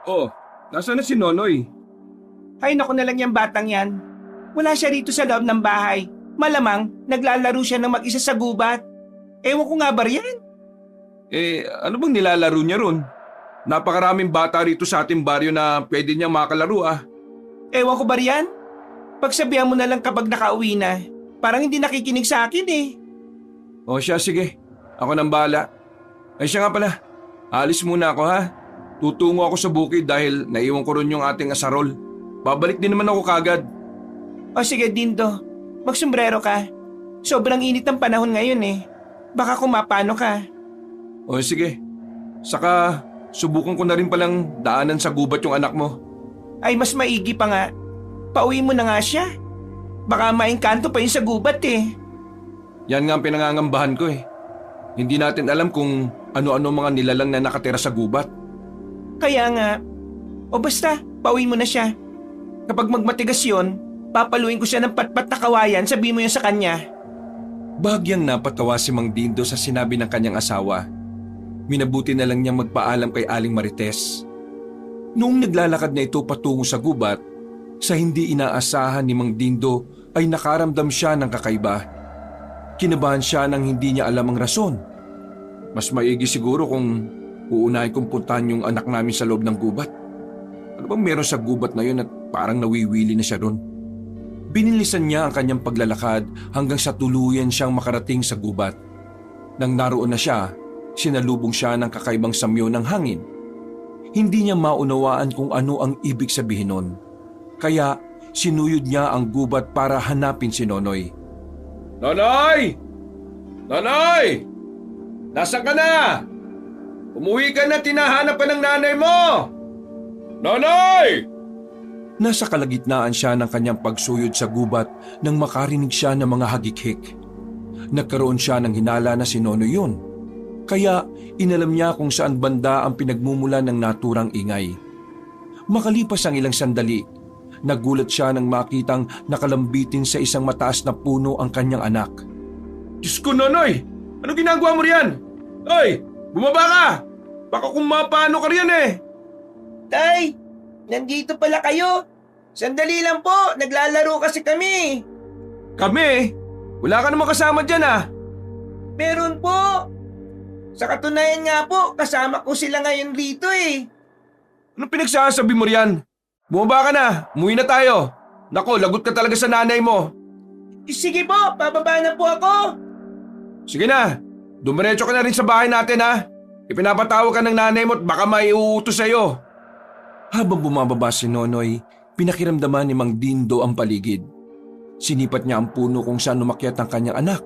Oh, nasaan na si Nonoy? Ay naku na lang yung batang yan. Wala siya rito sa loob ng bahay. Malamang naglalaro siya ng mag-isa sa gubat. Ewan ko nga ba riyan? Ano bang nilalaro niya ron? Napakaraming bata rito sa ating baryo na pwede niyang makalaro ah. Ewan ko ba riyan? Pagsabihan mo na lang kapag nakauwi na. Parang hindi nakikinig sa akin eh. O siya, sige. Ako nang bahala. Ay siya nga pala. Alis muna ako ha. Tutungo ako sa bukid dahil naiwan ko ron yung ating asarol. Babalik din naman ako kagad. O sige Dindo, magsombrero ka. Sobrang init ng panahon ngayon eh. Baka kumapano ka. O sige. Saka subukan ko na rin palang daanan sa gubat yung anak mo. Ay mas maigi pa nga. Pauwi mo na nga siya. Baka maengkanto pa yun sa gubat eh. Yan nga ang pinangangambahan ko eh. Hindi natin alam kung ano-ano mga nilalang na nakatira sa gubat. Kaya nga. O basta, pauwi mo na siya. Kapag magmatigas yun, papaluin ko siya ng patpat na kawayan, sabihin mo yun sa kanya. Bahagyang napatawa si Mang Dindo sa sinabi ng kanyang asawa. Minabuti na lang niyang magpaalam kay Aling Marites. Noong naglalakad na ito patungo sa gubat, sa hindi inaasahan ni Mang Dindo ay nakaramdam siya ng kakaiba. Kinabahan siya nang hindi niya alam ang rason. Mas maigi siguro kung uunahin kong puntahan yung anak namin sa loob ng gubat. Ano bang meron sa gubat na yun at parang nawiwili na siya ron? Binilisan niya ang kanyang paglalakad hanggang sa tuluyan siyang makarating sa gubat. Nang naroon na siya, sinalubong siya ng kakaibang samyo ng hangin. Hindi niya maunawaan kung ano ang ibig sabihin nun. Kaya sinuyod niya ang gubat para hanapin si Nonoy. Nonoy! Nonoy! Nasaan ka na? Umuwi ka na, tinahanap ka ng nanay mo! Nonoy! Nasa kalagitnaan siya ng kanyang pagsuyod sa gubat nang makarinig siya ng mga hagikhik. Nagkaroon siya ng hinala na si Nonoy yun. Kaya inalam niya kung saan banda ang pinagmumula ng naturang ingay. Makalipas ang ilang sandali, nagulat siya nang makitang nakalambitin sa isang mataas na puno ang kanyang anak. Diyos ko, Nonoy! Ano ginagawa mo riyan? Hoy! Bumaba ka! Baka kung mapano ka riyan eh! Tay, nandito pala kayo. Sandali lang po, naglalaro kasi kami. Kami? Wala ka namang kasama dyan ah! Meron po. Sa katunayan nga po, kasama ko sila ngayon rito eh. Anong pinagsasabi mo riyan? Bumaba ka na! Umuwi na tayo! Nako, lagot ka talaga sa nanay mo! Sige po, bababa na po ako. Sige na! Dumiretso ka na rin sa bahay natin ha! Ipinapatawag ka ng nanay mo at baka may uutos sa'yo. Habang bumababa si Nonoy, pinakiramdaman ni Mang Dindo ang paligid. Sinipat niya ang puno kung saan umakyat ang kanyang anak.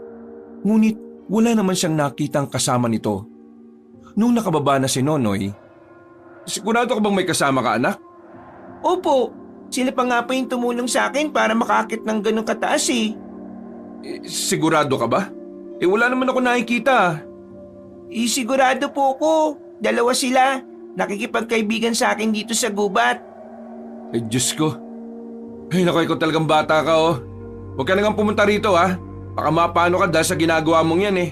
Ngunit wala naman siyang nakitang kasama nito. Nung nakababa na si Nonoy, sigurado ka bang may kasama ka anak? Opo, sila pa nga po yung tumulong sa akin para makakit ng ganong kataas eh. Sigurado ka ba? Wala naman ako nakikita. Sigurado po ko, dalawa sila. Nakikipagkaibigan sa akin dito sa gubat. Ay Diyos ko. Ay naku, ikaw talagang bata ka oh. Huwag ka nagang pumunta rito ha. Baka mapano ka dahil sa ginagawa mong yan eh.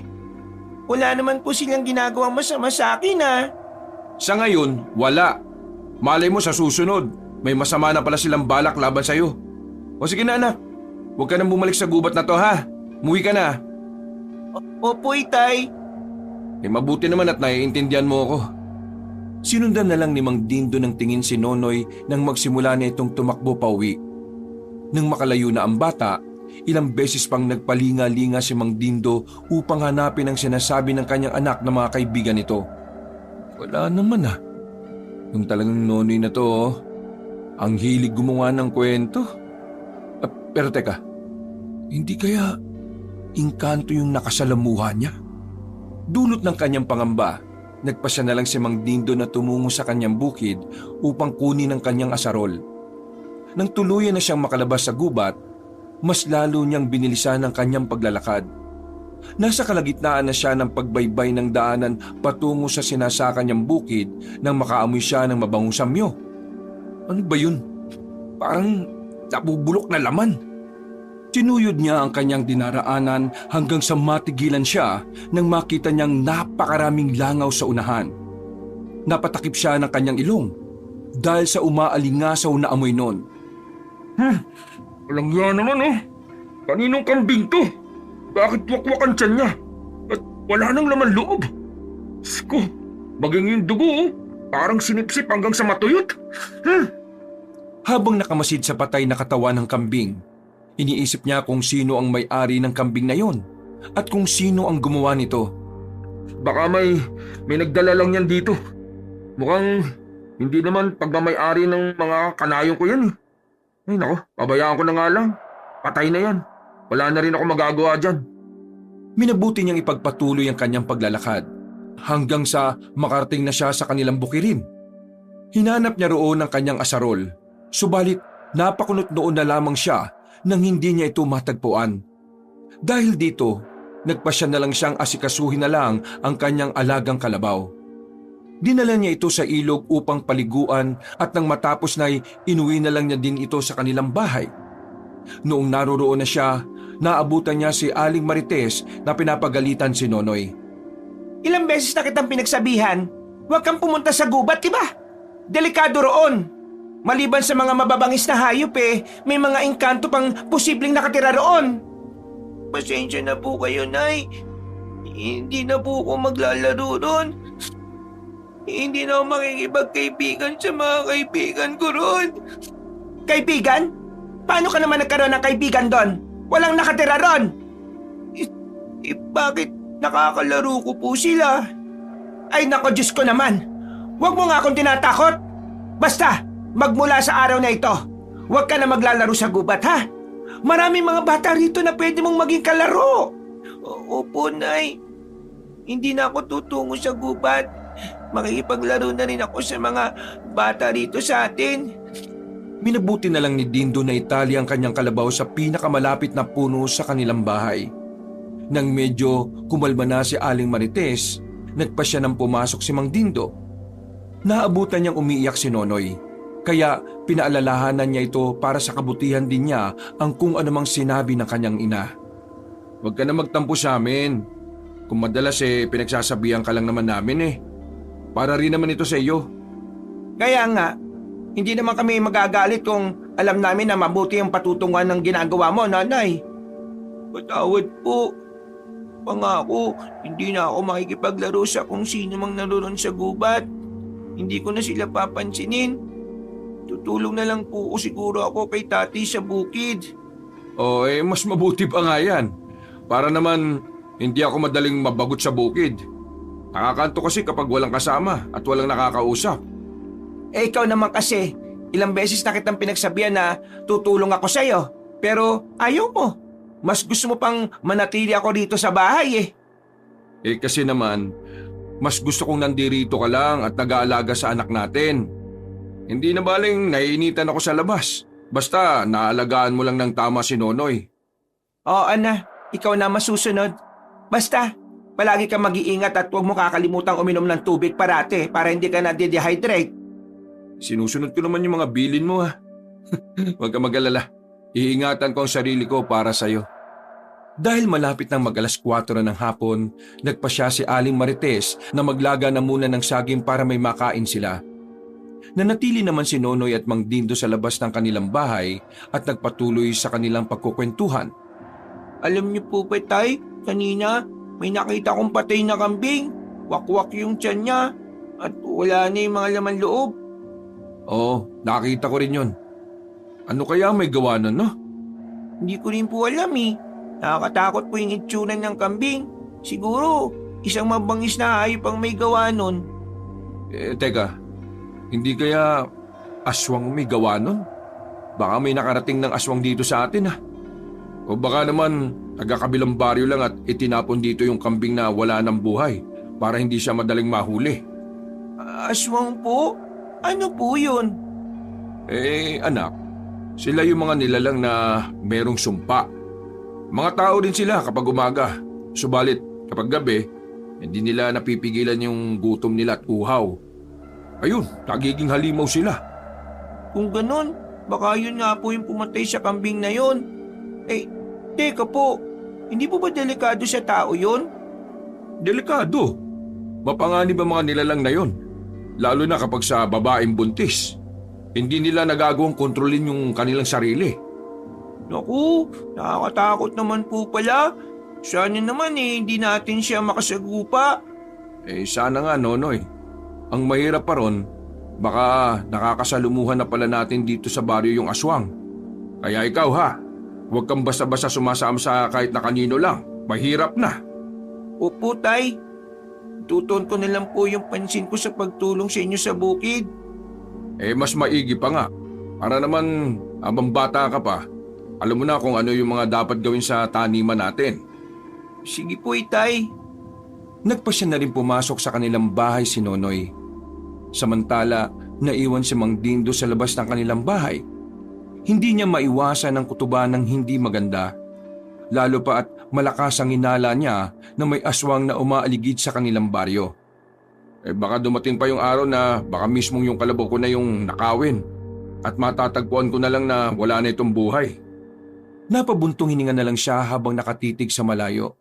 Wala naman po silang ginagawang masama sa akin ah. Sa ngayon, wala. Malay mo sa susunod, may masama na pala silang balak laban sa'yo. O sige na anak, huwag ka nang bumalik sa gubat na to ha. Muwi ka na. Opo itay. Mabuti naman at naiintindihan mo ako. Sinundan na lang ni Mang Dindo ng tingin si Nonoy nang magsimula na itong tumakbo pauwi. Nang makalayo na ang bata, ilang beses pang nagpalinga-linga si Mang Dindo upang hanapin ang sinasabi ng kanyang anak na mga kaibigan nito. Wala naman ah. Yung talagang Nonoy na to oh. Ang hilig gumawa ng kwento. Pero teka, hindi kaya engkanto yung nakasalamuha niya? Dulot ng kanyang pangamba, nagpasya na lang si Mang Dindo na tumungo sa kanyang bukid upang kunin ang kanyang asarol. Nang tuluyan na siyang makalabas sa gubat, mas lalo niyang binilisan ang kanyang paglalakad. Nasa kalagitnaan na siya ng pagbaybay ng daanan patungo sa sinasaka niyang bukid nang makaamoy siya ng mabangong samyo. Ano ba yun? Parang nabubulok na laman. Sinuyod niya ang kanyang dinaraanan hanggang sa matigilan siya nang makita niyang napakaraming langaw sa unahan. Napatakip siya ng kanyang ilong. dahil sa umaalingasaw na amoy nun. Walang yan naman eh. Kaninong kambing to? Bakit wakwak ang tiyan niya? At wala nang laman loob. Sko, maging yung dugo oh. Parang sinipsip hanggang sa matuyot. Habang nakamasid sa patay na katawan ng kambing, iniisip niya kung sino ang may-ari ng kambing na yon at kung sino ang gumawa nito. Baka may nagdala lang yan dito. Mukhang hindi naman pagmamay-ari ng mga kanayong ko yan eh. Ay nako, pabayaan ko na nga lang. Patay na yan. Wala na rin ako magagawa dyan. Minabuti niyang ipagpatuloy ang kanyang paglalakad hanggang sa makarating na siya sa kanilang bukirin. Hinanap niya roon ang kanyang asarol, subalit napakunot noon na lamang siya nang hindi niya ito matagpuan. Dahil dito, nagpasya na lang siyang asikasuhin na lang ang kanyang alagang kalabaw. Dinala niya ito sa ilog upang paliguan at nang matapos na'y inuwi na lang niya din ito sa kanilang bahay. Noong naroroon na siya, naabutan niya si Aling Marites na pinapagalitan si Nonoy. Ilang beses na kitang pinagsabihan, huwag kang pumunta sa gubat, diba? Delikado roon. Maliban sa mga mababangis na hayop may mga engkanto pang posibleng nakatira roon. Pasensya na po kayo, Nay. Hindi na po ako maglalaro roon. Hindi na ako makikipagkaibigan sa mga kaibigan ko roon. Kaibigan? Paano ka naman nagkaroon ng kaibigan doon? Walang nakatira roon. Bakit nakakalaro ko po sila? Ay nako, Diyos ko naman. Huwag mo nga akong tinatakot. Basta, magmula sa araw na ito, huwag ka na maglalaro sa gubat, ha? Maraming mga bata rito na pwede mong maging kalaro. Opo, Nay. Hindi na ako tutungo sa gubat. Makikipaglaro na rin ako sa mga bata rito sa atin. Minabuti na lang ni Dindo na itali ang kanyang kalabaw sa pinakamalapit na puno sa kanilang bahay. Nang medyo kumalma na si Aling Marites, nagpa siya nang pumasok si Mang Dindo. Naabutan niyang umiiyak si Nonoy, kaya pinaalalahanan niya ito para sa kabutihan din niya ang kung anumang sinabi ng kanyang ina. Huwag ka na magtampo sa amin. Kung madalas pinagsasabihan ka lang naman namin Para rin naman ito sa iyo. Kaya nga, hindi naman kami magagalit kung alam namin na mabuti ang patutungan ng ginagawa mo, Nanay. Patawad po. Pangako, hindi na ako makikipaglaro sa kung sino mang naroon sa gubat. Hindi ko na sila papansinin. Tutulong na lang po siguro ako kay Tati sa bukid. Mas mabuti pa nga yan. Para naman hindi ako madaling mabagot sa bukid. Nakakanto kasi kapag walang kasama at walang nakakausap. Ikaw naman kasi, ilang beses na kitang pinagsabihan na tutulong ako sa'yo. Pero ayaw mo. Mas gusto mo pang manatili ako dito sa bahay Kasi naman, mas gusto kong nandirito ka lang at nag-aalaga sa anak natin. Hindi na baling naiinitan ako sa labas. Basta naalagaan mo lang ng tama si Nonoy. Oo na, ikaw na masusunod. Basta, palagi kang mag-iingat at huwag mo kakalimutang uminom ng tubig parate para hindi ka na-dehydrate. Sinusunod ko naman yung mga bilin mo ha. Huwag ka mag-alala. Iingatan ko ang sarili ko para sa'yo. Dahil malapit ng mag-alas 4 na ng hapon, nagpasya si Aling Marites na maglaga na muna ng saging para may makain sila. Nanatili naman si Nonoy at Mang Dindo sa labas ng kanilang bahay at nagpatuloy sa kanilang pagkukwentuhan. Alam niyo po ba, Tay? Kanina, may nakita kong patay na kambing. Wakwak yung tiyan niya at wala na yung mga laman loob. Oo, nakita ko rin yun. Ano kaya may gawa nun, no? Hindi ko rin po alam Nakakatakot po yung itsunan ng kambing. Siguro, isang mabangis na hayop ang may gawa nun. Teka, hindi kaya aswang may gawa nun? Baka may nakarating ng aswang dito sa atin O baka naman taga-kabilang baryo lang at itinapon dito yung kambing na wala ng buhay para hindi siya madaling mahuli. Aswang po? Ano po yun? Anak, sila yung mga nilalang na merong sumpa. Mga tao din sila kapag umaga. Subalit kapag gabi, hindi nila napipigilan yung gutom nila at uhaw. Ayun, nagiging halimaw sila. Kung ganun, baka yun nga po yung pumatay sa kambing na yun. Teka po, hindi po ba delikado sa tao yun? Delikado. Mapanganib ang mga nilalang na yun. Lalo na kapag sa babaeng buntis. Hindi nila nagagawang kontrolin yung kanilang sarili. Naku, nakakatakot naman po pala. Sana naman hindi natin siya makasagupa. Sana nga, Nonoy. Ang mahirap pa ron, baka nakakasalumuhan na pala natin dito sa baryo yung aswang. Kaya ikaw ha, huwag kang basta-basta sumasama sa kahit na kanino lang. Mahirap na. Opo, Tay. Tutuon ko na lang po yung pansin ko sa pagtulong sa inyo sa bukid. Mas maigi pa nga. Para naman, habang bata ka pa, alam mo na kung ano yung mga dapat gawin sa taniman natin. Sige po, Tay. Nagpasya na rin pumasok sa kanilang bahay si Nonoy. Samantala, naiwan si Mang Dindo sa labas ng kanilang bahay. Hindi niya maiwasan ang kutuban ng hindi maganda. Lalo pa at malakas ang hinala niya na may aswang na umaaligid sa kanilang baryo. Baka dumating pa yung araw na baka mismong yung kalabaw ko na yung nakawin at matatagpuan ko na lang na wala na itong buhay. Napabuntong hininga na lang siya habang nakatitig sa malayo.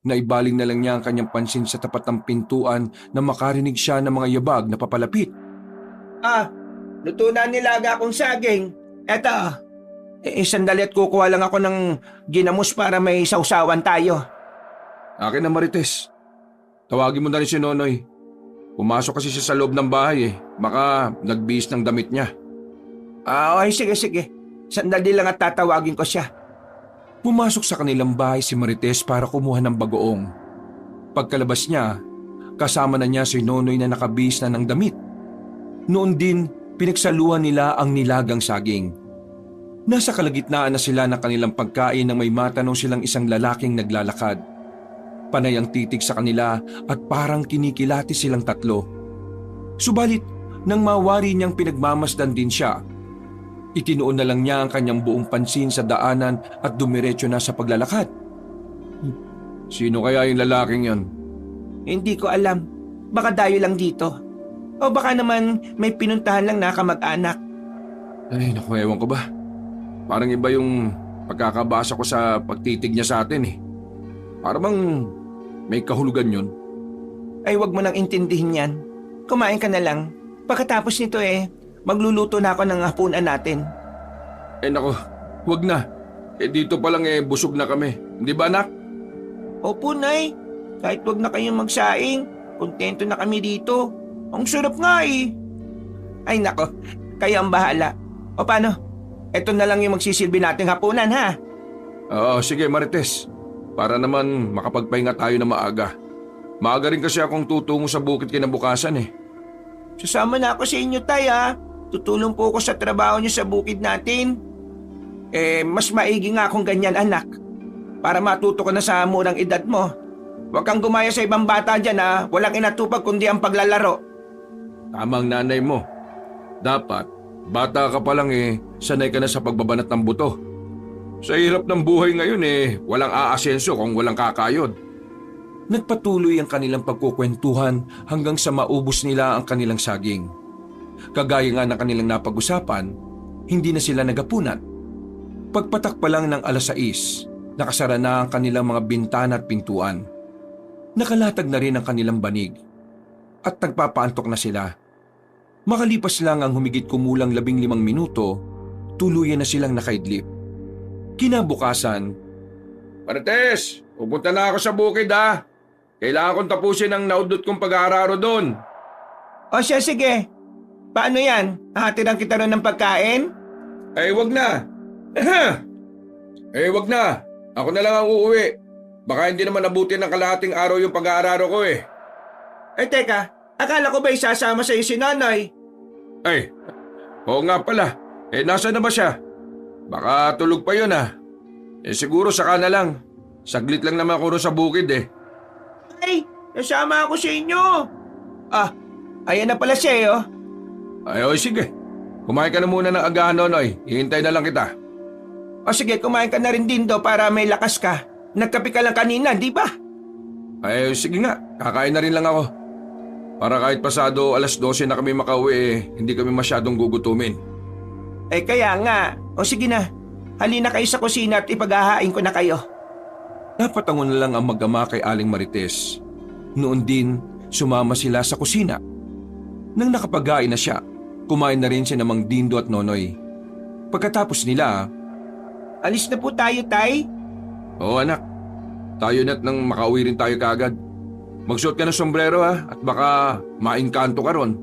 Naibaling na lang niya ang kanyang pansin sa tapat ng pintuan na makarinig siya ng mga yabag na papalapit. Luto na nilaga akong saging. Eto. Sandali at kukuha lang ako ng ginamos para may sausawan tayo. Akin na, Marites. Tawagin mo na rin si Nonoy. Pumasok kasi siya sa loob ng bahay Baka nagbihis ng damit niya. Okay, sige. Sandali lang at tatawagin ko siya. Pumasok sa kanilang bahay si Marites para kumuha ng bagoong. Pagkalabas niya, kasama na niya si Nonoy na nakabihis na ng damit. Noon din, pinagsaluhan nila ang nilagang saging. Nasa kalagitnaan na sila ng kanilang pagkain nang may matanong silang isang lalaking naglalakad. Panay ang titig sa kanila at parang kinikilati silang tatlo. Subalit, nang mawari niyang pinagmamasdan din siya, itinuon na lang niya ang kanyang buong pansin sa daanan at dumiretso na sa paglalakad. Sino kaya yung lalaking yon? Hindi ko alam. Baka dayo lang dito. O baka naman may pinuntahan lang na kamag-anak. Naku, ewan ko ba? Parang iba yung pagkakabasa ko sa pagtitig niya sa atin Parang bang may kahulugan yun. Wag mo nang intindihin yan. Kumain ka na lang. Pagkatapos nito magluluto na ako ng hapunan natin. Naku, wag na. Dito pa lang busog na kami. Hindi ba, anak? Opo, Nay. Kahit wag na kayong magsaing, kontento na kami dito. Ang sarap nga Ay nako, kayo ang bahala. O paano? Ito na lang yung magsisilbi nating hapunan, ha? Oo, sige, Marites. Para naman makapagpahinga tayo na maaga. Maaga rin kasi akong tutungo sa bukid kinabukasan Sasama na ako sa inyo, Tay, ha? Tutulong po ako sa trabaho niyo sa bukid natin. Mas maigi nga akong ganyan, anak. Para matuto ko na sa murang edad mo. Huwag kang gumaya sa ibang bata dyan, ha? Walang inatupag kundi ang paglalaro. Tamang nanay mo. Dapat, bata ka pa lang sanay ka na sa pagbabanat ng buto. Sa hirap ng buhay ngayon walang aasenso kung walang kakayod. Nagpatuloy ang kanilang pagkukwentuhan hanggang sa maubos nila ang kanilang saging. Kagaya nga ng kanilang napag-usapan, hindi na sila nagapunan. Pagpatak pa lang ng 6:00, nakasara na ang kanilang mga bintana at pintuan. Nakalatag na rin ang kanilang banig at nagpapaantok na sila. Makalipas lang ang humigit kumulang 15 minuto, tuluyan na silang nakaidlip. Kinabukasan, Marites, pupunta na ako sa bukid ha. Kailangan kong tapusin ang naudot kong pag-aararo doon. O siya, sige. Paano yan? Hatiran kita ron ng pagkain? Wag na. Wag na. Ako na lang ang uuwi. Baka hindi naman abutin ng kalahating araw yung pag-aararo ko Teka. Akala ko ba isasama sa'yo si Nanay? Oo nga pala. Nasaan na ba siya? Baka tulog pa yun siguro saka na lang. Saglit lang naman ako ron sa bukid Nasama ako sa inyo. Ayan na pala siya sige. Kumain ka na muna ng agahan, Nonoy. Ihintay na lang kita. Sige, kumain ka na rin din para may lakas ka. Nagkape ka lang kanina, di ba? Sige nga. Kakain na rin lang ako. Para kahit pasado 12:00 na kami makauwi hindi kami masyadong gugutumin. Kaya nga. Sige na. Halina kayo sa kusina at ipaghahain ko na kayo. Napatangon na lang ang mag-ama kay Aling Marites. Noon din, sumama sila sa kusina. Nang nakapaghain na siya, Kumain na rin si Mang Dindo at Nonoy. Pagkatapos nila, Alis na po tayo, Tay. "Oo anak, tayo na't nang makauwi rin tayo kaagad. Magsuot ka ng sombrero ha, at baka mainkanto ka ron."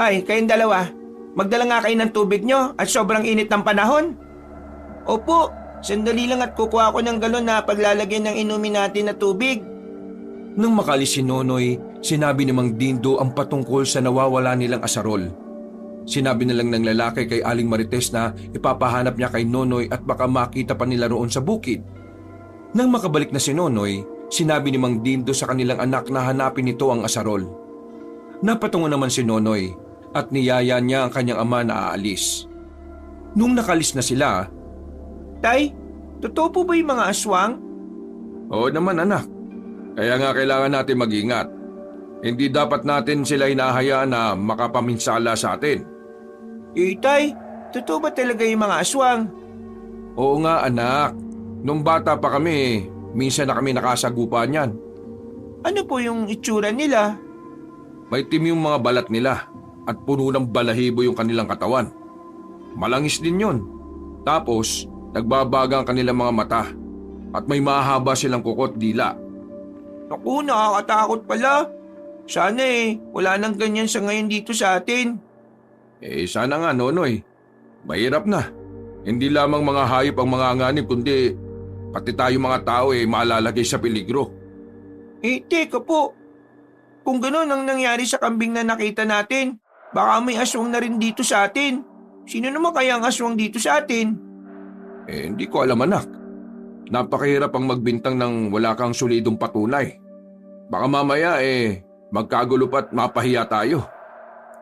Hay, kayong dalawa. Magdala nga kayo ng tubig nyo at sobrang init ng panahon. Opo, sandali lang at kukuha ko ng galon na paglalagyan ng inumin natin na tubig. Nang makalis si Nonoy, sinabi ni Mang Dindo ang patungkol sa nawawala nilang asarol. Sinabi na lang ng lalaki kay Aling Marites na ipapahanap niya kay Nonoy at baka makita pa nila roon sa bukid. Nang makabalik na si Nonoy, sinabi ni Mang Dindo sa kanilang anak na hanapin nito ang asarol. Napatungo naman si Nonoy at niyaya niya ang kanyang ama na aalis. Nung nakalis na sila, Tay, totoo po ba yung mga aswang? "Oo naman anak, kaya nga kailangan natin mag-ingat. Hindi dapat natin sila hinahayaan na makapaminsala sa atin." Tay, totoo ba talaga yung mga aswang? "Oo nga anak, nung bata pa kami, minsan na kami nakasagupan yan. Ano po yung itsura nila? May itim yung mga balat nila at puno ng balahibo yung kanilang katawan. Malangis din yun. Tapos, nagbabaga ang kanilang mga mata at may mahaba silang kukot dila." Naku, nakakatakot pala. Sana wala nang ganyan sa ngayon dito sa atin. Sana nga Nonoy, mahirap na. Hindi lamang mga hayop ang mga nganib kundi pati tayo mga tao malalagay sa peligro. Teka po. Kung gano'n ang nangyari sa kambing na nakita natin, baka may aswang na rin dito sa atin. Sino naman kaya ang aswang dito sa atin? Hindi ko alam anak. Napakahirap ang magbintang ng wala kang solidong patunay. Baka mamaya magkagulo pa at mapahiya tayo.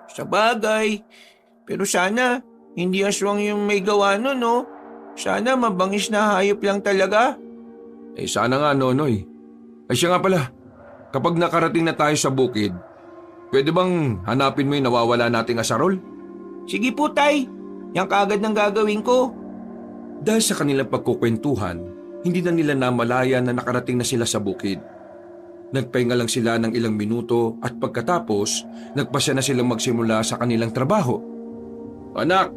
Sa bagay. Pero sana, hindi aswang yung may gawa nun, no? Sana mabangis na hayop lang talaga. Sana nga Nonoy. Siya nga pala, kapag nakarating na tayo sa bukid, pwede bang hanapin mo yung nawawala nating asarol? Sige po, Tay. Yan kaagad ng gagawin ko. Dahil sa kanilang pagkukwentuhan, hindi na nila namalaya na nakarating na sila sa bukid. Nagpahinga lang sila ng ilang minuto at pagkatapos, nagpasya na silang magsimula sa kanilang trabaho. "Anak,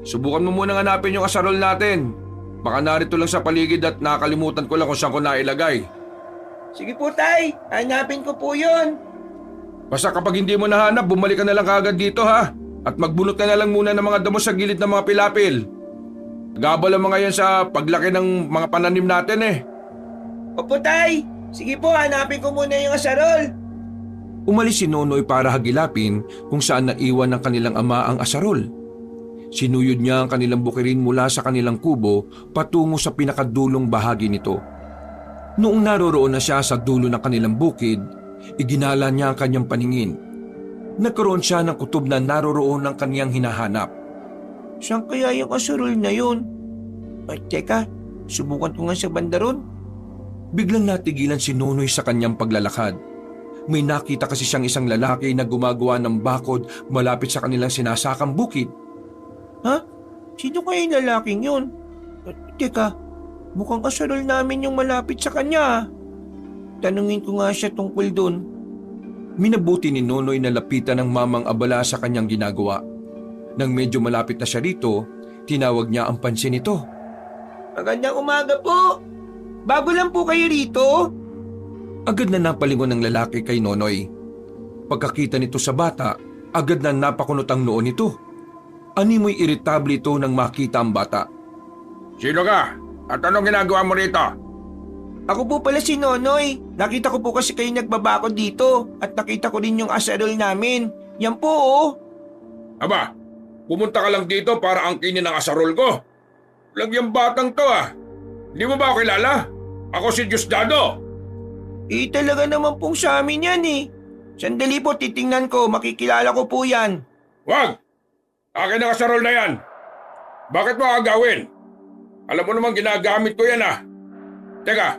subukan mo munang hanapin yung asarol natin. Baka narito lang sa paligid at nakakalimutan ko lang kung saan ko nailagay." Sige po, Tay. Hanapin ko po yun. Basta kapag hindi mo nahanap, bumalik ka na lang kaagad dito ha. At magbunot ka na lang muna ng mga damo sa gilid ng mga pilapil. Gabal ang mga yan sa paglaki ng mga pananim natin Opo, Tay. Sige po, hanapin ko muna yung asarol. Umalis si Nonoy para hagilapin kung saan naiwan ng kanilang ama ang asarol. Sinuyod niya ang kanilang bukirin mula sa kanilang kubo patungo sa pinakadulong bahagi nito. Noong naroroon na siya sa dulo ng kanilang bukid, iginala niya ang kanyang paningin. Nagkaroon siya ng kutob na naroroon ng kaniyang hinahanap. Saan kaya yung asarol na yun? Ay, teka. Subukan ko nga sa banda ron. Biglang natigilan si Nonoy sa kanyang paglalakad. May nakita kasi siyang isang lalaki na gumagawa ng bakod malapit sa kanilang sinasakang bukid. Ha? Sino kaya yung lalaking yun? Teka, mukhang asarol namin yung malapit sa kanya. Tanungin ko nga siya tungkol dun. Minabuti ni Nonoy na lapitan ng mamang abala sa kanyang ginagawa. Nang medyo malapit na siya rito, tinawag niya ang pansin nito. Magandang umaga po. Bago lang po kayo rito? Agad na napalingon ng lalaki kay Nonoy. Pagkakita nito sa bata, agad na napakunot ang noo nito. Animoy iritable ito nang makita ang bata. Sino ka? At anong ginagawa mo rito? Ako po pala si Nonoy. Nakita ko po kasi kayo nagbabako dito at nakita ko din yung asarol namin. Yan po Aba, pumunta ka lang dito para angkinin ang asarol ko. Lang batang to Hindi mo ba ako kilala? Ako si Diosdado. Talaga naman pong sa amin yan Sandali po, titingnan ko. Makikilala ko po yan. Wag! Akin ang asarol na yan. Bakit mo agawin? Alam mo naman ginagamit ko yan Teka,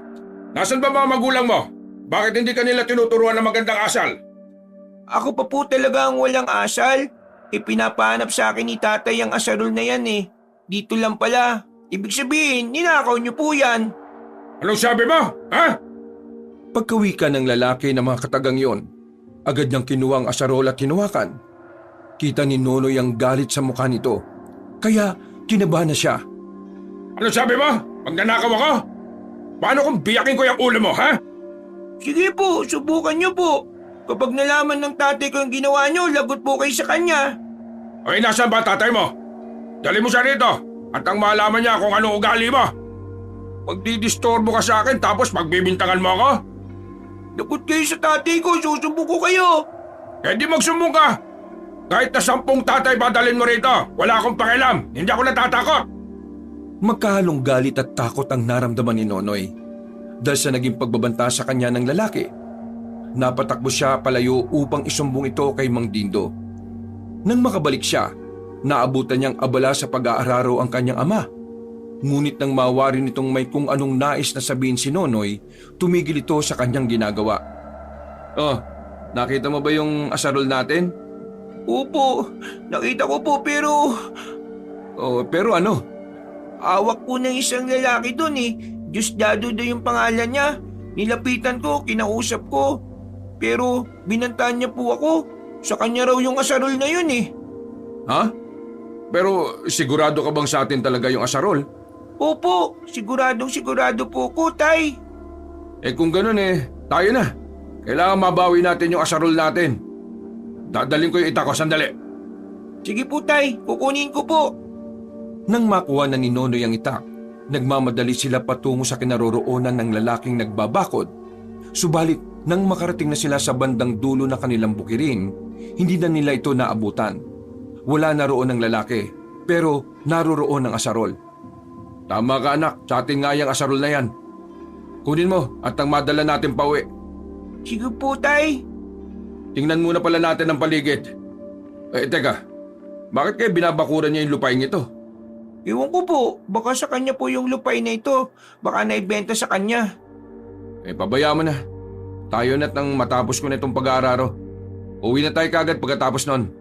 nasan ba mga magulang mo? Bakit hindi kanila tinuturuan ng magandang asal? Ako pa po talaga ang walang asal. Pinapahanap sa akin ni tatay ang asarol na yan Dito lang pala. Ibig sabihin, ninakaw niyo po yan. Anong sabi mo? Ha? Pagkawika ng lalaki ng mga katagang yon, agad niyang kinuha ang asarol at hinawakan. Kita ni Nonoy ang galit sa mukha nito, kaya kinabahan na siya. Ano sabi mo? Pag nanakaw ako? Paano kung biyakin ko yung ulo mo, ha? Sige po, subukan niyo po. Kapag nalaman ng tatay ko yung ginawa niyo, lagot po kayo sa kanya. O nasaan ba tatay mo? Dali mo siya rito at ang malaman niya kung anong ugali mo. Magdidistorbo ka sa akin tapos magbibintangan mo ako? Lagot kayo sa tatay ko, susubok ko kayo. Eh di magsumbong ka. Kahit na 10 tatay badalin mo rito, wala akong pakialam. Hindi ako natatakot. Magkahalong galit at takot ang naramdaman ni Nonoy dahil sa naging pagbabanta sa kanya ng lalaki. Napatakbo siya palayo upang isumbong ito kay Mang Dindo. Nang makabalik siya, naabutan niyang abala sa pag-aararo ang kanyang ama. Ngunit nang mawari nitong may kung anong nais na sabihin si Nonoy, tumigil ito sa kanyang ginagawa. Oh, nakita mo ba yung asarol natin? Opo, nakita ko po pero Oh, pero ano? awak po ng isang lalaki doon eh. Diosdado daw yung pangalan niya. Nilapitan ko, kinausap ko. Pero binantaan niya po ako. Sa kanya raw yung asarol na yun eh. Ha? Pero sigurado ka bang sa atin talaga yung asarol? Opo, sigurado po ko, tay. Eh kung ganun tayo na. Kailangan mabawi natin yung asarol natin. Dadalhin ko yung ita ko, sandali. Sige po, tay. Kukunin ko po. Nang makuha na ni Nonoy ang itak, nagmamadali sila patungo sa kinaroroonan ng lalaking nagbabakod. Subalit, nang makarating na sila sa bandang dulo ng kanilang bukirin, hindi na nila ito naabutan. Wala na roon ang lalaki, pero naroroon ang asarol. Tama ka anak, sa atin nga yung asarol na yan. Kunin mo at ang madala natin pauwi. Sige po, tay. Tingnan muna pala natin ang paligid. Teka, bakit kayo binabakuran niya yung lupain ito? Ewan ko po, baka sa kanya po yung lupay na ito. Baka naibenta sa kanya. Pabayaan mo na. Tayo na't nang matapos ko na itong pag-aararo. Uwi na tayo kagad pagkatapos nun.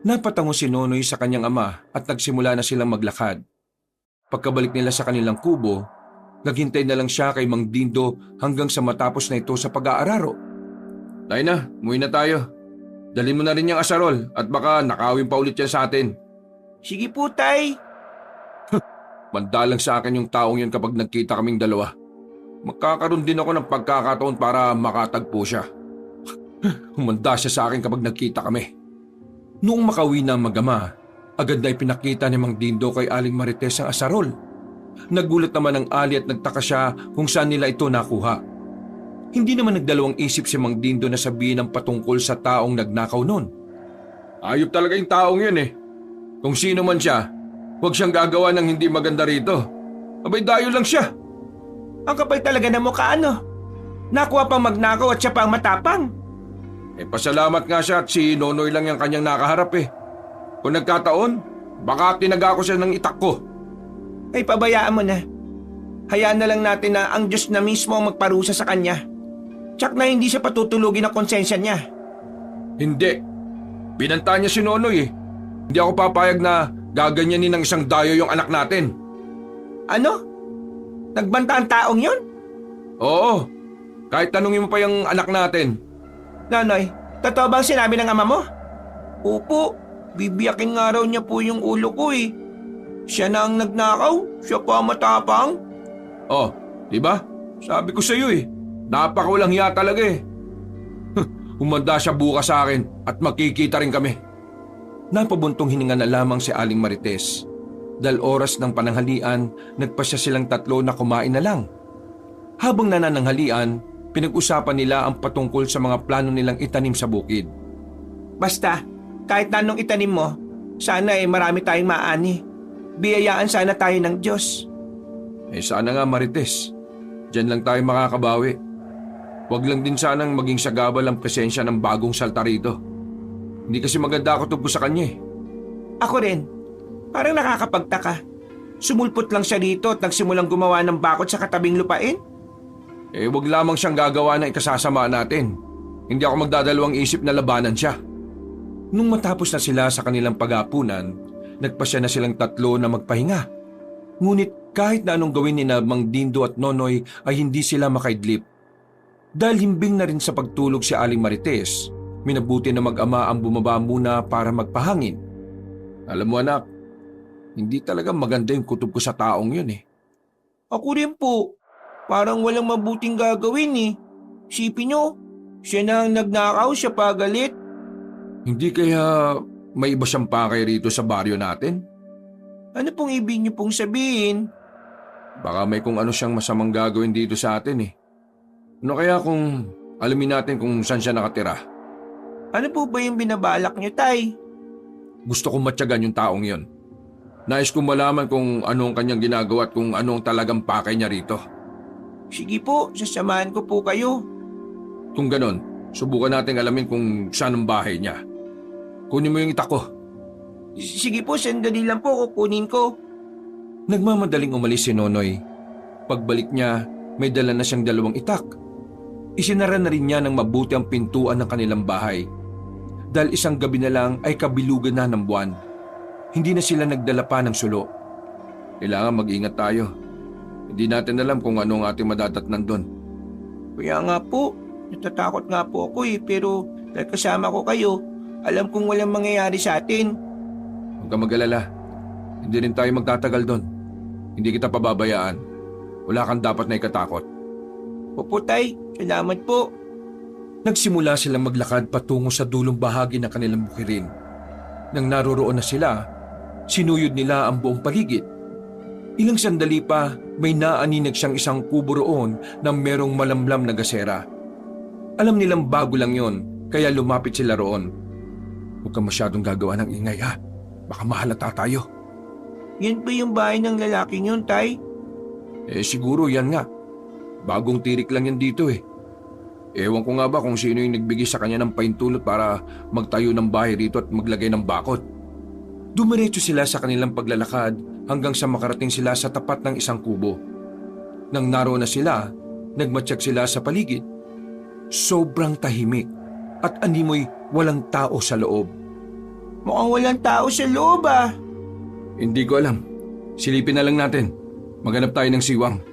Napatango si Nonoy sa kanyang ama at nagsimula na silang maglakad. Pagkabalik nila sa kanilang kubo, naghintay na lang siya kay Mang Dindo hanggang sa matapos na ito sa pag-aararo. Tayo na, umuwi na tayo. Dalhin mo na rin yung asarol at baka nakawin pa ulit yan sa atin. Sige po, tay. Mandalang sa akin yung taong yun kapag nagkita kaming dalawa. Magkakaroon din ako ng pagkakataon para makatagpo siya. Humanda siya sa akin kapag nagkita kami. Noong makauwi na ang mag-ama, agad na ipinakita ni Mang Dindo kay Aling Marites ang asarol. Nagulat naman ang Ali at nagtaka siya kung saan nila ito nakuha. Hindi naman nagdalawang isip si Mang Dindo na sabihin ang patungkol sa taong nagnakaw nun. Ayop talaga yung taong yun Kung sino man siya, huwag siyang gagawa ng hindi maganda rito. Abay dayo lang siya. Ang kapal talaga ng mukha, ano? Nakuha pang magnakaw at siya pang matapang. Pasalamat nga siya at si Nonoy lang yung kanyang nakaharap Kung nagkataon, baka tinaga ko siya ng itak ko. Ay, pabayaan mo na. Hayaan na lang natin na ang Diyos na mismo ang magparusa sa kanya. Tsak na hindi siya patutulugin ang konsensya niya. Hindi. Binanta niya si Nonoy Hindi ako papayag na gaganyanin ng isang dayo yung anak natin. Ano? Nagbanta ang taong yon? Oo. Kahit tanungin mo pa yung anak natin. Nonoy, totoo bang sinabi ng ama mo? Opo, bibiyakin nga raw niya po yung ulo ko Siya na ang nagnakaw, siya pa ang matapang. Oh, diba? Sabi ko sa iyo napakawalang hiya talaga Humanda siya bukas sa akin at makikita rin kami. Napabuntong hininga na lamang si Aling Marites. Dahil oras ng pananghalian, nagpasya silang tatlo na kumain na lang. Habang nanananghalian, pinag-usapan nila ang patungkol sa mga plano nilang itanim sa bukid. Basta, kahit anong itanim mo, sana marami tayong maani. Biyayaan sana tayo ng Diyos. Sana nga Marites, diyan lang tayo makakabawi. Huwag lang din sanang maging sagabal ang presensya ng bagong salta rito. Hindi kasi maganda ako tungkol sa kanya Ako rin. Parang nakakapagtaka. Sumulpot lang siya dito at nagsimulang gumawa ng bakod sa katabing lupain. Huwag lamang siyang gagawa ng ikasasama natin. Hindi ako magdadalawang isip na labanan siya. Nung matapos na sila sa kanilang pag-aapunan, nagpasya na silang tatlo na magpahinga. Ngunit kahit na anong gawin ni Mang Dindo at Nonoy ay hindi sila makaidlip. Dahil himbing na rin sa pagtulog si Aling Marites, minabuti na mag-ama ang bumaba muna para magpahangin. Alam mo anak, hindi talaga maganda yung kutob ko sa taong yun eh. Ako rin po. Parang walang mabuting gagawin eh. Sipin nyo, siya na ang nagnakaw, siya pa galit. Hindi kaya may iba siyang pakay rito sa baryo natin? Ano pong ibig niyo pong sabihin? Baka may kung ano siyang masamang gagawin dito sa atin eh. Ano kaya kung alamin natin kung saan siya nakatira? Ano po ba yung binabalak niyo, Tay? Gusto kong matyagan yung taong yon. Nais kong malaman kung ano ang kanyang ginagawa at kung ano ang talagang pakay niya rito. Sige po, sasamahan ko po kayo. Kung ganon, subukan natin alamin kung saan ang bahay niya. Kunin mo yung itak ko. Sige po, sandali lang po, kukunin ko. Nagmamadaling umalis si Nonoy. Pagbalik niya, may dala na siyang 2 itak. Isinara na rin niya ng mabuti ang pintuan ng kanilang bahay. Dahil isang gabi na lang ay kabilugan na ng buwan. Hindi na sila nagdala pa ng sulo. Kailangan mag-ingat tayo. Hindi natin alam kung ano ang ating madadatnan doon. Kaya nga po, natatakot nga po ako pero dahil kasama ko kayo, alam kong walang mangyayari sa atin. Huwag ka mag-alala. Hindi rin tayo magtatagal doon. Hindi kita pababayaan. Wala kang dapat na ikatakot. Opo, Tay, salamat po. Nagsimula silang maglakad patungo sa dulong bahagi ng kanilang bukirin. Nang naroroon na sila, sinuyod nila ang buong paligid. Ilang sandali pa, may naaninag siyang isang kubo roon na merong malamlam na gasera. Alam nilang bago lang yon, kaya lumapit sila roon. Huwag kang masyadong gagawa ng ingay ha. Baka mahalata tayo. Yan po yung bahay ng lalaking yun, Tay? Siguro yan nga. Bagong tirik lang yan dito eh. Ewan ko nga ba kung sino yung nagbigay sa kanya ng paintulot para magtayo ng bahay rito at maglagay ng bakod. Dumiretso sila sa kanilang paglalakad hanggang sa makarating sila sa tapat ng isang kubo. Nang naroon na sila, nagmatsyag sila sa paligid. Sobrang tahimik at animoy walang tao sa loob. Mukhang walang tao sa loob ah. Hindi ko alam. Silipin na lang natin. Maghanap tayo ng siwang.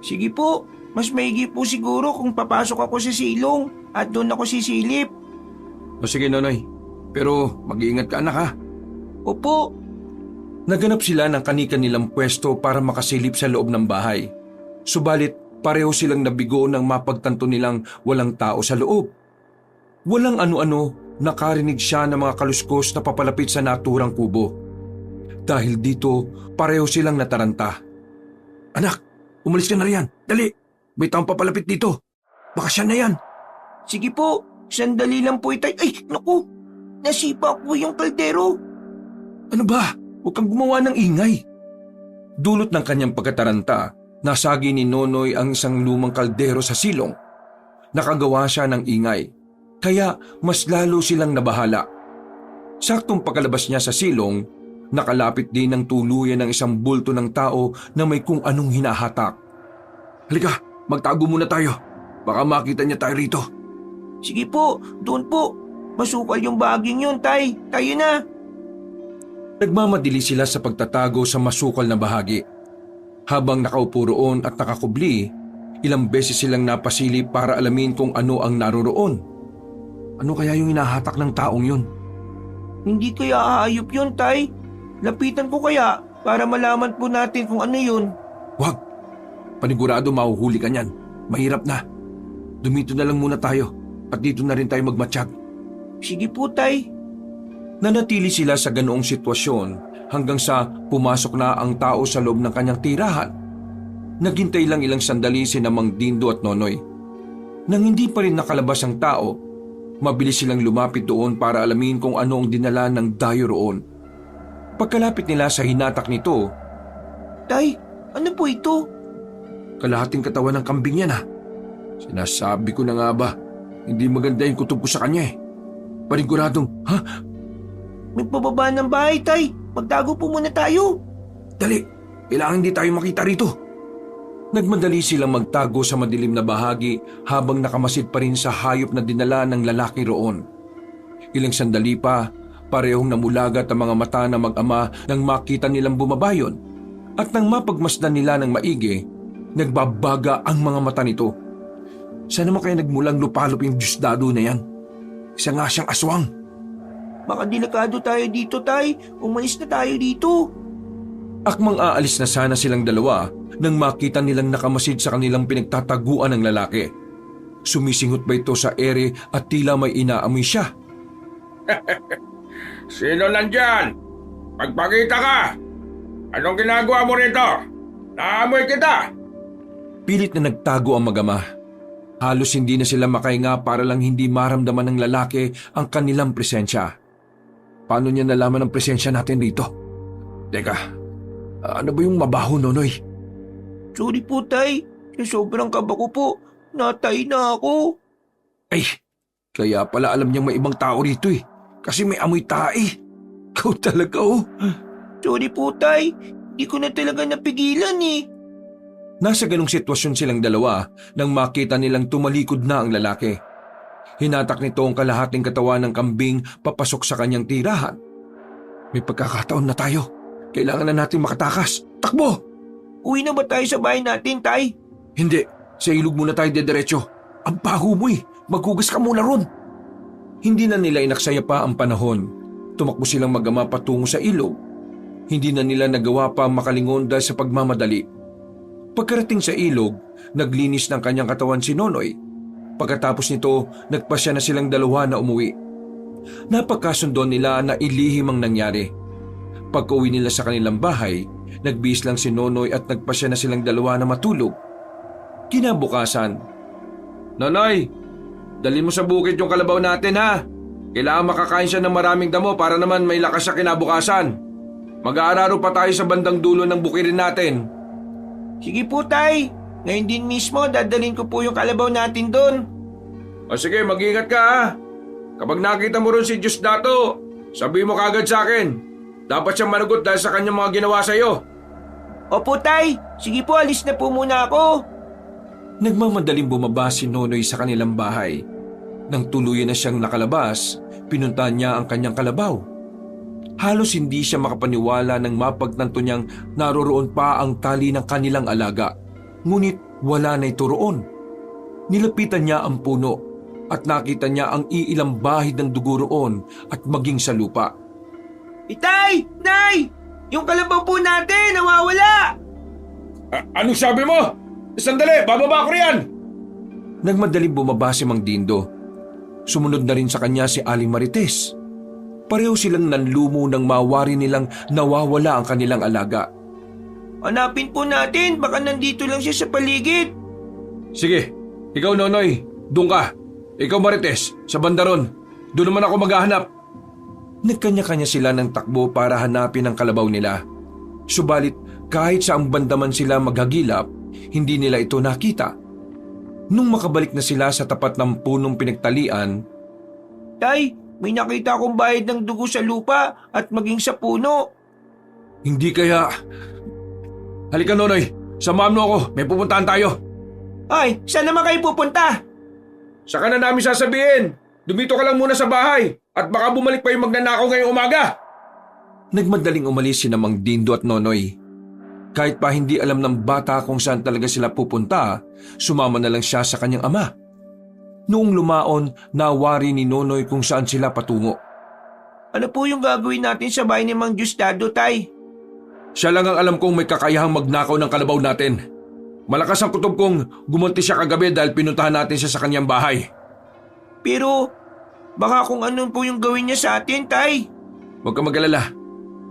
Sige po, mas maigi po siguro kung papasok ako sa silong at doon ako sisilip. O sige Nonoy, pero mag-iingat ka anak ha. Opo. Naganap sila ng kani-kanilang pwesto para makasilip sa loob ng bahay. Subalit pareho silang nabigo nang mapagtanto nilang walang tao sa loob. Walang ano-ano, nakarinig siya ng mga kaluskos na papalapit sa naturang kubo. Dahil dito, pareho silang nataranta. Anak, umalis ka na riyan. Dali, may taong papalapit dito. Baka siya na yan. Sige po, sandali lang po itay. Ay, naku, nasipa ko yung kaldero. Ano ba? Huwag kang gumawa ng ingay. Dulot ng kanyang pagkataranta, nasagi ni Nonoy ang isang lumang kaldero sa silong. Nakagawa siya ng ingay, kaya mas lalo silang nabahala. Saktong pagkalabas niya sa silong, nakalapit din ng tuluyan ng isang bulto ng tao na may kung anong hinahatak. Halika, magtago muna tayo. Baka makita niya tayo rito. Sige po, doon po. Masukal yung baging yun, Tay. Tayo na. Nagmamadili sila sa pagtatago sa masukal na bahagi. Habang nakaupo roon at nakakubli, ilang beses silang napasilip para alamin kung ano ang naroroon. Ano kaya yung hinahatak ng taong yun? Hindi kaya aayop yun, Tay. Lapitan ko kaya para malaman po natin kung ano yun. Wag! Panigurado mahuhuli ka niyan. Mahirap na. Dumito na lang muna tayo at dito na rin tayo magmatsyag. Sige po, Tay. Nanatili sila sa ganoong sitwasyon hanggang sa pumasok na ang tao sa loob ng kanyang tirahan. Naghintay lang ilang sandali si Mang Dindo at Nonoy. Nang hindi pa rin nakalabas ang tao, mabilis silang lumapit doon para alamin kung ano ang dinala ng dayo roon. Pagkalapit nila sa hinatak nito, Tay, ano po ito? kalahating katawan ng kambing yan ha. Sinasabi ko na nga ba, hindi maganda yung kutob ko sa kanya eh. Paniguradong, ha? May pababa ng bahay, Tay. Magtago po muna tayo. Dali, kailangan hindi tayo makita rito. Nagmadali silang magtago sa madilim na bahagi habang nakamasid pa rin sa hayop na dinala ng lalaki roon. Ilang sandali pa, parehong namulagat ang mga mata ng mag-ama nang makita nilang bumabayon. At nang mapagmasdan nila ng maigi, nagbabaga ang mga mata nito. Saan naman kaya nagmulang lupalop yung Diyosdado na yan? Isa nga siyang aswang. Baka delikado tayo dito, Tay. Umalis na tayo dito. Akmang aalis na sana silang dalawa nang makita nilang nakamasid sa kanilang pinagtataguan ng lalaki. Sumisinghot ba ito sa ere at tila may inaamoy siya? Sino nandyan? Magpakita ka! Anong ginagawa mo rito? Naamoy kita! Pilit na nagtago ang mag-ama. Halos hindi na sila makahinga para lang hindi maramdaman ng lalaki ang kanilang presensya. Paano niya nalaman ang presensya natin dito? Teka, ano ba yung mabaho, Nonoy? Sorry po, Tay. Sa sobrang kaba ko po, natay na ako. Ay, kaya pala alam niyang may ibang tao rito eh. Kasi may amoy tae. Ikaw talaga oh. Sorry po, Tay. Di ko na talaga napigilan eh. Nasa ganong sitwasyon silang dalawa nang makita nilang tumalikod na ang lalaki. Hinatak nito ang kalahating katawan ng kambing papasok sa kanyang tirahan. May pagkakataon na tayo. Kailangan na natin makatakas. Takbo! Uwi na ba tayo sa bahay natin, Tay? Hindi. Sa ilog muna tayo dediretso. Ang baho mo eh. Maghugas ka muna ron. Hindi na nila inaksaya pa ang panahon. Tumakbo silang mag-ama patungo sa ilog. Hindi na nila nagawa pa makalingon dahil sa pagmamadali. Pagkarating sa ilog, naglinis ng kanyang katawan si Nonoy. Pagkatapos nito, nagpasya na silang dalawa na umuwi. Napagkasundo nila na ilihim ang nangyari. Pagka-uwi nila sa kanilang bahay, nagbihis lang si Nonoy at nagpasya na silang dalawa na matulog. Kinabukasan, Nonoy, dali mo sa bukid yung kalabaw natin ha. Kailangan makakain siya ng maraming damo para naman may lakas siya kinabukasan. Mag-aararo pa tayo sa bandang dulo ng bukirin natin. Sige po, Tay. Ngayon din mismo, dadalhin ko po yung kalabaw natin doon. O sige, mag-ingat ka ha. Kapag nakita mo rin si Diosdado, sabi mo kagad sa akin. Dapat siyang managot dahil sa kanyang mga ginawa sa'yo. Opo, Tay. Sige po, alis na po muna ako. Nagmamadaling bumaba si Nonoy sa kanilang bahay. Nang tuluyan na siyang nakalabas, pinuntahan niya ang kanyang kalabaw. Halos hindi siya makapaniwala nang mapagtanto niyang naroroon pa ang tali ng kanilang alaga. Ngunit wala na ito roon. Nilapitan niya ang puno at nakita niya ang iilang bahid ng dugo roon at maging sa lupa. Itay! Nay! Yung kalabaw po natin, nawawala! Anong sabi mo? Sandali, bababa ko riyan! Nagmadaling bumaba si Mang Dindo. Sumunod na rin sa kanya si Aling Marites. Pareho silang nanlumo nang mawari nilang nawawala ang kanilang alaga. Hanapin po natin, baka nandito lang siya sa paligid. Sige, ikaw Nonoy, doon ka. Ikaw Marites, sa bandaron. Doon naman ako maghahanap. Nagkanya-kanya sila ng takbo para hanapin ang kalabaw nila. Subalit kahit sa ang bandaman sila maghagilap, hindi nila ito nakita. Nung makabalik na sila sa tapat ng punong pinagtalian, Tay, may nakita akong bahid ng dugo sa lupa at maging sa puno. hindi kaya... Halika Nonoy, samahan mo ako, may pupuntahan tayo. Ay, saan naman kayo pupunta? Saka na namin sasabihin. Dumito ka lang muna sa bahay at baka bumalik pa yung magnanakaw ngayong umaga. Nagmadaling umalis si Mang Dindo at Nonoy. Kahit pa hindi alam ng bata kung saan talaga sila pupunta, sumama na lang siya sa kanyang ama. Noong lumaon, nawari ni Nonoy kung saan sila patungo. Ano po yung gagawin natin sa bahay ni Mang Diosdado, Tay? Siya lang ang alam kong may kakayahang magnakaw ng kalabaw natin. Malakas ang kutob kong gumunti siya kagabi dahil pinuntahan natin siya sa kanyang bahay. Pero, baka kung ano po yung gawin niya sa atin, Tay. Huwag ka mag-alala.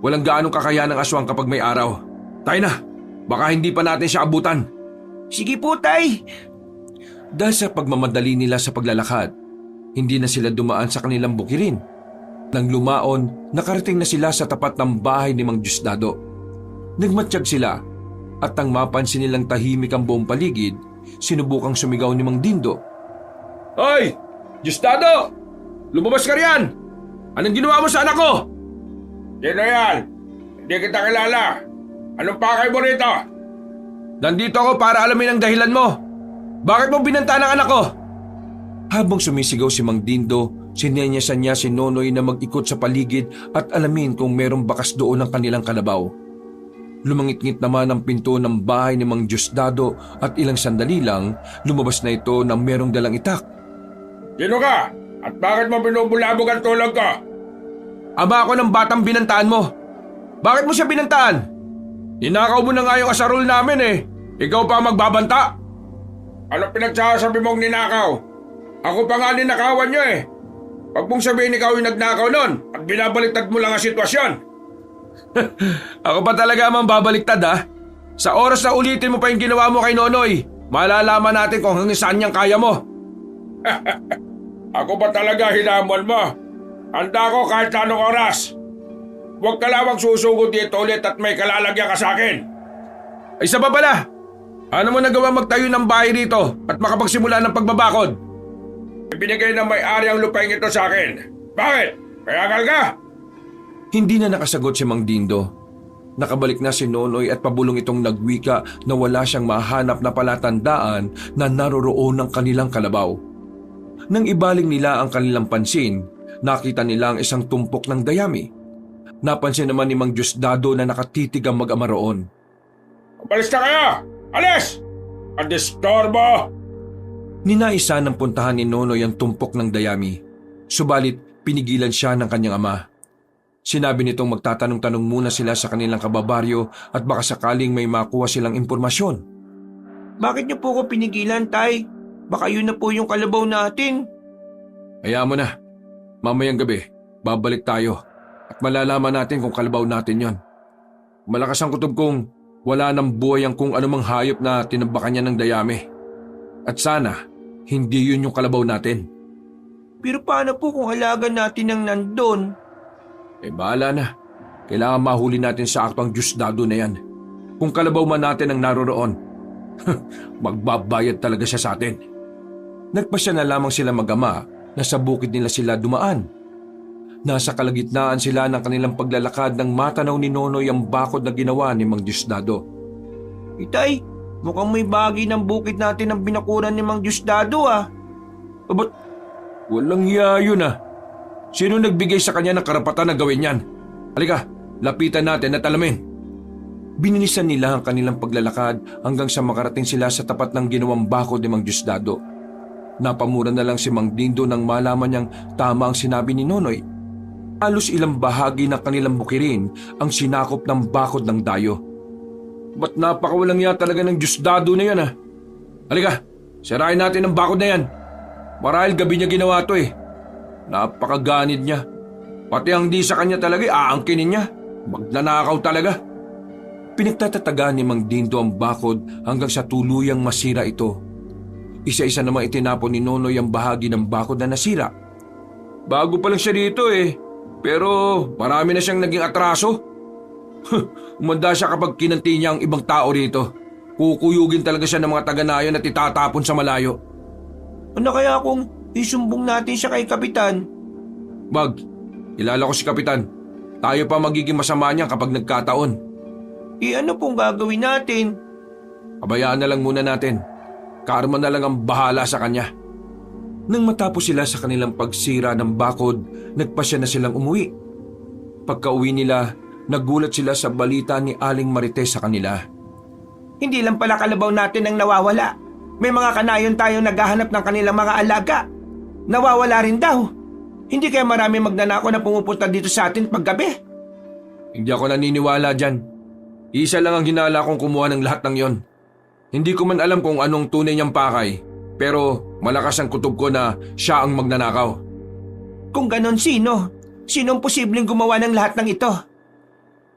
Walang gaanong kakayahan ng aswang kapag may araw. Tayo na, baka hindi pa natin siya abutan. Sige po, Tay. Dahil sa pagmamadali nila sa paglalakad, hindi na sila dumaan sa kanilang bukirin. Nang lumaon, nakarating na sila sa tapat ng bahay ni Mang Diosdado. Nagmatsyag sila at nang mapansin nilang tahimik ang buong paligid, sinubukang sumigaw ni Mang Dindo. Hoy! Diosdado! Lumabas ka riyan! Anong ginawa mo sa anak ko? Sino yan? Hindi kita kilala. Anong pakay mo rito? Nandito ako para alamin ang dahilan mo. Bakit mo binanta ng anak ko? Habang sumisigaw si Mang Dindo, sinenyasan niya si Nonoy na mag-ikot sa paligid at alamin kung merong bakas doon ang kanilang kalabaw. Lumangit-ngit naman ang pinto ng bahay ni Mang Diosdado at ilang sandali lang, lumabas na ito na merong dalang itak. Sino ka? At bakit mo binubulabog ang tulog ko? Ama ako ng batang binantaan mo. Bakit mo siya binantaan? Ninakaw mo na nga yung asarol namin eh. Ikaw pa ang magbabanta? Ano pinagsasabi mong ninakaw? Ako pa nga ninakawan niyo eh. Pag mong sabihin ikaw yung nagnakaw nun at binabaliktad mo lang ang sitwasyon. Ako pa talaga ang babaliktad ha. Sa oras na ulitin mo pa yung ginawa mo kay Nonoy, malalaman natin kung hanggang saan niyang kaya mo. Ako ba talaga hinamon mo? Handa ko kahit anong oras. Huwag ka lamang susugod dito ulit at may kalalagyan ka sa akin. Ay isa pa pala, ano mo nagawa magtayo ng bahay rito at makapagsimula ng pagbabakod? Ibinigay ng may-ari ang lupain ito sa akin. Bakit? Kayagal ka? Hindi na nakasagot si Mang Dindo. Nakabalik na si Nonoy at pabulong itong nagwika na wala siyang mahanap na palatandaan na naroroon ng kanilang kalabaw. Nang ibaling nila ang kanilang pansin, nakita nila ang isang tumpok ng dayami. Napansin naman ni Mang Diosdado na nakatitig ang mag-ama roon. Umalis na kayo! Alis! Ang distorbo! Ninaisa ng puntahan ni Nonoy ang tumpok ng dayami. Subalit pinigilan siya ng kanyang ama. Sinabi nitong magtatanong-tanong muna sila sa kanilang kababaryo at baka sakaling may makuha silang impormasyon. Bakit niyo po ko pinigilan, Tay? Baka yun na po yung kalabaw natin. Hayaan mo na. Mamayang gabi, babalik tayo at malalaman natin kung kalabaw natin yon. Malakas ang kutob kong wala ng buhay ang kung anumang hayop na tinabakan niya ng dayami. At sana, hindi yun yung kalabaw natin. Pero paano po kung alaga natin ang nandun? Bahala na. Kailangan mahuli natin sa aktong Diosdado na yan. Kung kalabaw man natin ang naroroon, magbabayad talaga siya sa atin. Nagpasya na lamang sila mag-ama na sa bukid nila sila dumaan. Nasa kalagitnaan sila ng kanilang paglalakad nang matanaw ni Nonoy ang bakod na ginawa ni Mang Diosdado. Itay, mukhang may bahagi ng bukid natin ang binakuran ni Mang Diosdado ah. Ba't walang hiya yun ah? Sino nagbigay sa kanya ng karapatan na gawin yan? Halika, lapitan natin at alamin. Binilisan nila ang kanilang paglalakad hanggang sa makarating sila sa tapat ng ginawang bakod ni Mang Diosdado. Napamura na lang si Mang Dindo nang malaman niyang tama ang sinabi ni Nonoy. Halos ilang bahagi ng kanilang bukirin ang sinakop ng bakod ng dayo. Ba't napakawalang ya talaga ng Diosdado na yan ah? Halika, sirain natin ang bakod na yan. Marahil gabi niya ginawa to eh. Napakaganid niya. Pati ang di sa kanya talaga aangkinin niya. Magnanakaw talaga. Pinagtatatagan ni Mang Dindo ang bakod hanggang sa tuluyang masira ito. Isa-isa namang itinapon ni Nonoy ang bahagi ng bakod na nasira. Bago pa lang siya dito eh. Pero marami na siyang naging atraso. Umanda siya kapag kinanti niya ang ibang tao rito. Kukuyugin talaga siya ng mga taga-nayon at itatapon sa malayo. Ano kaya kung isumbong natin siya kay Kapitan? Bag, kilala ko si Kapitan. Tayo pa magiging masama niya kapag nagkataon. Ano pong gagawin natin? Pabayaan na lang muna natin. Karma na lang ang bahala sa kanya. Nang matapos sila sa kanilang pagsira ng bakod, nagpasya na silang umuwi. Pagka-uwi nila, nagulat sila sa balita ni Aling Marites sa kanila. Hindi lang pala kalabaw natin ang nawawala. May mga kanayon tayong naghahanap ng kanilang mga alaga. Nawawala rin daw. Hindi kaya marami magnanakaw na pumupunta dito sa atin paggabi? Hindi ako naniniwala dyan. Isa lang ang hinala kong kumuha ng lahat ng yon. Hindi ko man alam kung anong tunay niyang pakay, pero malakas ang kutob ko na siya ang magnanakaw. Kung ganon, sino? Sino ang posibleng gumawa ng lahat ng ito?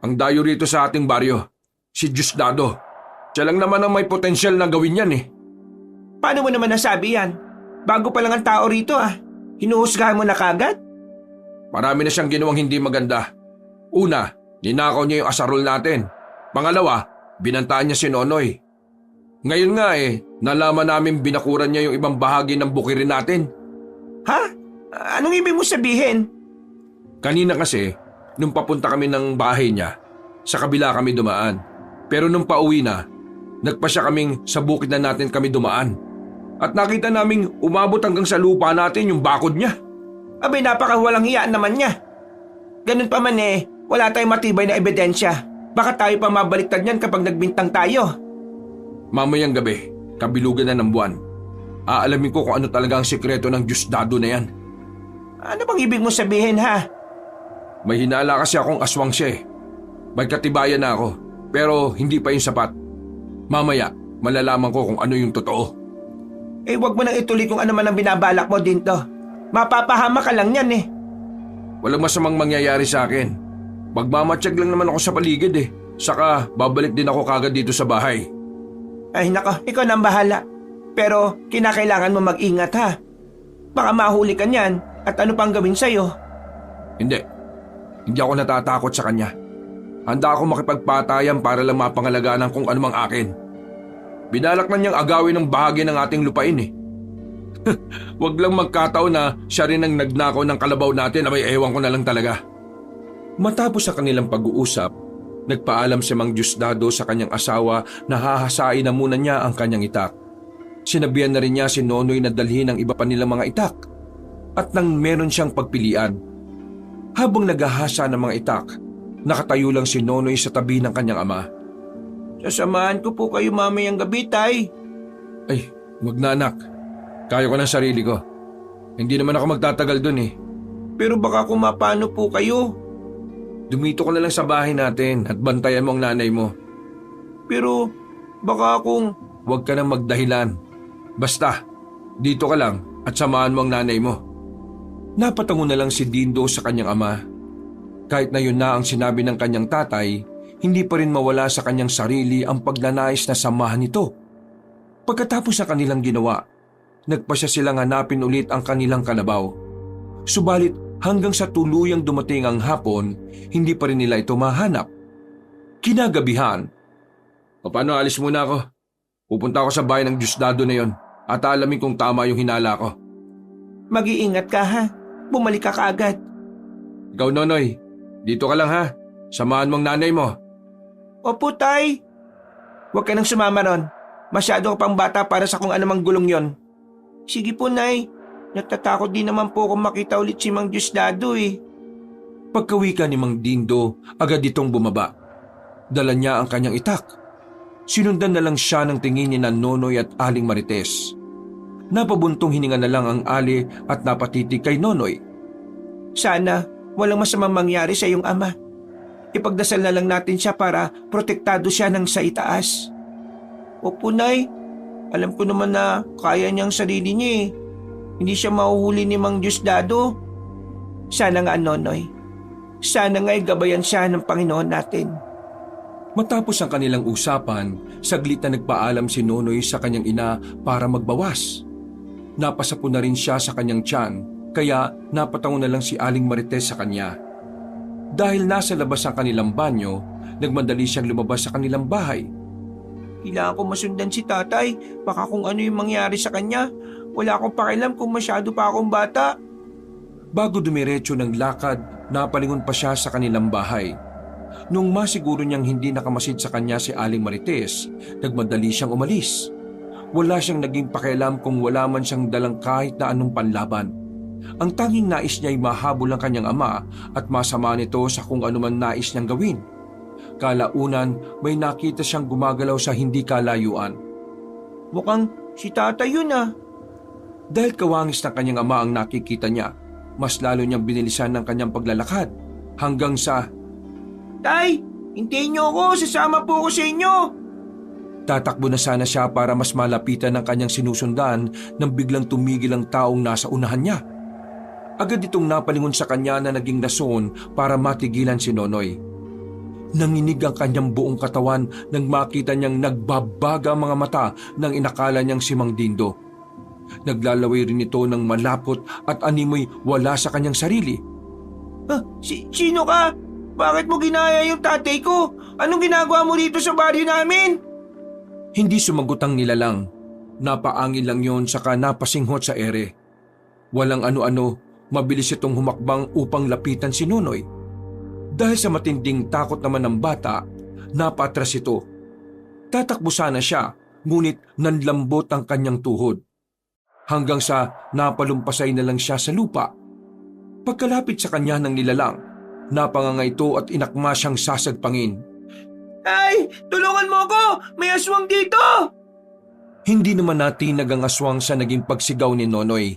Ang dayo rito sa ating baryo, si Diosdado. Siya lang naman ang may potensyal na gawin yan eh. Paano mo naman nasabi yan? Bago pa lang ang tao rito ah. Hinuhusgahan mo na kagad? Marami na siyang ginawang hindi maganda. Una, ninakaw niya yung asarol natin. Pangalawa, binantaan niya si Nonoy. Ngayon nga nalaman namin binakuran niya yung ibang bahagi ng bukirin natin. Ha? Anong ibig mo sabihin? Kanina kasi, nung papunta kami ng bahay niya, sa kabila kami dumaan. Pero nung pauwi na, nagpasya kaming sa bukid na natin kami dumaan. At nakita naming umabot hanggang sa lupa natin yung bakod niya. Abay, napakawalang hiyaan naman niya. Ganun pa man wala tayong matibay na ebidensya. Baka tayo pa mabaliktad niyan kapag nagbintang tayo. Mamayang gabi, kabilugan na ng buwan. Aalamin ko kung ano talaga ang sikreto ng Diosdado na yan. Ano bang ibig mo sabihin ha? May hinala kasi akong aswang siya eh. May katibayan na ako, pero hindi pa yung sapat. Mamaya, malalaman ko kung ano yung totoo. Eh wag mo nang ituloy kung ano man ang binabalak mo din to. Mapapahama ka lang yan eh. Walang masamang mangyayari sa akin. Magmamatsyag lang naman ako sa paligid eh. Saka babalik din ako kagad dito sa bahay. Ay nako, ikaw nang bahala. Pero kinakailangan mo mag-ingat ha. Baka mahuli ka niyan at ano pang gawin sa'yo. Hindi. Hindi ako natatakot sa kanya. Handa ako makipagpatayan para lang mapangalagaan kung anumang akin. Binalak na niyang agawin ng bahagi ng ating lupain eh. Huwag lang magkataon na siya rin ang nagnakaw ng kalabaw natin na may ewan ko na lang talaga. Matapos sa kanilang pag-uusap, nagpaalam si Mang Diosdado sa kanyang asawa na hahasain na muna niya ang kanyang itak. Sinabihan na rin niya si Nonoy na dalhin ang iba pa nilang mga itak at nang meron siyang pagpilian. Habang naghahasa ng mga itak, nakatayo lang si Nonoy sa tabi ng kanyang ama. Sasamahan ko po kayo mamayang gabi, Tay. Ay, wag na anak. Kaya ko ng sarili ko. Hindi naman ako magtatagal dun eh. Pero baka kung mapano po kayo. Dumito ko na lang sa bahay natin at bantayan mo ang nanay mo. Pero baka kung... Huwag ka nang magdahilan. Basta, dito ka lang at samahan mo ang nanay mo. Napatango na lang si Dindo sa kanyang ama. Kahit na yun na ang sinabi ng kanyang tatay, hindi pa rin mawala sa kanyang sarili ang pagnanais na samahan nito. Pagkatapos sa kanilang ginawa, nagpasya silang hanapin ulit ang kanilang kalabaw. Subalit hanggang sa tuluyang dumating ang hapon, hindi pa rin nila ito mahanap. Kinagabihan. Paano alis muna ako? Pupunta ako sa bahay ng Diosdado na yon at alamin kung tama yung hinala ko. Mag-iingat ka ha. Bumalik ka kaagad. Ikaw Nonoy, dito ka lang ha. Samahan mong nanay mo. Opo, Tay. Huwag ka nang sumama ron. Masyado ka pang bata para sa kung anumang gulong yon. Sige po, Nay. Natatakot din naman po kung makita ulit si Mang Diosdado eh. Pagkawika ni Mang Dindo, agad itong bumaba. Dala niya ang kanyang itak. Sinundan na lang siya ng tingin ni Nonoy at Aling Marites. Napabuntong hininga na lang ang Ali at napatitig kay Nonoy. Sana walang masamang mangyari sa iyong ama. Ipagdasal na lang natin siya para protektado siya ng sa itaas. Opo, Nay. Alam ko naman na kaya niyang sarili niya eh. Hindi siya mahuhuli ni Mang Diosdado. Sana nga, Nonoy. Sana nga'y gabayan siya ng Panginoon natin. Matapos ang kanilang usapan, saglit na nagpaalam si Nonoy sa kanyang ina para magbawas. Napasapo na rin siya sa kanyang tiyan, kaya napatango na lang si Aling Marites sa kanya. Dahil nasa labas ang kanilang banyo, nagmadali siyang lumabas sa kanilang bahay. Kailangan ko masundan si tatay. Baka kung ano yung mangyari sa kanya. Wala akong pakialam kung masyado pa akong bata. Bago dumiretso ng lakad, napalingon pa siya sa kanilang bahay. Nung masiguro niyang hindi nakamasid sa kanya si Aling Marites, nagmadali siyang umalis. Wala siyang naging pakialam kung wala man siyang dalang kahit na anong panlaban. Ang tanging nais niya ay mahabol ang kanyang ama at masama nito sa kung anuman nais niyang gawin. Kalaunan, may nakita siyang gumagalaw sa hindi kalayuan. Mukhang si tatay yun ah. Dahil kawangis ng kanyang ama ang nakikita niya, mas lalo niyang binilisan ng kanyang paglalakad hanggang sa... Tay, hintayin niyo ako. Sasama po ako sa inyo. Tatakbo na sana siya para mas malapitan ng kanyang sinusundan nang biglang tumigil ang taong nasa unahan niya. Agad itong napalingon sa kanya na naging rason para matigilan si Nonoy. Nanginig ang kanyang buong katawan nang makita niyang nagbabaga ang mga mata nang inakala niyang si Mang Dindo. Naglalaway rin ito ng malapot at animoy wala sa kanyang sarili. Sino ka? Bakit mo ginaya yung tatay ko? Anong ginagawa mo dito sa baryo namin? Hindi sumagot ang nilalang. Napaangin lang yon saka napasinghot sa ere. Walang ano-ano, mabilis itong humakbang upang lapitan si Nonoy. Dahil sa matinding takot naman ng bata, napatras ito. Tatakbo sana siya, ngunit nanlambot ang kanyang tuhod. Hanggang sa napalumpasay na lang siya sa lupa. Pagkalapit sa kanya ng nilalang, napanganga ito at inakma siyang sasagpangin. Ay, tulungan mo ako! May aswang dito! Hindi naman natinag ang aswang sa naging pagsigaw ni Nonoy.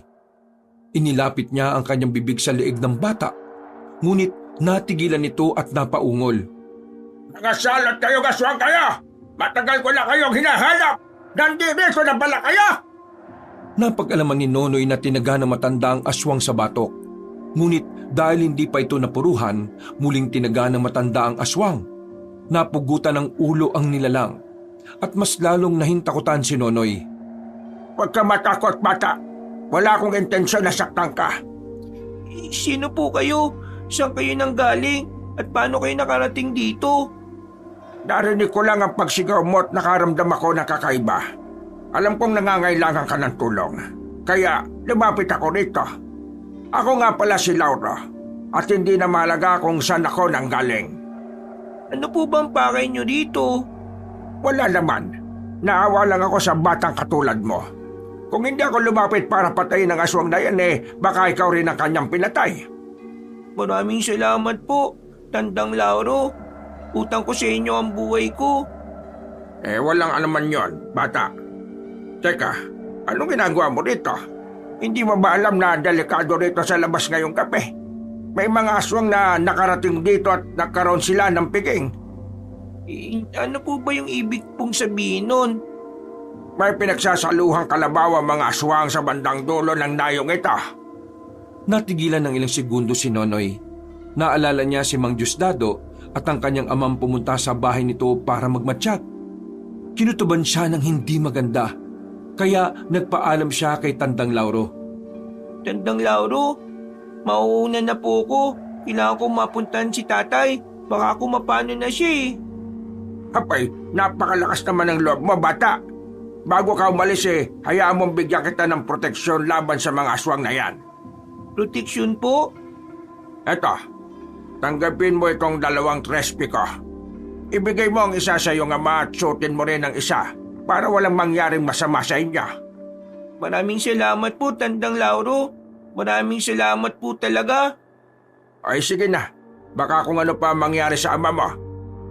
Inilapit niya ang kanyang bibig sa leeg ng bata, ngunit natigilan nito at napaungol. Nakasalot kayo, aswang kayo! Matagal ko na kayong hinahanap! Nandito na pala kayo! Napag-alaman ni Nonoy na tinaga ng matanda ang aswang sa batok. Ngunit dahil hindi pa ito napuruhan, muling tinaga ng matanda ang aswang. Napugutan ng ulo ang nilalang at mas lalong nahintakutan si Nonoy. Huwag ka matakot, bata. Wala akong intensyon na saktan ka. Sino po kayo? Saan kayo nanggaling? At paano kayo nakarating dito? Narinig ko lang ang pagsigaw mo at nakaramdam ako ng kakaiba. Alam kong nangangailangan ka ng tulong. Kaya lumapit ako rito. Ako nga pala si Laura. At hindi na mahalaga kung saan ako nanggaling. Ano po bang pakay nyo dito? Wala naman. Naawa lang ako sa batang katulad mo. Kung hindi ako lumapit para patayin ang aswang na yan baka ikaw rin ang kanyang pinatay. Maraming salamat po, Tandang Lauro. Utang ko sa inyo ang buhay ko. Walang alaman yon, bata. Teka, anong ginagawa mo rito? Hindi mo ba alam na delikado rito sa labas ngayong gabi? May mga aswang na nakarating dito at nagkaroon sila ng piging. Ano po ba yung ibig pong sabihin nun? May pinagsasaluhang kalabaw ang mga aswang sa bandang dulo ng dayong ito. Natigilan ng ilang segundo si Nonoy. Naalala niya si Mang Diosdado at ang kanyang amang pumunta sa bahay nito para magmatsyag. Kinutuban siya ng hindi maganda, kaya nagpaalam siya kay Tandang Lauro. Tandang Lauro, mauuna na po ko. Kailangan ko mapuntahan si tatay. Baka ako mapano na siya Apay, napakalakas naman ng loob mo, bata. Bago ka umalis hayaan mong bigyan kita ng proteksyon laban sa mga aswang na yan. Proteksyon po? Eto, tanggapin mo itong 2 trespi ko. Ibigay mo ang isa sa iyong ama at suotin mo rin ang isa para walang mangyaring masama sa inyo. Maraming salamat po, Tandang Lauro. Maraming salamat po talaga. Ay sige na, baka kung ano pa mangyari sa ama mo.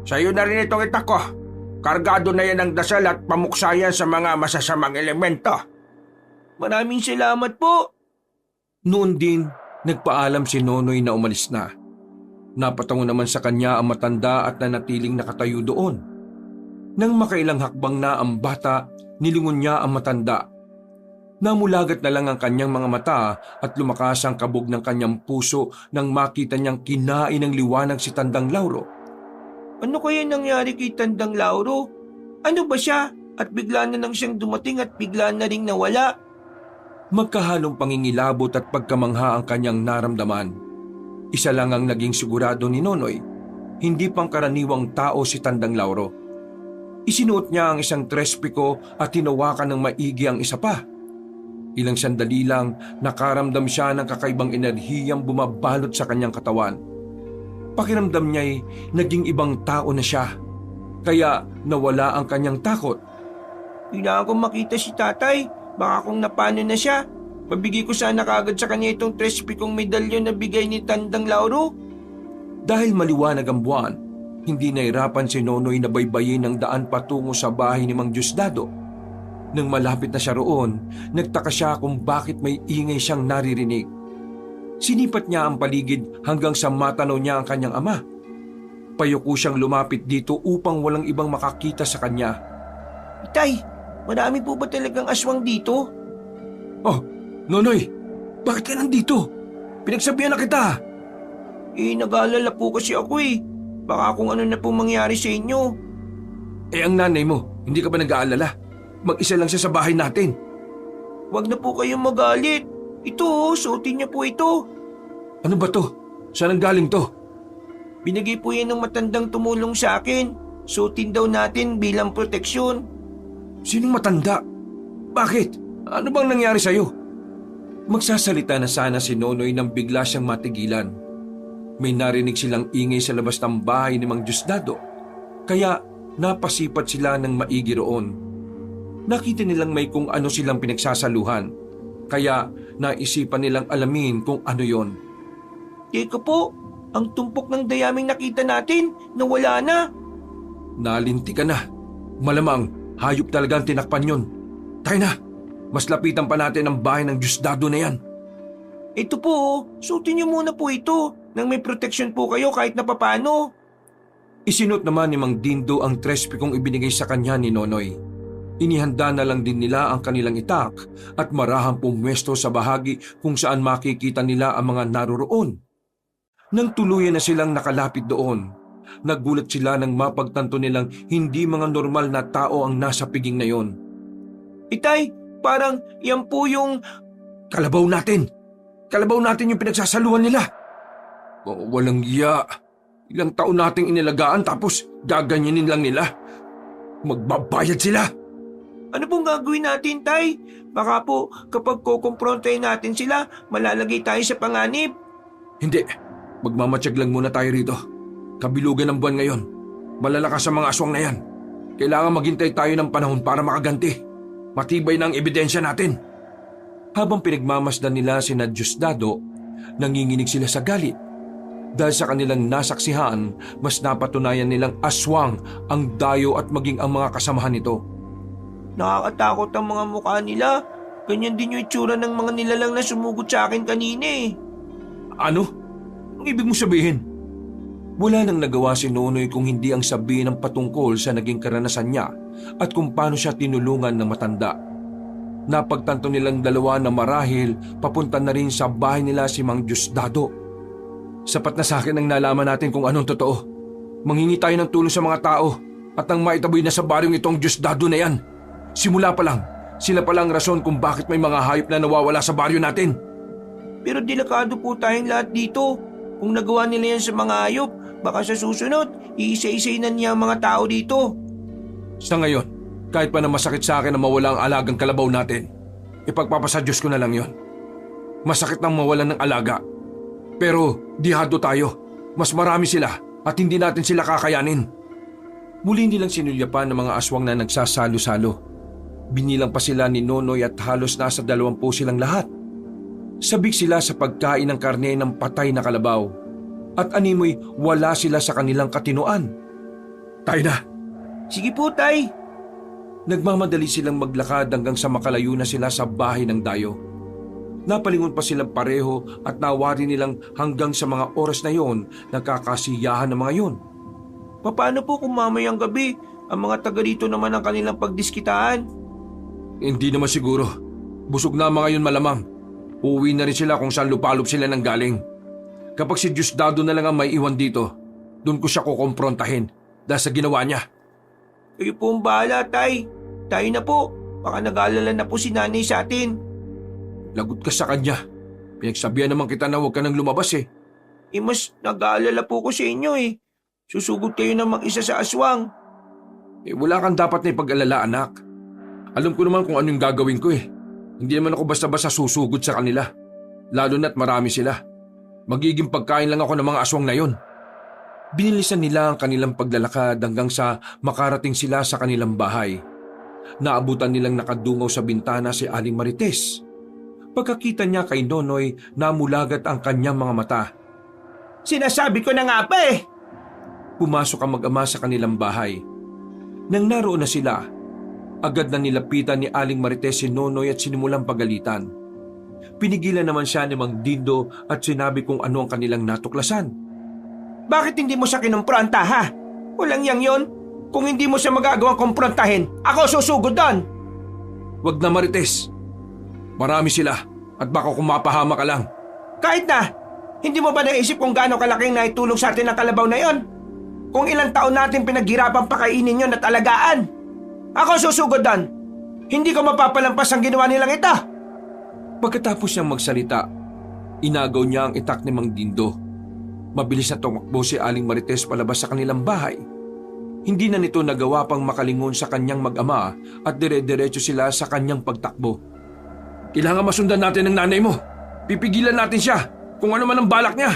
Sa iyo na rin itong itak ko. Kargado na yan ng dasal at pamuksayan sa mga masasamang elemento. Maraming salamat po. Noon din, nagpaalam si Nonoy na umalis na. Napatango naman sa kanya ang matanda at nanatiling nakatayo doon. Nang makailang hakbang na ang bata, nilingon niya ang matanda. Namulagat na lang ang kanyang mga mata at lumakas ang kabog ng kanyang puso nang makita niyang kinain ng liwanag si Tandang Lauro. Ano kaya nangyari kay Tandang Lauro? Ano ba siya? At bigla na lang siyang dumating at bigla na ring nawala. Magkahalong pangingilabot at pagkamangha ang kanyang naramdaman. Isa lang ang naging sigurado ni Nonoy, hindi pangkaraniwang tao si Tandang Lauro. Isinuot niya ang isang trespiko at tinawakan ng maigi ang isa pa. Ilang sandali lang nakaramdam siya ng kakaibang enerhiyang bumabalot sa kanyang katawan. Pakiramdam niya'y naging ibang tao na siya, kaya nawala ang kanyang takot. Kailangan kong makita si tatay, baka kung napano na siya. Mabigay ko sana kagad sa kanya itong trespikong medalyon na bigay ni Tandang Lauro. Dahil maliwanag ang buwan, hindi nahirapan si Nonoy na baybayin ang daan patungo sa bahay ni Mang Diosdado. Nang malapit na siya roon, nagtaka siya kung bakit may ingay siyang naririnig. Sinipat niya ang paligid hanggang sa matanaw niya ang kanyang ama. Payuko siyang lumapit dito upang walang ibang makakita sa kanya. Itay, marami po ba talagang aswang dito? Oh, Nonoy, bakit ka nandito? Pinagsabihan na kita. Nag-aalala po kasi ako Baka kung ano na po mangyari sa inyo. Ang nanay mo, hindi ka ba nag-aalala? Mag-isa lang siya sa bahay natin. Huwag na po kayong magalit. Ito suotin niya po ito. Ano ba to? Saan ang galing to? Binigay po yan ng matandang tumulong sa akin. Suotin daw natin bilang proteksyon. Sinong matanda? Bakit? Ano bang nangyari sa'yo? Magsasalita na sana si Nonoy nang bigla siyang matigilan. May narinig silang ingay sa labas ng bahay ni Mang Diosdado, kaya napasipat sila ng maigi roon. Nakita nilang may kung ano silang pinagsasaluhan, kaya naisipan nilang alamin kung ano yon. Teka po, ang tumpok ng dayaming nakita natin, nawala na. Nalinti ka na. Malamang, hayop talagang tinakpan yon. Tayo na, mas lapitan pa natin ang bahay ng Diosdado na yan. Ito po, oh, suotin niyo muna po ito nang may protection po kayo kahit na papano. Isinot naman ni Mang Dindo ang 3 pikong ibinigay sa kanya ni Nonoy. Inihanda na lang din nila ang kanilang itak at marahang pumwesto sa bahagi kung saan makikita nila ang mga naroroon. Nang tuluyan na silang nakalapit doon, nagulat sila nang mapagtanto nilang hindi mga normal na tao ang nasa piging na yon. Itay, parang yan po yung... Kalabaw natin! Kalabaw natin yung pinagsasaluhan nila! Walang iya! Ilang taon nating inilagaan tapos gaganyanin lang nila. Magbabayad sila! Ano pong gagawin natin, Tay? Baka po kapag kukumprontahin natin sila, malalagay tayo sa panganib. Hindi. Magmamatsyag lang muna tayo rito. Kabilugan ng buwan ngayon. Malalakas sa mga aswang na yan. Kailangan maghintay tayo ng panahon para makaganti. Matibay na ang ebidensya natin. Habang pinagmamasdan nila sina Diosdado, nanginginig sila sa galit. Dahil sa kanilang nasaksihan, mas napatunayan nilang aswang ang dayo at maging ang mga kasamahan nito. Nakakatakot ang mga mukha nila. Ganyan din yung itsura ng mga nilalang na sumugod sa akin kanina eh. Ano? Ang ibig mo sabihin? Wala nang nagawa si Nonoy kung hindi ang sabihin ng patungkol sa naging karanasan niya at kung paano siya tinulungan ng matanda. Napagtanto nilang dalawa na marahil papunta na rin sa bahay nila si Mang Diosdado. Sapat na sa akin ang nalaman natin kung anong totoo. Manghingi tayo ng tulong sa mga tao at ang maitaboy na sa baryong itong Diosdado na yan. Simula pa lang, sila palang rason kung bakit may mga hayop na nawawala sa baryo natin. Pero delikado po tayong lahat dito. Kung nagawa nila yan sa mga hayop, baka sa susunod, iisa-isay na niya ang mga tao dito. Sa ngayon, kahit pa na masakit sa akin na mawala ang alagang kalabaw natin, ipagpapasa Diyos ko na lang yon. Masakit nang mawalan ng alaga. Pero dihado tayo. Mas marami sila at hindi natin sila kakayanin. Muli nilang sinulyapan ng mga aswang na nagsasalo-salo. Binilang pa sila ni Nonoy at halos nasa 20 silang lahat. Sabik sila sa pagkain ng karne ng patay na kalabaw. At animoy wala sila sa kanilang katinuan. Tayo na! Sige po, Tay. Nagmamadali silang maglakad hanggang sa makalayo na sila sa bahay ng dayo. Napalingon pa silang pareho at nawari nilang hanggang sa mga oras na yon nagkakasiyahan ng mga yon. Paano po kung mamayang gabi, ang mga taga rito naman ang kanilang pagdiskitaan? Hindi naman siguro. Busog na mga yun malamang. Uuwi na rin sila kung saan lupalop sila nang galing. Kapag si Diosdado na lang ang may iwan dito, doon ko siya kukomprontahin dahil sa ginawa niya. Kayo po ang bahala, Tay. Tayo na po. Baka nag-aalala na po si nanay sa atin. Lagot ka sa kanya. Pinagsabihan naman kita na huwag ka nang lumabas eh. Mas nag-aalala po ko sa inyo eh. Susugod kayo ng mag-isa sa aswang. Wala kang dapat na ipag-alala, anak. Alam ko naman kung anong gagawin ko eh. Hindi naman ako basta-basta susugod sa kanila. Lalo na't marami sila. Magiging pagkain lang ako ng mga aswang na yon. Binilisan nila ang kanilang paglalakad hanggang sa makarating sila sa kanilang bahay. Naabutan nilang nakadungaw sa bintana si Aling Marites. Pagkakita niya kay Nonoy, namulagat ang kanyang mga mata. Sinasabi ko na nga pa eh. Pumasok ang mag-ama sa kanilang bahay. Nang naroon na sila, agad na nilapitan ni Aling Marites si Nonoy at sinimulang pagalitan. Pinigilan naman siya ni Mang Dindo at sinabi kung ano ang kanilang natuklasan. Bakit hindi mo siya kinumpronta, ha? Walang yang yon. Kung hindi mo siya magagawang kumprontahin, ako susugod doon. Wag na, Marites. Marami sila at baka kumapahama ka lang. Kahit na, hindi mo ba naisip kung gaano kalaking naitulong sa atin ang kalabaw na yon? Kung ilang taon natin pinaghirapan pakainin yon at alagaan. Ako susugod doon. Hindi ko mapapalampas ang ginawa nilang ito. Pagkatapos niyang magsalita, inagaw niya ang itak ni Mang Dindo. Mabilis na tumakbo si Aling Marites palabas sa kanilang bahay. Hindi na nito nagawa pang makalingon sa kanyang mag-ama at dire-diretso sila sa kanyang pagtakbo. Kailangan masundan natin ang nanay mo. Pipigilan natin siya kung ano man ang balak niya.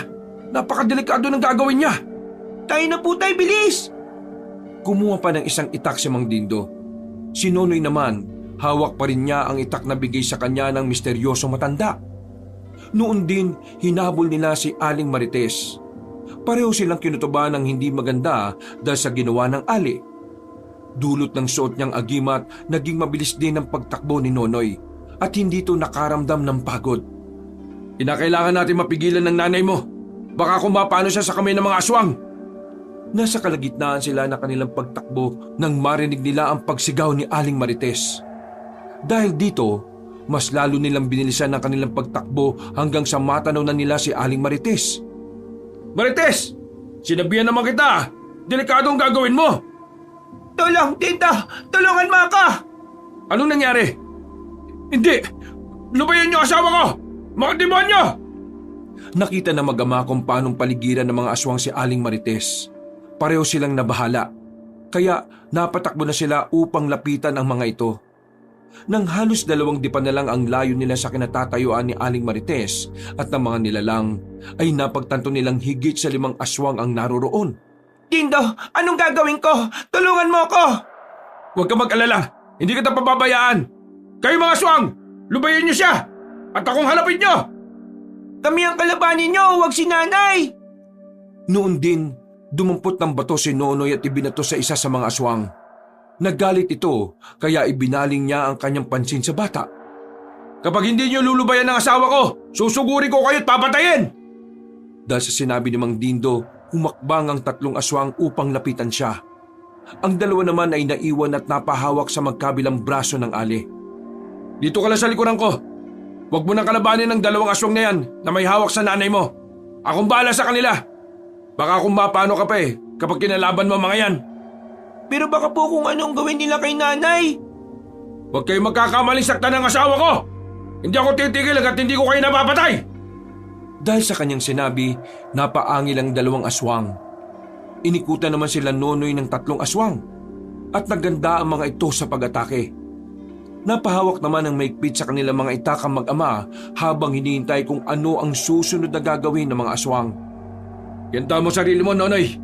Napakadelikado ng gagawin niya. Tayo na po, Tay, bilis! Kumuha pa ng isang itak si Mang Dindo. Si Nonoy naman, hawak pa rin niya ang itak na bigay sa kanya ng misteryosong matanda. Noon din, hinabol nila si Aling Marites. Pareho silang kinutuban ng hindi maganda dahil sa ginawa ng ali. Dulot ng suot niyang agimat, naging mabilis din ang pagtakbo ni Nonoy at hindi ito nakaramdam ng pagod. Kinakailangan natin mapigilan ng nanay mo. Baka kung mapano siya sa kamay ng mga aswang. Nasa kalagitnaan sila na kanilang pagtakbo nang marinig nila ang pagsigaw ni Aling Marites. Dahil dito, mas lalo nilang binilisan ang kanilang pagtakbo hanggang sa matanaw na nila si Aling Marites. Marites! Sinabihan naman kita! Delikado ang gagawin mo! Tulong, Tita! Tulungan mo ako! Anong nangyari? Hindi! Lubayan niyo asawa ko! Mga demonyo! Nakita na mag-ama kung paanong paligiran ng mga aswang si Aling Marites. Pareho silang nabahala. Kaya napatakbo na sila upang lapitan ang mga ito. Nang halos 2 dipan na lang ang layo nila sa kinatatayuan ni Aling Marites at ng mga nilalang, ay napagtanto nilang higit sa 5 aswang ang naroroon. Dindo, anong gagawin ko? Tulungan mo ako! Huwag ka mag-alala! Hindi kita pababayaan! Kayo mga aswang! Lubayan niyo siya! At akong halapin niyo! Kami ang kalabanin niyo, huwag si nanay! Noon din, dumampot ng bato si Nonoy at ibinato sa isa sa mga aswang. Naggalit ito kaya ibinaling niya ang kanyang pansin sa bata. Kapag hindi niyo lulubayan ng asawa ko, susuguri ko kayo at papatayin! Dahil sa sinabi ni Mang Dindo, humakbang ang 3 aswang upang lapitan siya. Ang 2 naman ay naiwan at napahawak sa magkabilang braso ng ali. Dito ka lang sa likuran ko. Huwag mo nang kalabanin ng 2 aswang na yan na may hawak sa nanay mo. Akong bahala sa kanila. Baka kung mapano ka pa kapag kinalaban mo mga yan. Pero baka po kung anong gawin nila kay nanay. Huwag kayong magkakamaling saktan ng asawa ko. Hindi ako titigil hanggat hindi ko kayo napapatay. Dahil sa kanyang sinabi, napaangil ang 2 aswang. Inikutan naman sila Nonoy ng 3 aswang at naganda ang mga ito sa pag-atake. Napahawak naman ang maigpit sa kanilang mga itakang mag-ama habang hinihintay kung ano ang susunod na gagawin ng mga aswang. Ganda mo sarili mo, Nonoy.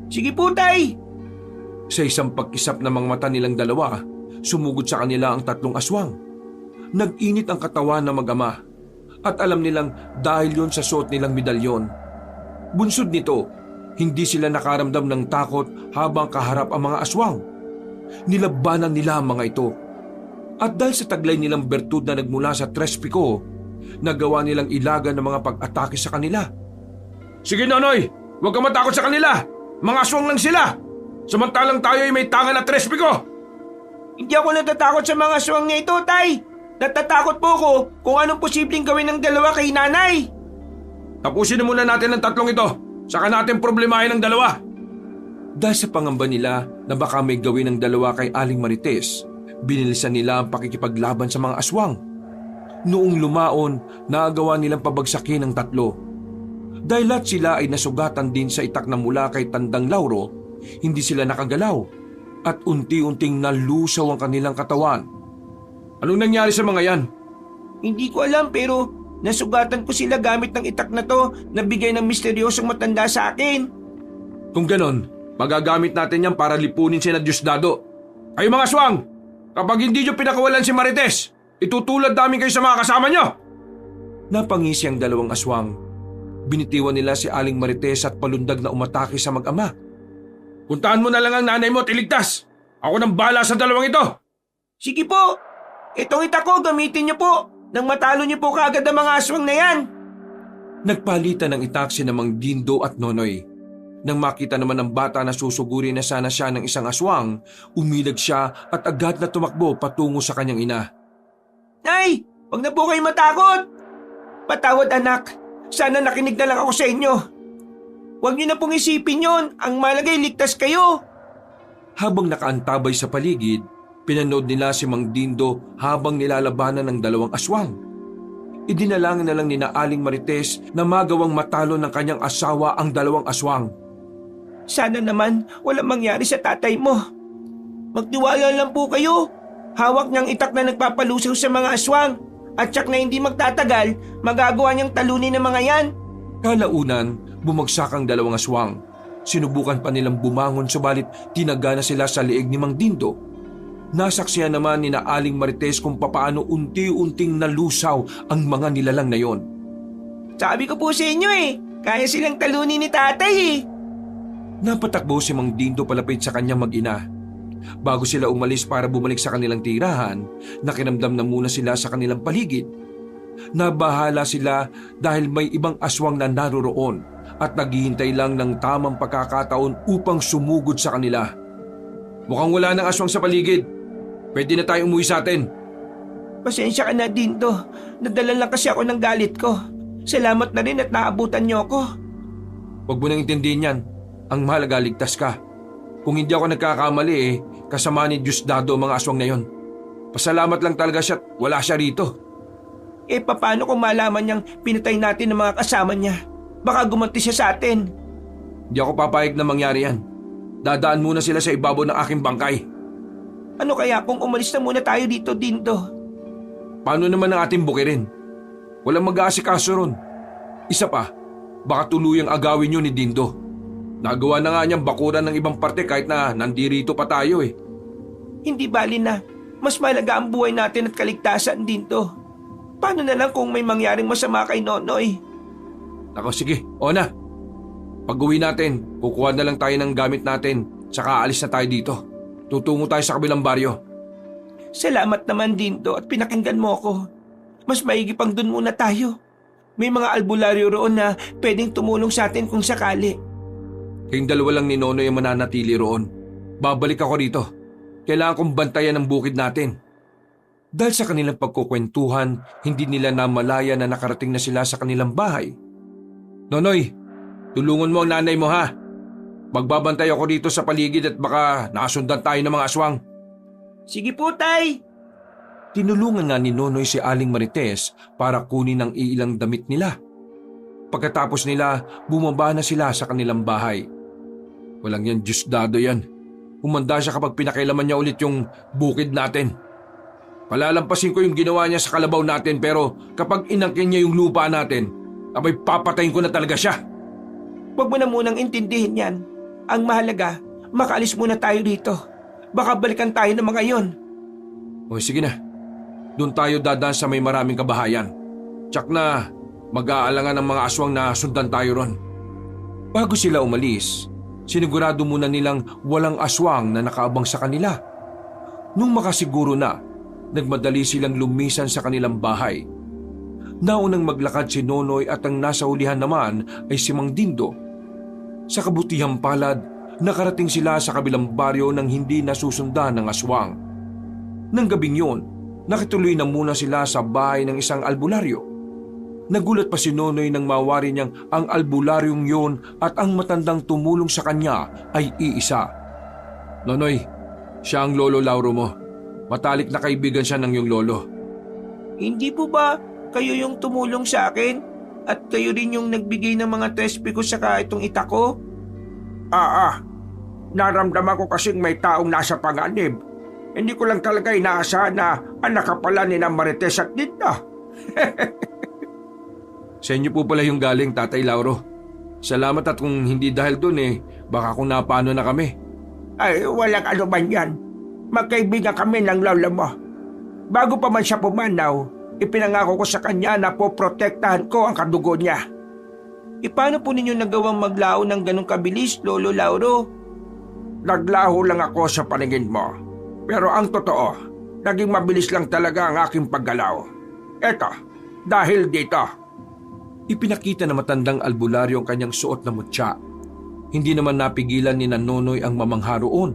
Sige po, tay! Sa isang pagkisap ng mga mata nilang 2, sumugod sa kanila ang 3 aswang. Nag-init ang katawan ng mag-ama at alam nilang dahil yon sa suot nilang medalyon. Bunsod nito, hindi sila nakaramdam ng takot habang kaharap ang mga aswang. Nilabanan nila ang mga ito. At dahil sa taglay nilang bertud na nagmula sa Tres Pico, nagawa nilang ilagan ng mga pag-atake sa kanila. Sige, Nonoy! Huwag ka matakot sa kanila! Mga aswang lang sila! Samantalang tayo ay may tangan na Tres Pico! Hindi ako natatakot sa mga aswang na ito, tay! Natatakot po ko kung anong posibleng gawin ng 2 kay nanay! Tapusin na muna natin ang 3 ito. Saka natin problemahin ang 2. Dahil sa pangamba nila na baka may gawin ng 2 kay Aling Marites, binilisan nila ang pakikipaglaban sa mga aswang. Noong lumaon, naagawa nilang pabagsakin ang 3. Dahil lahat sila ay nasugatan din sa itak na mula kay Tandang Lauro, hindi sila nakagalaw at unti-unting nalusaw ang kanilang katawan. Anong nangyari sa mga yan? Hindi ko alam pero nasugatan ko sila gamit ng itak na to na bigay ng misteryosong matanda sa akin. Kung ganon, magagamit natin yan para lipunin si na Diosdado. Kayo mga aswang, kapag hindi nyo pinakawalan si Marites, itutulad namin kayo sa mga kasama nyo. Napangisi ang 2 aswang. Binitiwan nila si Aling Marites at palundag na umatake sa mag-ama. Puntahan mo na lang ang nanay mo at iligtas. Ako nang bahala sa 2 ito. Sige po! Itong itak ko gamitin niyo po nang matalo niyo po kaagad ang mga aswang na yan. Nagpalitan ng itak si Mang Dindo at Nonoy. Nang makita naman ng bata na susuguri na sana siya ng isang aswang, umilag siya at agad na tumakbo patungo sa kanyang ina. Nay, huwag na po kayo matakot. Patawad anak, sana nakinig na lang ako sa inyo. Huwag niyo na pong isipin yon, ang malagay ligtas kayo. Habang nakaantabay sa paligid, pinanood nila si Mang Dindo habang nilalabanan ng 2 aswang. Idinalangin na lang ni Aling Marites na magawang matalo ng kanyang asawa ang 2 aswang. Sana naman walang mangyari sa tatay mo. Magtiwala lang po kayo. Hawak niyang itak na nagpapalusaw sa mga aswang. At tsak na hindi magtatagal, magagawa niyang talunin ng mga yan. Kalaunan, bumagsak ang 2 aswang. Sinubukan pa nilang bumangon subalit tinaga na sila sa leeg ni Mang Dindo. Nasaksihan naman ni Aling Marites kung papaano unti-unting nalusaw ang mga nilalang na yon. Sabi ko po sa inyo kaya silang talunin ni tatay Napatakbo si Mang Dindo palapit sa kanyang mag-ina. Bago sila umalis para bumalik sa kanilang tirahan, nakinamdam na muna sila sa kanilang paligid. Nabahala sila dahil may ibang aswang na naroroon at naghihintay lang ng tamang pagkakataon upang sumugod sa kanila. Mukhang wala ng aswang sa paligid. Pwede na tayo umuwi sa atin. Pasensya ka na, Dindo. Nadala lang kasi ako ng galit ko. Salamat na rin at naabutan niyo ako. Huwag mo nang intindihin yan. Ang mahalaga, ligtas ka. Kung hindi ako nagkakamali kasama ni Diosdado ang mga aswang na yon. Pasalamat lang talaga siya at wala siya rito. Paano kung malaman niyang pinatay natin ang mga kasama niya? Baka gumanti siya sa atin. Hindi ako papayag na mangyari yan. Dadaan muna sila sa ibabaw ng aking bangkay. Ano kaya kung umalis na muna tayo dito, Dindo? Paano naman ang ating bukirin? Walang mag-aasikaso ron. Isa pa, baka tuluyang agawin yun ni Dindo. Nagawa na nga niyang bakuran ng ibang parte kahit na nandirito pa tayo Hindi bali na. Mas malaga ang buhay natin at kaligtasan, Dindo. Paano na lang kung may mangyaring masama kay Nonoy? Ako sige, o na. Pag uwi natin, kukuha na lang tayo ng gamit natin, saka aalis na tayo dito. Tutungo tayo sa kabilang baryo. Salamat naman, Dindo, at pinakinggan mo ako. Mas maigi pang dun muna tayo. May mga albularyo roon na pwedeng tumulong sa atin kung sakali. Kayong dalawa lang ni Nonoy ang mananatili roon. Babalik ako rito. Kailangan kong bantayan ang bukid natin. Dahil sa kanilang pagkukwentuhan, hindi nila namalaya na nakarating na sila sa kanilang bahay. Nonoy, tulungan mo ang nanay mo ha. Magbabantay ako dito sa paligid at baka nakasundan tayo ng mga aswang. Sige po, Tay! Tinulungan nga ni Nonoy si Aling Marites para kunin ang iilang damit nila. Pagkatapos nila, bumaba na sila sa kanilang bahay. Walang yan Diosdado yan. Humanda siya kapag pinakailaman niya ulit yung bukid natin. Palalampasin ko yung ginawa niya sa kalabaw natin pero kapag inangkin niya yung lupa natin, abay papatayin ko na talaga siya. Huwag mo na munang intindihin yan. Ang mahalaga, makaalis muna tayo dito. Baka balikan tayo ng mga yon. O sige na, doon tayo dadaan sa may maraming kabahayan. Tsak na mag-aalangan ng mga aswang na sundan tayo ron. Bago sila umalis, sinigurado muna nilang walang aswang na nakaabang sa kanila. Nung makasiguro na, nagmadali silang lumisan sa kanilang bahay. Naunang maglakad si Nonoy at ang nasa hulihan naman ay si Mang Dindo. Sa kabutihang palad, nakarating sila sa kabilang baryo nang hindi nasusundan ng aswang. Nang gabing yun, nakituloy na muna sila sa bahay ng isang albularyo. Nagulat pa si Nonoy nang mawari niyang ang albularyong yun at ang matandang tumulong sa kanya ay iisa. Nonoy, siya ang lolo Lauro mo. Matalik na kaibigan siya ng iyong lolo. Hindi po ba kayo yung tumulong sa akin? At kayo rin yung nagbigay ng mga trespi ko saka itong ita ko? Naramdaman ko kasing may taong nasa panganib. Hindi ko lang talaga inaasahan na anak ka pala ni na Marites at Dinda. Sa inyo po pala yung galing, Tatay Lauro. Salamat at kung hindi dahil dun baka kung napano na kami. Ay, walang ano man yan. Magkaibigan kami ng lola mo. Bago pa man siya pumanaw, ipinangako ko sa kanya na poprotektahan ko ang kadugo niya. Paano po ninyo nagawang maglaho ng ganong kabilis, Lolo Lauro? Naglaho lang ako sa paningin mo. Pero ang totoo, naging mabilis lang talaga ang aking paggalaw. Eto, dahil dito. Ipinakita na matandang albularyo ang kanyang suot na mutya. Hindi naman napigilan ni Nonoy ang mamangha roon.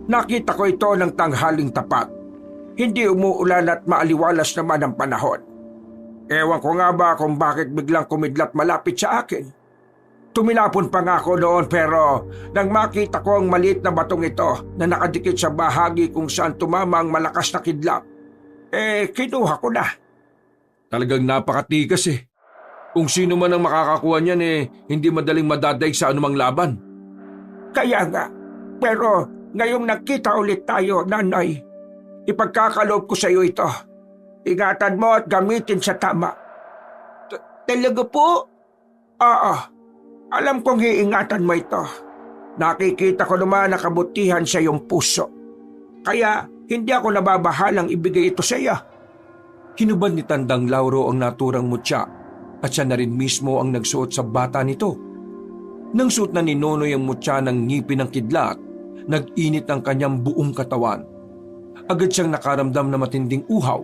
Nakita ko ito ng tanghaling tapat. Hindi umuulan at maaliwalas naman ang panahon. Ewan ko nga ba kung bakit biglang kumidlat malapit sa akin. Tumilapon pa nga ako noon pero nang makita ko ang maliit na batong ito na nakadikit sa bahagi kung saan tumama ang malakas na kidlat, kinuha ko na. Talagang napakatikas Kung sino man ang makakakuha niyan hindi madaling madadaig sa anumang laban. Kaya nga, pero ngayong nagkita ulit tayo, Nanay, ipagkakaloob ko sa iyo ito. Ingatan mo at gamitin sa tama. Talaga po? Oo, alam kong iingatan mo ito. Nakikita ko naman na kabutihan sa iyong puso. Kaya hindi ako nababahalang ibigay ito sa iyo. Hinubad ni Tandang Lauro ang naturang mutya at siya na rin mismo ang nagsuot sa bata nito. Nang suot na ni Nonoy ang mutya ng ngipin ng kidlat, nag-init ang kanyang buong katawan. Agad siyang nakaramdam na matinding uhaw,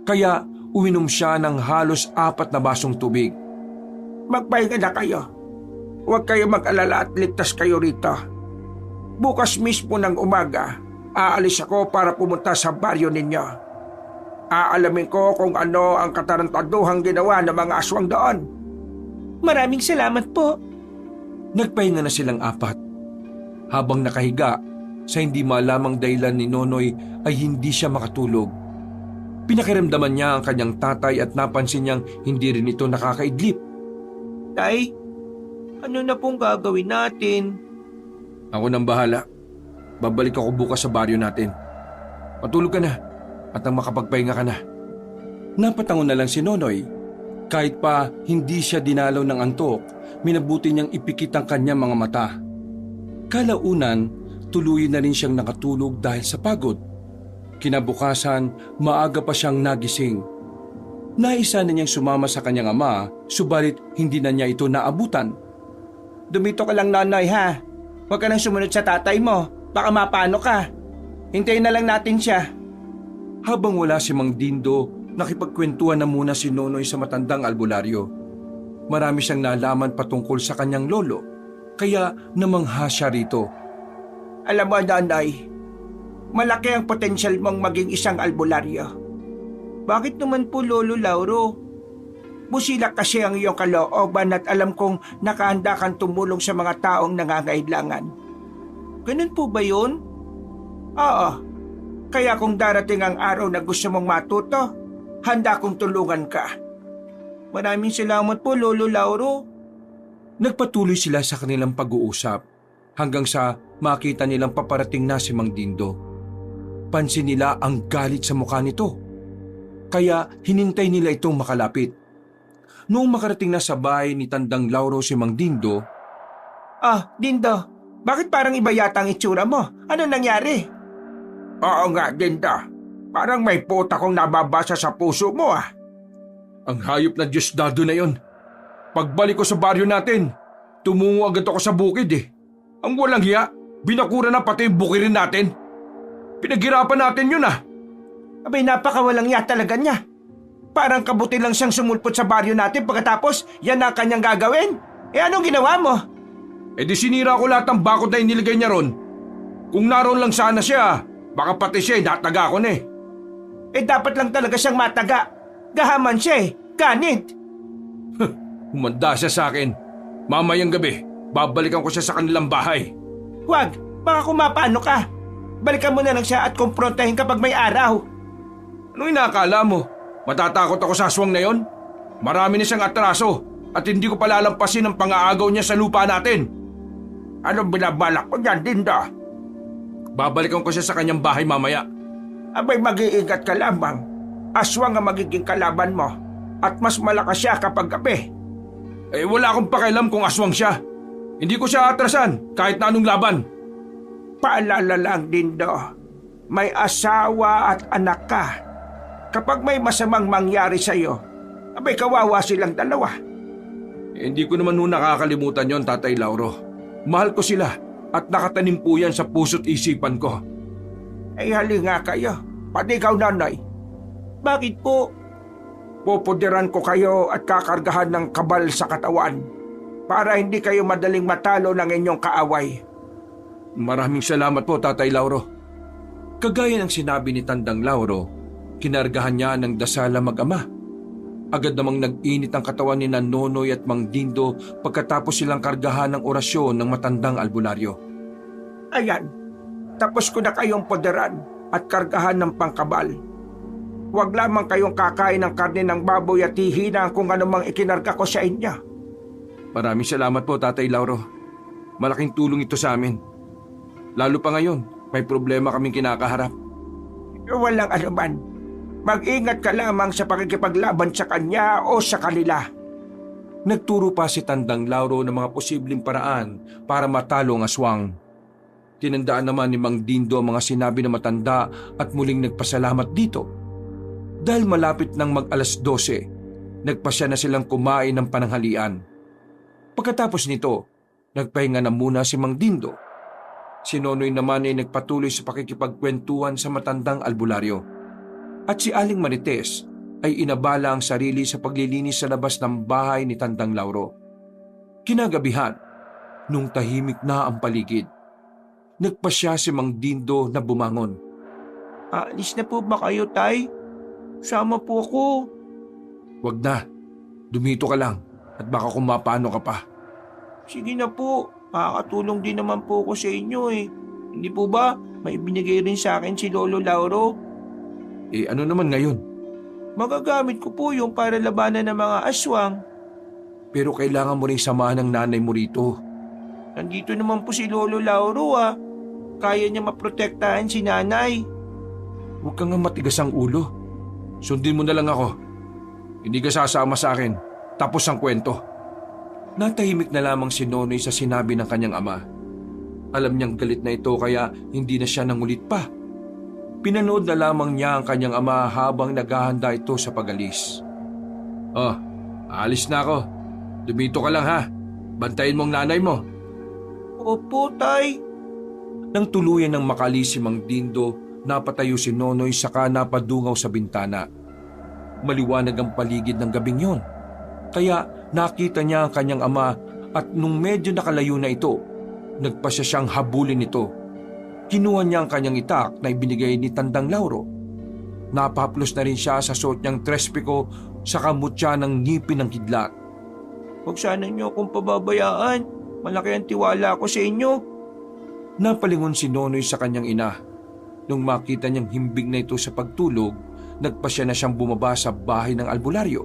kaya Uminom siya ng halos 4 na basong tubig. Magpahinga na kayo. Huwag kayo mag-alala at ligtas kayo rito. Bukas mismo ng umaga, aalis ako para pumunta sa baryo ninyo. Aalamin ko kung ano ang katarantaduhang ginawa ng mga aswang doon. Maraming salamat po. Nagpahinga na silang 4. Habang nakahiga, sa hindi malamang dahilan ni Nonoy ay hindi siya makatulog. Pinakiramdaman niya ang kanyang tatay at napansin niyang hindi rin ito nakakaidlip. Tay, ano na pong gagawin natin? Ako nang bahala. Babalik ako bukas sa baryo natin. Matulog ka na at nang makapagpahinga ka na. Napatangon na lang si Nonoy. Kahit pa hindi siya dinalaw ng antok, minabuti niyang ipikit ang kanyang mga mata. Kalaunan, tuluyan na rin siyang nakatulog dahil sa pagod. Kinabukasan, maaga pa siyang nagising. Naisa na niyang sumama sa kanyang ama, subalit hindi na niya ito naabutan. Dumito ka lang, Nonoy, ha? Huwag ka nang sumunod sa tatay mo. Baka mapano ka. Hintayin na lang natin siya. Habang wala si Mang Dindo, nakipagkwentuhan na muna si Nonoy sa matandang albularyo. Marami siyang nalaman patungkol sa kanyang lolo, kaya namangha siya rito. Alam mo, Nonoy, malaki ang potensyal mong maging isang albularyo. Bakit naman po, Lolo Lauro? Busilak kasi ang iyong kalooban at alam kong nakahanda kang tumulong sa mga taong nangangailangan. Ganun po ba yun? Oo. Kaya kung darating ang araw na gusto mong matuto, handa kong tulungan ka. Maraming salamat po, Lolo Lauro. Nagpatuloy sila sa kanilang pag-uusap hanggang sa makita nilang paparating na si Mang Dindo. Pansin nila ang galit sa mukha nito. Kaya hinintay nila itong makalapit. Noong makarating na sa bahay ni Tandang Lauro si Mang Dindo, Dindo, bakit parang iba yata ang itsura mo? Ano nangyari? Oo nga, Dindo. Parang may puta kong nababasa sa puso mo ang hayop na Diosdado na yon. Pagbalik ko sa baryo natin, tumungo agad ako sa bukid Ang walang hiya, binakura na pati yung bukirin natin. Pinaghirapan natin yun Abay, napakawalang hiya talaga niya. Parang kabuti lang siyang sumulpot sa baryo natin pagkatapos yan ang kanyang gagawin. Anong ginawa mo? Di sinira ko lahat ng bakod na inilagay niya ron. Kung naroon lang sana siya, baka pati siya nataga ko na Dapat lang talaga siyang mataga. Gahaman siya Ganit. Humanda siya sa akin. Mamayang gabi, babalikan ko siya sa kanilang bahay. Huwag, baka kumapano ka. Balikan mo na lang siya at kumprontahin kapag may araw. Ano inakala mo? Matatakot ako sa aswang na yon? Marami na siyang atraso at hindi ko palalampasin ang pang-aagaw niya sa lupa natin. Anong binabalak ko niyan, Dindo? Babalikan ko siya sa kanyang bahay mamaya. Abay, mag-iingat ka lamang. Aswang ang magiging kalaban mo at mas malakas siya kapag gabi. Wala akong pakialam kung aswang siya. Hindi ko siya atrasan kahit na anong laban. Paalala lang, Dindo. May asawa at anak ka. Kapag may masamang mangyari sa iyo, abay kawawa silang dalawa. Hindi ko naman nakakalimutan yon, Tatay Lauro. Mahal ko sila at nakatanim po yan sa puso't isipan ko. Hali nga kayo, pati ikaw, Nonoy. Bakit po? Pupudiran ko kayo at kakargahan ng kabal sa katawan para hindi kayo madaling matalo ng inyong kaaway. Maraming salamat po, Tatay Lauro. Kagaya ng sinabi ni Tandang Lauro, kinargahan niya ng dasala mag-ama. Agad namang nag-init ang katawan ni Nonoy at Mang Dindo pagkatapos silang kargahan ng orasyon ng matandang albularyo. Ayan, tapos ko na kayong poderan at kargahan ng pangkabal. Huwag lamang kayong kakain ng karne ng baboy at hihina kung anumang ikinarga ko sa inyo. Maraming salamat po, Tatay Lauro. Malaking tulong ito sa amin. Lalo pa ngayon, may problema kaming kinakaharap. Walang anuman. Mag-ingat ka lamang sa pakikipaglaban sa kanya o sa kanila. Nagturo pa si Tandang Lauro ng mga posibleng paraan para matalo ang aswang. Tinandaan naman ni Mang Dindo ang mga sinabi ng matanda at muling nagpasalamat dito. Dahil malapit ng mag-alas 12, nagpasya na silang kumain ng pananghalian. Pagkatapos nito, nagpahinga na muna si Mang Dindo. Si Nonoy naman ay nagpatuloy sa pakikipagkwentuhan sa matandang albularyo. At si Aling Marites ay inabala ang sarili sa paglilinis sa labas ng bahay ni Tandang Lauro. Kinagabihan, nung tahimik na ang paligid, nagpasya si Mang Dindo na bumangon. Aalis na po ba kayo, Tay? Sama po ako. Wag na, dumito ka lang at baka kung mapano ka pa. Sige na po, makakatulong din naman po ako sa inyo eh. Hindi po ba may binigay rin sa akin si Lolo Lauro? Ano naman ngayon? Magagamit ko po yung para labanan ng mga aswang. Pero kailangan mo rin samahan ng nanay mo rito. Nandito naman po si Lolo Lauro ah. Kaya niya maprotektahan si nanay. Huwag kang nga matigas ang ulo. Sundin mo na lang ako. Hindi ka sasama sa akin. Tapos ang kwento. Natahimik na lamang si Nonoy sa sinabi ng kanyang ama. Alam niyang galit na ito kaya hindi na siya nangulit pa. Pinanood na lamang niya ang kanyang ama habang naghahanda ito sa pag-alis. Oh, alis na ako. Dumito ka lang ha. Bantayin mo ang nanay mo. Opo, Tay. Nang tuluyan ng makalis si Mang Dindo, napatayo si Nonoy saka napadungaw sa bintana. Maliwanag ang paligid ng gabing yon. Kaya nakita niya ang kanyang ama at nung medyo nakalayo na ito, nagpasya siyang habulin ito. Kinuha niya ang kanyang itak na ibinigay ni Tandang Lauro. Napahaplos na rin siya sa suot niyang trespiko sa kamutya ng ngipin ng kidlat. Huwag sana niyo akong pababayaan. Malaki ang tiwala ko sa inyo. Napalingon si Nonoy sa kanyang ina. Nung makita niyang himbing na ito sa pagtulog, nagpasya na siyang bumaba sa bahay ng albularyo.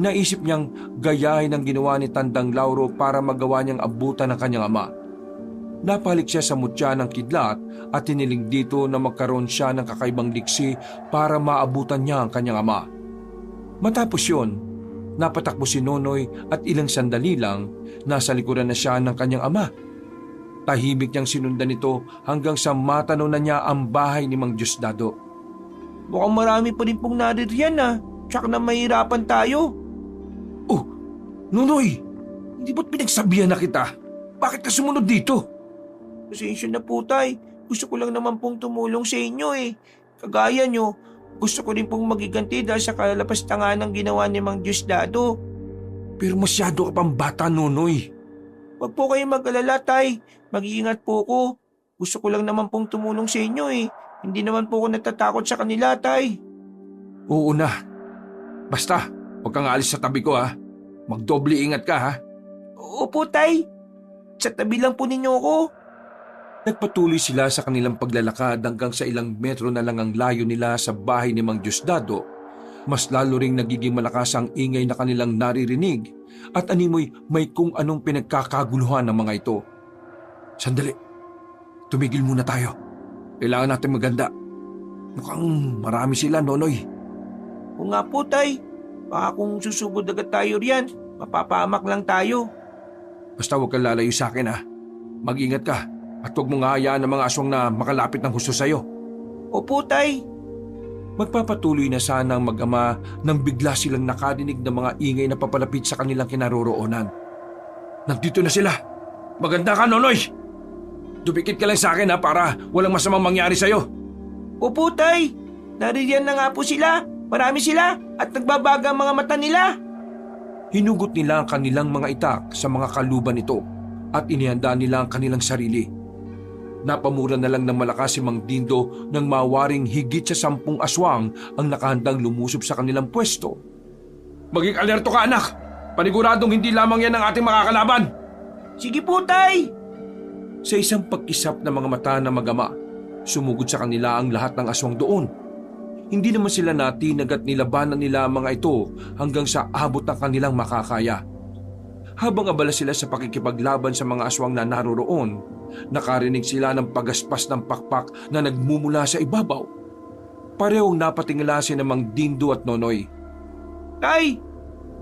Naisip niyang gayahin ang ginawa ni Tandang Lauro para magawa niyang abutan ng kanyang ama. Napalik siya sa mutya ng kidlat at tiniling dito na magkaroon siya ng kakaibang liksi para maabutan niya ang kanyang ama. Matapos yun, napatakbo si Nonoy at ilang sandali lang nasa likuran na siya ng kanyang ama. Tahimik niyang sinundan ito hanggang sa matanaw na niya ang bahay ni Mang Diosdado. Mukhang marami pa rin pong naririyan ah. Tsak na mahirapan tayo. Oh, Nonoy, hindi ba't pinagsabihan na kita? Bakit ka sumunod dito? Pasensya na po, Tay. Gusto ko lang naman pong tumulong sa inyo eh. Kagaya nyo, gusto ko rin pong magiganti dahil sa kalalapastangan ng ginawa ni Mang Diosdado. Pero masyado ka pang bata, Nonoy. Huwag po kayong mag-alala, Tay. Mag-iingat po ko. Gusto ko lang naman pong tumulong sa inyo eh. Hindi naman po ako natatakot sa kanila, Tay. Oo na. Basta, huwag kang alis sa tabi ko ha. Magdoble ingat ka ha. Opo, Tay. Sa tabi lang po ninyo ako. Nagpatuloy sila sa kanilang paglalakad hanggang sa ilang metro na lang ang layo nila sa bahay ni Mang Diosdado. Mas lalo ring nagiging malakas ang ingay na kanilang naririnig at animoy may kung anong pinagkakaguluhan ng mga ito. Sandali, tumigil muna tayo. Kailangan natin maganda. Mukhang marami sila, Nonoy. O nga po, Tay. Baka kung susugod agad tayo riyan, mapapahamak lang tayo. Basta huwag kang lalayo sa akin ha. Mag-ingat ka at huwag mong hahayaan ng mga aswang na makalapit ng husto sa'yo. Opo, Tay. Magpapatuloy na sana ang mag-ama nang bigla silang nakadinig ng mga ingay na papalapit sa kanilang kinaroroonan. Nandito na sila! Maganda ka, Nonoy! Dumikit ka lang sa akin ha para walang masamang mangyari sa'yo. Opo, Tay. Naririyan na nga po sila. Marami sila at nagbabaga ang mga mata nila. Hinugot nila ang kanilang mga itak sa mga kaluban nito at inihanda nila ang kanilang sarili. Napamura na lang ng malakas si Mang Dindo nang mawaring higit sa 10 aswang ang nakahandang lumusob sa kanilang pwesto. Maging alerto ka, anak! Paniguradong hindi lamang yan ang ating makakalaban! Sige po, Tay! Sa isang pagkisap ng mga mata ng mag-ama, sumugod sa kanila ang lahat ng aswang doon. Hindi naman sila natinag at nilabanan nila ang mga ito hanggang sa abot ng kanilang makakaya. Habang abala sila sa pakikipaglaban sa mga aswang na naroroon, nakarinig sila ng pagaspas ng pakpak na nagmumula sa ibabaw. Parehong napatingala si Mang Dindo at Nonoy. Tay,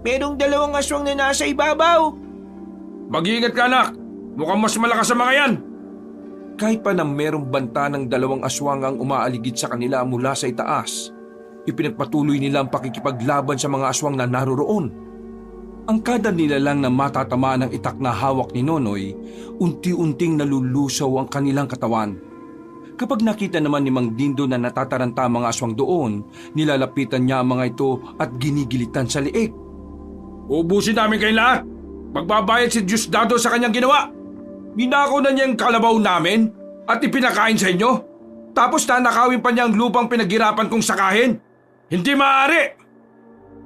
merong 2 aswang na nasa ibabaw. Mag-iingat ka, anak! Mukhang mas malakas sa mga yan! Kahit pa na merong banta ng 2 aswang ang umaaligid sa kanila mula sa itaas, ipinagpatuloy nila ang pakikipaglaban sa mga aswang na naroroon. Ang kada nila lang na matatama ng itak na hawak ni Nonoy, unti-unting nalulusaw ang kanilang katawan. Kapag nakita naman ni Mang Dindo na natataranta ang mga aswang doon, nilalapitan niya ang mga ito at ginigilitan sa liig. Ubusin namin kayo lahat. Magbabayad si Diosdado sa kanyang ginawa. Ninakaw na niya ang kalabaw namin at ipinakain sa inyo. Tapos nanakawin pa niya ang lupang pinaghirapan kong sakahin. Hindi maaari!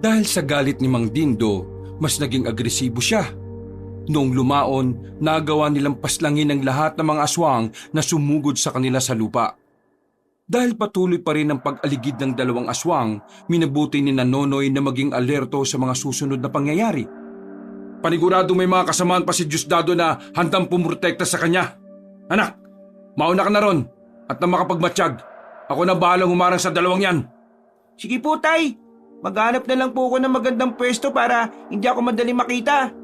Dahil sa galit ni Mang Dindo, mas naging agresibo siya. Noong lumaon, nagawa nilang paslangin ang lahat ng mga aswang na sumugod sa kanila sa lupa. Dahil patuloy pa rin ang pag-aligid ng dalawang aswang, minabuti ni Nonoy na maging alerto sa mga susunod na pangyayari. Panigurado may mga kasamaan pa si Diosdado na handang pumrotekta sa kanya. Anak, mauna ka na ron at na makapagmatsyag. Ako na bahalang humarang sa dalawang yan. Sige po, Tay. Maghanap na lang po ako ng magandang pwesto para hindi ako madali makita.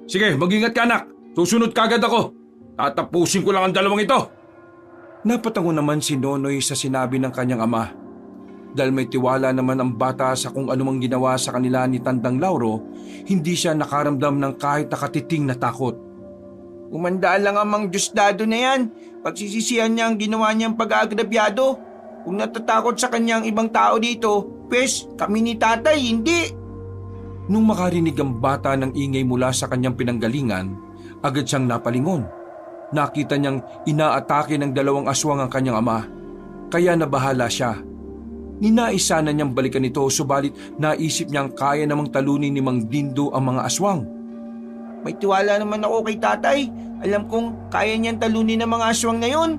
Sige, mag-ingat ka anak. Susunod kagad ako. Tatapusin ko lang ang dalawang ito. Napatango naman si Nonoy sa sinabi ng kanyang ama. Dahil may tiwala naman ang bata sa kung anumang ginawa sa kanila ni Tandang Lauro, hindi siya nakaramdam ng kahit nakatiting na takot. Umandaan lang ang Mang Diosdado na yan. Pagsisisihan niya ang ginawa niyang pag-aagrabyado. Kung natatakot sa kanyang ibang tao dito, pes, kami ni tatay, hindi. Nung makarinig ang bata ng ingay mula sa kanyang pinanggalingan, agad siyang napalingon. Nakita niyang inaatake ng dalawang aswang ang kanyang ama, kaya nabahala siya. Ninais sana niyang balikan ito subalit naisip niyang kaya namang talunin ni Mang Dindo ang mga aswang. May tiwala naman ako kay tatay. Alam kong kaya niyang talunin ang mga aswang na yun.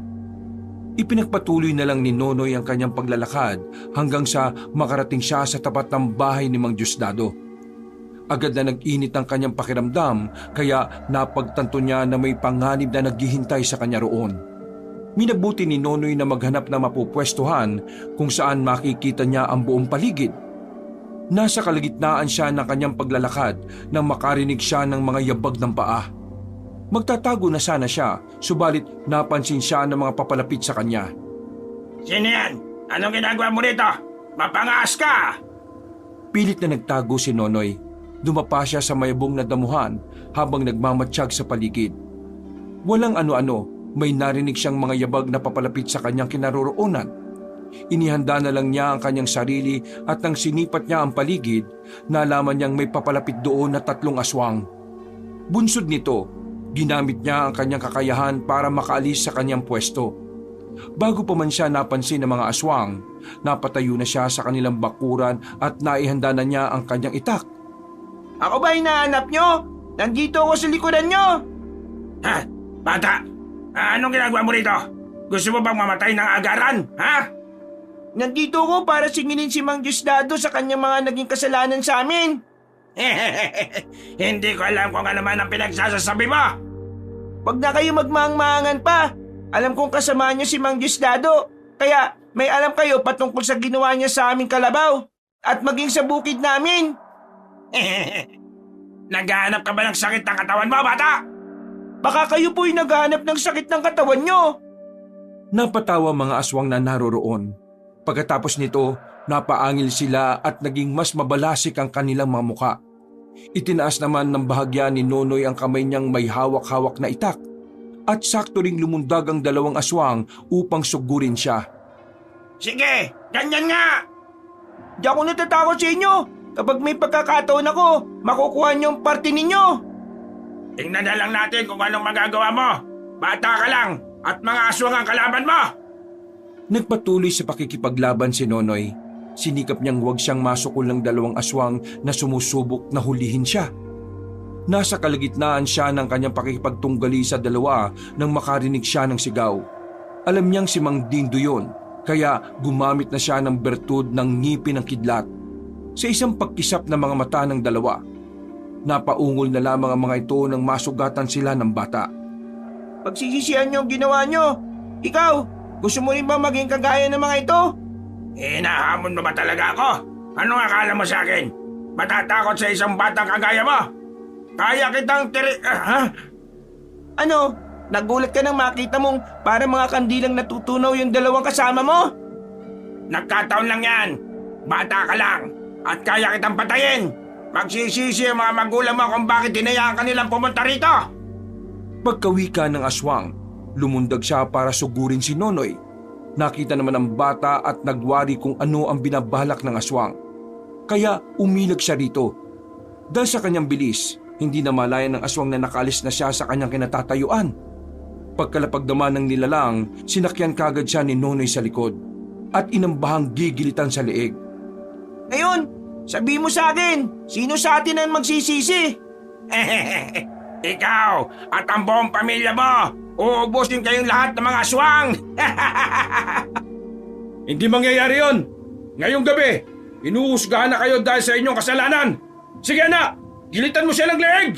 Ipinagpatuloy na lang ni Nonoy ang kanyang paglalakad hanggang sa makarating siya sa tapat ng bahay ni Mang Diosdado. Agad na nag-init ang kanyang pakiramdam kaya napagtanto niya na may panganib na naghihintay sa kanya roon. Minabuti ni Nonoy na maghanap na mapupwestuhan kung saan makikita niya ang buong paligid. Nasa kalagitnaan siya ng kanyang paglalakad nang makarinig siya ng mga yabag ng paa. Magtatago na sana siya, subalit napansin siya ng mga papalapit sa kanya. Sino yan? Anong ginagawa mo rito? Mapangaas ka! Pilit na nagtago si Nonoy. Dumapa siya sa mayabong na damuhan habang nagmamatsyag sa paligid. Walang ano-ano, may narinig siyang mga yabag na papalapit sa kanyang kinaroroonan. Inihanda na lang niya ang kanyang sarili at nang sinipat niya ang paligid, nalaman niyang may papalapit doon na 3 aswang. Bunsod nito, ginamit niya ang kanyang kakayahan para makaalis sa kanyang pwesto. Bago pa man siya napansin ng mga aswang, napatayo na siya sa kanilang bakuran at naihanda na niya ang kanyang itak. Ako ba hinahanap nyo? Nandito ako sa likuran nyo! Ha? Bata! Anong ginagawa mo rito? Gusto mo bang mamatay ng agaran? Ha? Nandito ako para singilin si Mang Diosdado sa kanyang mga naging kasalanan sa amin. Hindi ko alam kung ano man ang pinagsasasabi mo. Huwag na kayo magmaang-maangan pa. Alam kong kasama niyo si Mang Diosdado. Kaya may alam kayo patungkol sa ginawa niya sa aming kalabaw at maging sa bukid namin. Naghahanap ka ba ng sakit ng katawan mo, bata? Baka kayo po'y naghahanap ng sakit ng katawan nyo. Napatawa mga aswang na naroroon. Pagkatapos nito, napaangil sila at naging mas mabalasik ang kanilang mga muka. Itinaas naman ng bahagya ni Nonoy ang kamay niyang may hawak-hawak na itak at sakto ring lumundag ang 2 aswang upang sugurin siya. Sige, ganyan nga! Di ako natatakot sa inyo. Kapag may pagkakataon ako, makukuha niyo ang parte ninyo. Tingnan na lang natin kung anong magagawa mo. Bata ka lang at mga aswang ang kalaban mo. Nagpatuloy sa pakikipaglaban si Nonoy. Sinikap niyang huwag siyang masukol ng 2 aswang na sumusubok na hulihin siya. Nasa kalagitnaan siya ng kanyang pakikipagtunggali sa 2 nang makarinig siya ng sigaw. Alam niyang si Mang Dindo yun, kaya gumamit na siya ng bertud ng ngipin ng kidlat. Sa isang pagkisap ng mga mata ng 2, napaungol na lamang ang mga ito nang masugatan sila ng bata. Pagsisisihan niyo ang ginawa niyo. Ikaw, gusto mo rin ba maging kagaya ng mga ito? Hinahamon mo ba talaga ako? Anong akala mo sa akin? Matatakot sa isang batang kagaya mo? Kaya kitang Ano? Nagulat ka nang makita mong para mga kandilang natutunaw yung 2 kasama mo? Nagkataon lang yan. Bata ka lang at kaya kitang patayin. Magsisisi ang mga magulang mo kung bakit hinayaan kanilang pumunta rito. Pagkawika ng aswang, Lumundag siya para sugurin si Nonoy. Nakita naman ang bata at nagwari kung ano ang binabalak ng aswang. Kaya umilag siya rito. Dahil sa kanyang bilis, hindi na malayan ng aswang na nakaalis na siya sa kanyang kinatatayuan. Pagkalapag naman ng nilalang, sinakyan kagad siya ni Nonoy sa likod at inambahang gigilitan sa leeg. Ngayon, sabi mo sa akin, sino sa atin ang magsisisi? Ikaw at ang buong pamilya mo, uubusin kayong lahat ng mga aswang! Hindi mangyayari yon. Ngayong gabi, inuhusgahan na kayo dahil sa inyong kasalanan. Sige anak, gilitan mo siya ng leeg!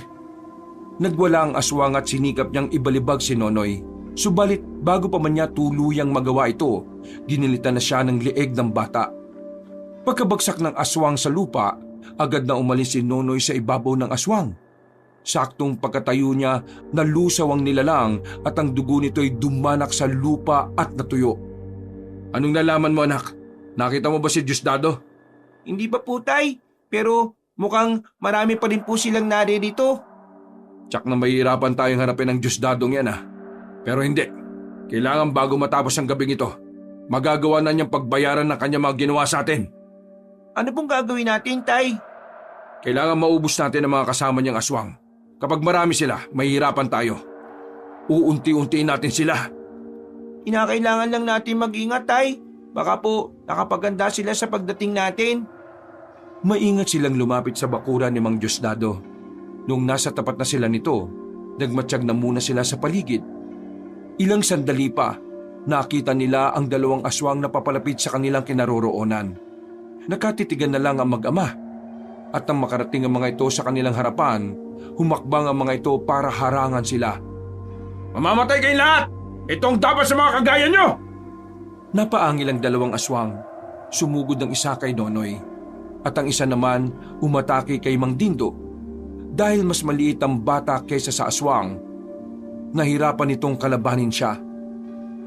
Nagwala ang aswang at sinikap niyang ibalibag si Nonoy. Subalit bago pa man niya tuluyang magawa ito, ginilitan na siya ng leeg ng bata. Pagkabagsak ng aswang sa lupa, agad na umalis si Nonoy sa ibabaw ng aswang. Saktong pagkatayo niya, nalusaw ang nilalang at ang dugo nito'y dumanak sa lupa at natuyo. Anong nalaman mo anak? Nakita mo ba si Diosdado? Hindi pa po, Tay, pero mukhang marami pa rin po silang naririto. Tsak na mahihirapan tayong harapin ang Diosdadong yan Pero hindi. Kailangan bago matapos ang gabing ito, magagawa na niyang pagbayaran ng kanya mga ginawa sa atin. Ano pong gagawin natin, Tay? Kailangan maubos natin ang mga kasama niyang aswang. Kapag marami sila, mahihirapan tayo. Uunti-untiin natin sila. Kinakailangan lang natin mag-ingat, Tay. Baka po nakapaganda sila sa pagdating natin. Maingat silang lumapit sa bakuran ni Mang Diosdado. Nung nasa tapat na sila nito, nagmatsyag na muna sila sa paligid. Ilang sandali pa, nakita nila ang dalawang aswang na papalapit sa kanilang kinaroroonan. Nakatitigan na lang ang mag-ama. At nang makarating ang mga ito sa kanilang harapan, humakbang ang mga ito para harangan sila. Mamamatay kayong lahat! Itong dapat sa mga kagaya nyo! Napaangil ang dalawang aswang. Sumugod ang isa kay Nonoy. At ang isa naman umatake kay Mang Dindo. Dahil mas maliit ang bata kaysa sa aswang, nahirapan itong kalabanin siya.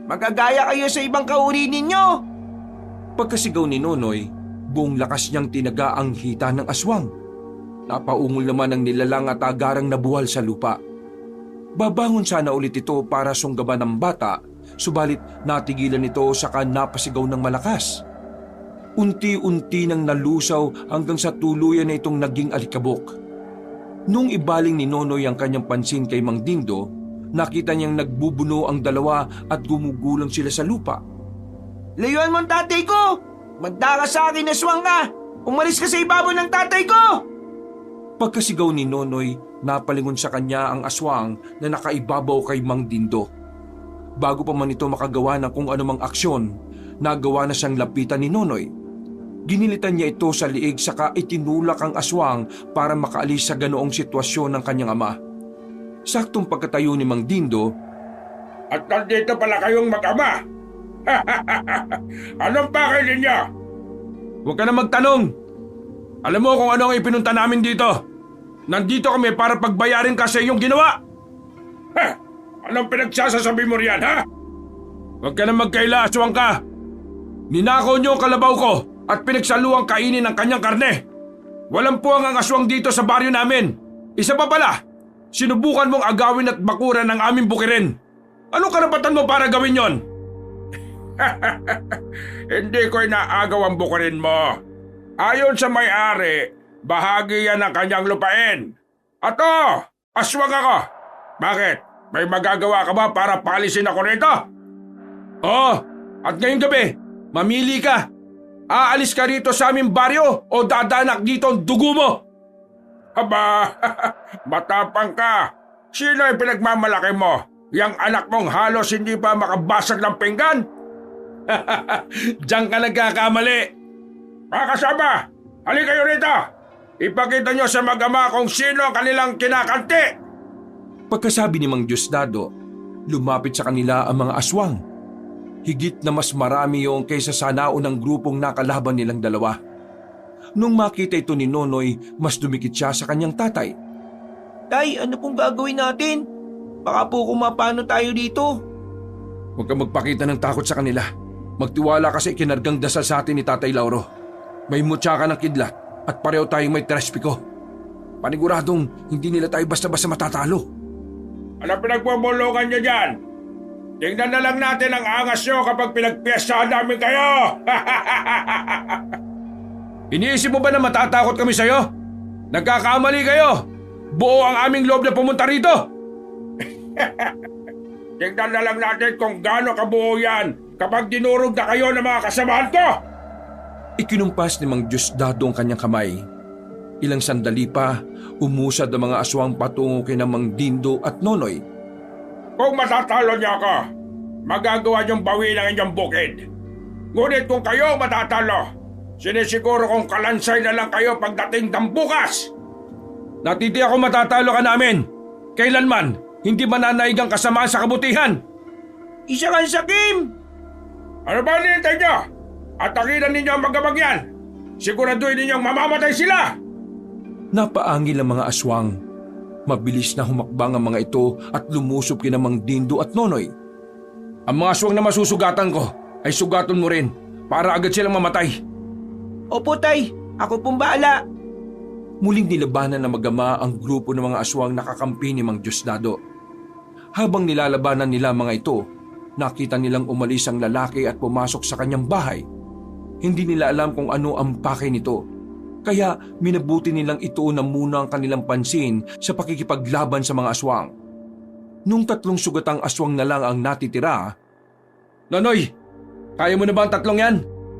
Magagaya kayo sa ibang kauri ninyo! Pagkasigaw ni Nonoy, buong lakas niyang tinaga ang hita ng aswang. Napaungol naman ang nilalang at agarang nabuwal sa lupa. Babangon sana ulit ito para sunggaban ng bata, subalit natigilan ito saka napasigaw ng malakas. Unti-unti nang nalusaw hanggang sa tuluyan na itong naging alikabok. Nung ibaling ni Nonoy ang kanyang pansin kay Mang Dindo, nakita niyang nagbubuno ang dalawa at gumugulang sila sa lupa. Layuan mo ang tatay ko! Magda ka sa akin, aswang ka! Umalis ka sa ibabaw ng tatay ko! Pagkasigaw ni Nonoy, napalingon sa kanya ang aswang na nakaibabaw kay Mang Dindo. Bago pa man ito makagawa ng kung anumang aksyon, nagawa na siyang lapitan ni Nonoy. Ginilitan niya ito sa liig saka itinulak ang aswang para makaalis sa ganoong sitwasyon ng kanyang ama. Saktong pagkatayo ni Mang Dindo, At nandito pala kayong mag-ama! Anong pakay ninyo? Huwag ka na magtanong! Alam mo kung ano ang ipinunta namin dito. Nandito kami para pagbayarin ka sa iyong ginawa! Anong pinagsasasabi mo riyan, ha? Huwag ka na magkaila, aswang ka! Ninakaw niyo ang kalabaw ko at pinagsaluang kainin ng kanyang karne. Walang puwang ang aswang dito sa baryo namin. Isa pa pala, sinubukan mong agawin at bakuran ng aming bukirin. Anong karapatan mo para gawin yon? Hindi ko inaagaw ang bukirin mo. Ayon sa may-ari, bahagi yan ng kanyang lupain. At aswang ako. Bakit? May magagawa ka ba para palisin ako rito? Oo, at ngayong gabi, mamili ka. Aalis ka rito sa aming baryo o dadanak dito ang dugo mo? Aba, matapang ka. Sino yung pinagmamalaki mo? Yang anak mong halos hindi pa makabasag ng pinggan? Diyan ka nagkakamali. Mga kasama, halika kayo rito. Ipakita nyo sa mag-ama kung sino ang kanilang kinakanti. pagkasabi ni Mang Diosdado, lumapit sa kanila ang mga aswang. Higit na mas marami yung kaysa sa naunang grupong nakalaban nilang dalawa. Nung makita ito ni Nonoy, mas dumikit siya sa kanyang tatay. Tay, ano pong gagawin natin? Baka po kumapano tayo dito. Huwag kang magpakita ng takot sa kanila. Magtiwala kasi kinargang dasal sa atin ni Tatay Lauro. May mutya ka ng kidlat at pareho tayong may trespiko. Paniguradong hindi nila tayo basta-basta matatalo. Ano pinagpumulungan nyo dyan? Tingnan na lang natin ang angas nyo kapag pinagpiestahan namin kayo! Iniisip mo ba na matatakot kami sa'yo? Nagkakamali kayo! Buo ang aming loob na pumunta rito! Tingnan na lang natin kung gaano kabuo yan kapag dinurog na kayo ng mga kasamahan ko! Ikinumpas ni Mang Diosdado ang kanyang kamay. Ilang sandali pa, umusad ang mga aswang patungo kina Mang Dindo at Nonoy. Kung matatalo niyo ako, magagawa niyong bawiin ang inyong bukid. Ngunit kung kayo matatalo, sinisiguro kong kalansay na lang kayo pagdating ng bukas! Natiti ako matatalo ka namin! Kailanman, hindi mananaig ang kasamaan sa kabutihan! Isa kang sakim! Ano ba nintay niyo? Atakinan ninyo ang magabag yan! Siguraduhin ninyong mamamatay sila! Napaangil ang mga aswang. Mabilis na humakbang ang mga ito at lumusob kina Mang Dindo at Nonoy. Ang mga aswang na masusugatan ko ay sugatan mo rin para agad silang mamatay. Opo, Tay. Ako pong baala. Muling nilabanan ng magama ang grupo ng mga aswang nakakampi ni Mang Diosdado. Habang nilalabanan nila mga ito, nakita nilang umalis ang lalaki at pumasok sa kanyang bahay. Hindi nila alam kung ano ang pakay nito. Kaya minabuti nilang ituon na muna ang kanilang pansin sa pakikipaglaban sa mga aswang. Nung 3 sugatang aswang na lang ang natitira, Nonoy, kaya mo na ba ang 3 yan?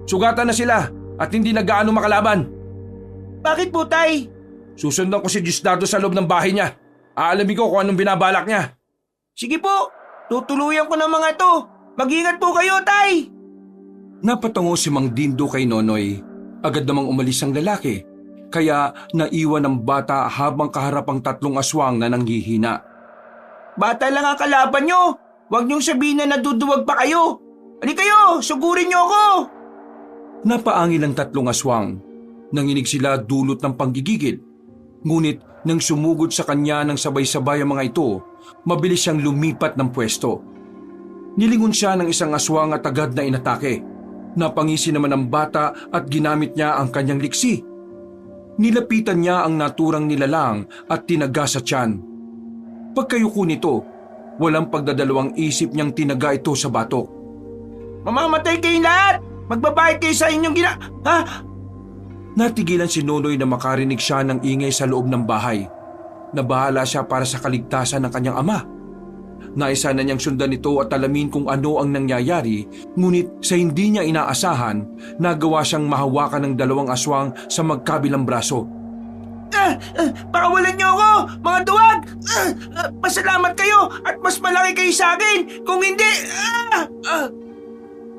Sugatan na sila at hindi na gaano makalaban. Bakit po, Tay? Susundan ko si Diosdado sa loob ng bahay niya. Aalamin ko kung anong binabalak niya. Sige po, tutuluyan ko ng mga to. Mag-ingat po kayo, Tay! napatungo si Mang Dindo kay Nonoy. Agad namang umalis ang lalaki, kaya naiwan ang bata habang kaharap ang 3 aswang na nanghihina. Bata lang ang kalaban nyo. Huwag niyong sabihin na naduduwag pa kayo. Ali kayo, sugurin niyo ako! Napaangil ang 3 aswang. Nanginig sila dulot ng panggigigil. Ngunit nang sumugod sa kanya ng sabay-sabay ang mga ito, mabilis siyang lumipat ng pwesto. Nilingon siya ng isang aswang at agad na inatake. Napangisi naman ang bata at ginamit niya ang kanyang liksi. Nilapitan niya ang naturang nilalang at tinaga sa tiyan. Pagkayuko nito, walang pagdadalawang isip niyang tinaga ito sa batok. Mamamatay kayo lahat! Magbabayad kayo sa inyong Natigilan si Nonoy na makarinig siya ng ingay sa loob ng bahay. Nabahala siya para sa kaligtasan ng kanyang ama. Naisa na niyang sundan ito at alamin kung ano ang nangyayari, ngunit sa hindi niya inaasahan, nagawa siyang mahawakan ng 2 aswang sa magkabilang braso. Pakawalan niyo ako, mga duwag! Pasalamat kayo at mas malaki kayo sa akin! Kung hindi...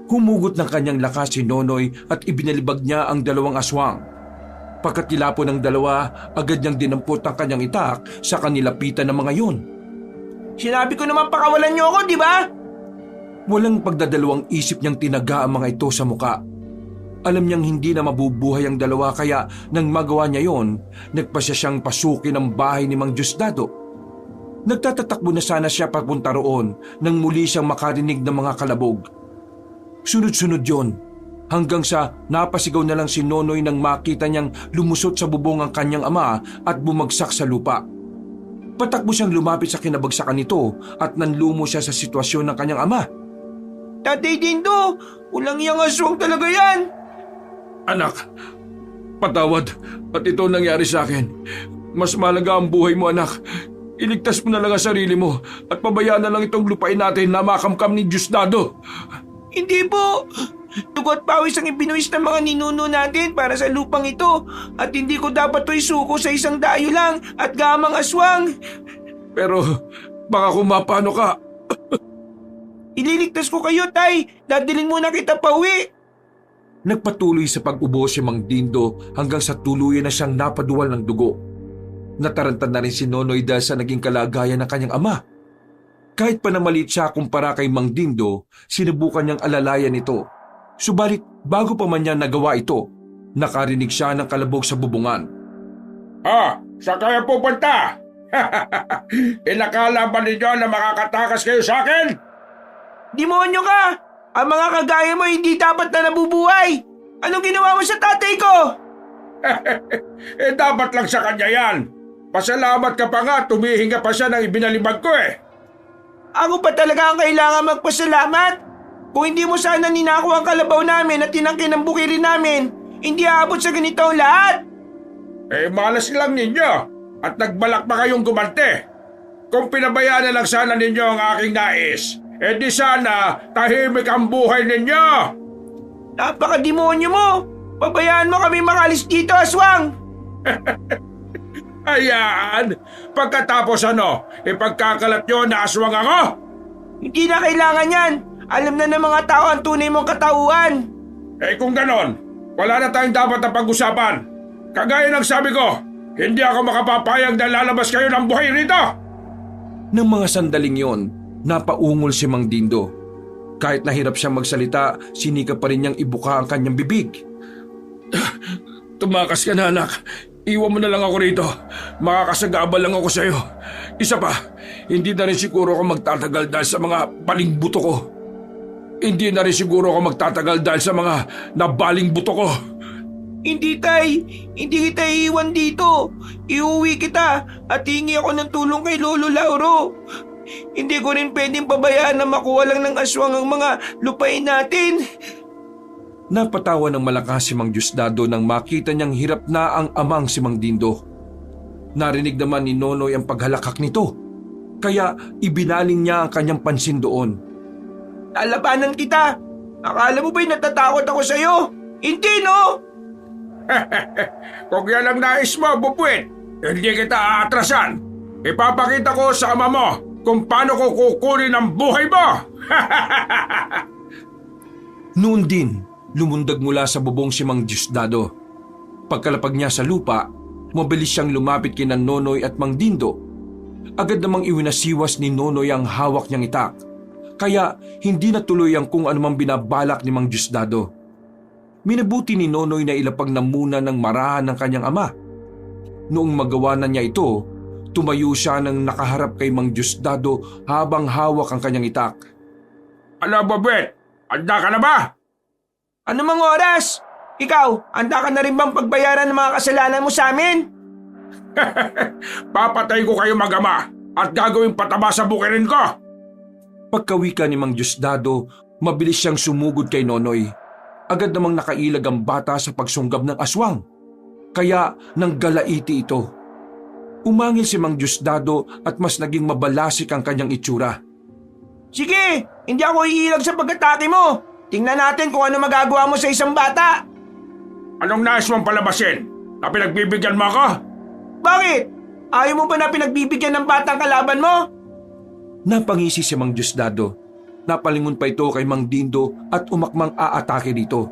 Humugot ng kanyang lakas si Nonoy at ibinalibag niya ang 2 aswang. Pagkatilapon ng 2, agad niyang dinampot ang kanyang itak sa kanilapitan ng mga yun. Sinabi ko naman pakawalan niyo ako, di ba? Walang pagdadalawang isip niyang tinaga ang mga ito sa muka. Alam niyang hindi na mabubuhay ang 2 kaya nang magawa niya yon, nagpasya siyang pasukin ang bahay ni Mang Diosdado. Nagtatatakbo na sana siya papunta roon nang muli siyang makarinig ng mga kalabog. Sunod-sunod yon, hanggang sa napasigaw na lang si Nonoy nang makita niyang lumusot sa bubong ang kanyang ama at bumagsak sa lupa. Patakbo siyang lumapit sa kinabagsakan nito at nanlumo siya sa sitwasyon ng kanyang ama. Tatay Dindo, ulang iyang aswang talaga yan! Anak, patawad at ito nangyari sa akin. Mas malaga ang buhay mo, anak. Iligtas mo na lang ang sarili mo at pabayaan na lang itong lupain natin na makamkam ni Diosdado. Hindi po! Dugot pawis ang ibinuwis ng mga ninuno natin para sa lupang ito at hindi ko dapat ito isuko sa isang dayo lang at gamang aswang. Pero baka kung mapano ka. Ililigtas ko kayo, Tay. Dadalhin muna kita pa uwi. Nagpatuloy sa pag-ubo si Mang Dindo hanggang sa tuluyan na siyang napaduwal ng dugo. Nataranta na rin si Nonoy dahil sa naging kalagayan ng kanyang ama. Kahit pa na maliit siya kumpara kay Mang Dindo, sinubukan niyang alalayan ito. Subalit bago pa man niya nagawa ito, nakarinig siya ng kalabog sa bubungan. Saan kayo pupunta? Inakala ba ninyo na makakatakas kayo sa akin? Demonyo ka! Ang mga kagaya mo hindi dapat na nabubuhay! Anong ginawa mo sa tatay ko? Dapat lang sa kanya yan. Pasalamat ka pa nga, tumihinga pa siya ng ibinalibag ko eh. Ako pa talaga ang kailangan magpasalamat. Kung hindi mo sana ninako ang kalabaw namin at tinangkin ang bukirin namin, hindi aabot sa ganito ang lahat. Malas lang ninyo at nagbalak pa kayong gumante. Kung pinabayaan na lang sana ninyo ang aking nais, di sana tahimik ang buhay ninyo. Napakademonyo mo! Pabayaan mo kami makalis dito, aswang! Hayaan, pagkatapos ipagkakalat nyo na aswang ako? Hindi na kailangan yan! Alam na ng mga tao ang tunay mong katauhan! Kung ganon, wala na tayong dapat na pag-usapan. Kagaya ng sabi ko, hindi ako makapapayag na lalabas kayo ng buhay rito! Nang mga sandaling yon, napaungol si Mang Dindo. Kahit nahirap siyang magsalita, sinikap pa rin niyang ibuka ang kanyang bibig. Tumakas ka na, anak. Iwan mo na lang ako rito. Makakasagabal lang ako sa'yo. Isa pa, hindi na rin siguro ako magtatagal dahil sa mga baling buto ko. Hindi na rin siguro ako magtatagal dahil sa mga nabaling buto ko. Hindi, Tay! Hindi kita iiwan dito! Iuwi kita at hingi ako ng tulong kay Lolo Lauro! Hindi ko rin pwedeng pabayaan na makuha lang ng aswang ang mga lupain natin! Napatawa ng malakas si Mang Diosdado nang makita niyang hirap na ang amang si Mang Dindo. Narinig naman ni Nonoy ang paghalakak nito, kaya ibinaling niya ang kanyang pansin doon. Lalabanan kita! Akala mo ba'y natatakot ako sa'yo? Hindi, no? Kung yan ang nais mo, Bubuit, hindi kita aatrasan. Ipapakita ko sa ama mo kung paano ko kukunin ang buhay mo. Noon din, lumundag mula sa bubong si Mang Diosdado. Pagkalapag niya sa lupa, mabilis siyang lumapit kina Nonoy at Mang Dindo. Agad namang iwinasiwas ni Nonoy ang hawak niyang itak, kaya hindi natuloy ang kung anumang binabalak ni Mang Diosdado. Minabuti ni Nonoy na ilapag na muna ng marahan ng kanyang ama. Noong magawa na niya ito, tumayo siya nang nakaharap kay Mang Diosdado habang hawak ang kanyang itak. Ano, Bubuit? Handa ka na ba? Ano mang oras? Ikaw, handa ka na rin bang pagbayaran ng mga kasalanan mo sa amin? Papatay ko kayo mag-ama at gagawing pataba sa bukirin ko. Pagkawika ni Mang Diosdado, mabilis siyang sumugod kay Nonoy. Agad namang nakailag ang bata sa pagsunggab ng aswang, kaya nanggalaiti ito. Umangil si Mang Diosdado at mas naging mabalasik ang kanyang itsura. Sige, hindi ako iilag sa pag-atake mo. Tingnan natin kung ano magagawa mo sa isang bata. Anong nais mong palabasin? Na pinagbibigyan mo ako? Bakit? Ayaw mo ba na pinagbibigyan ng batang kalaban mo? Napangisi si Mang Diosdado. Napalingon pa ito kay Mang Dindo at umakmang aatake dito.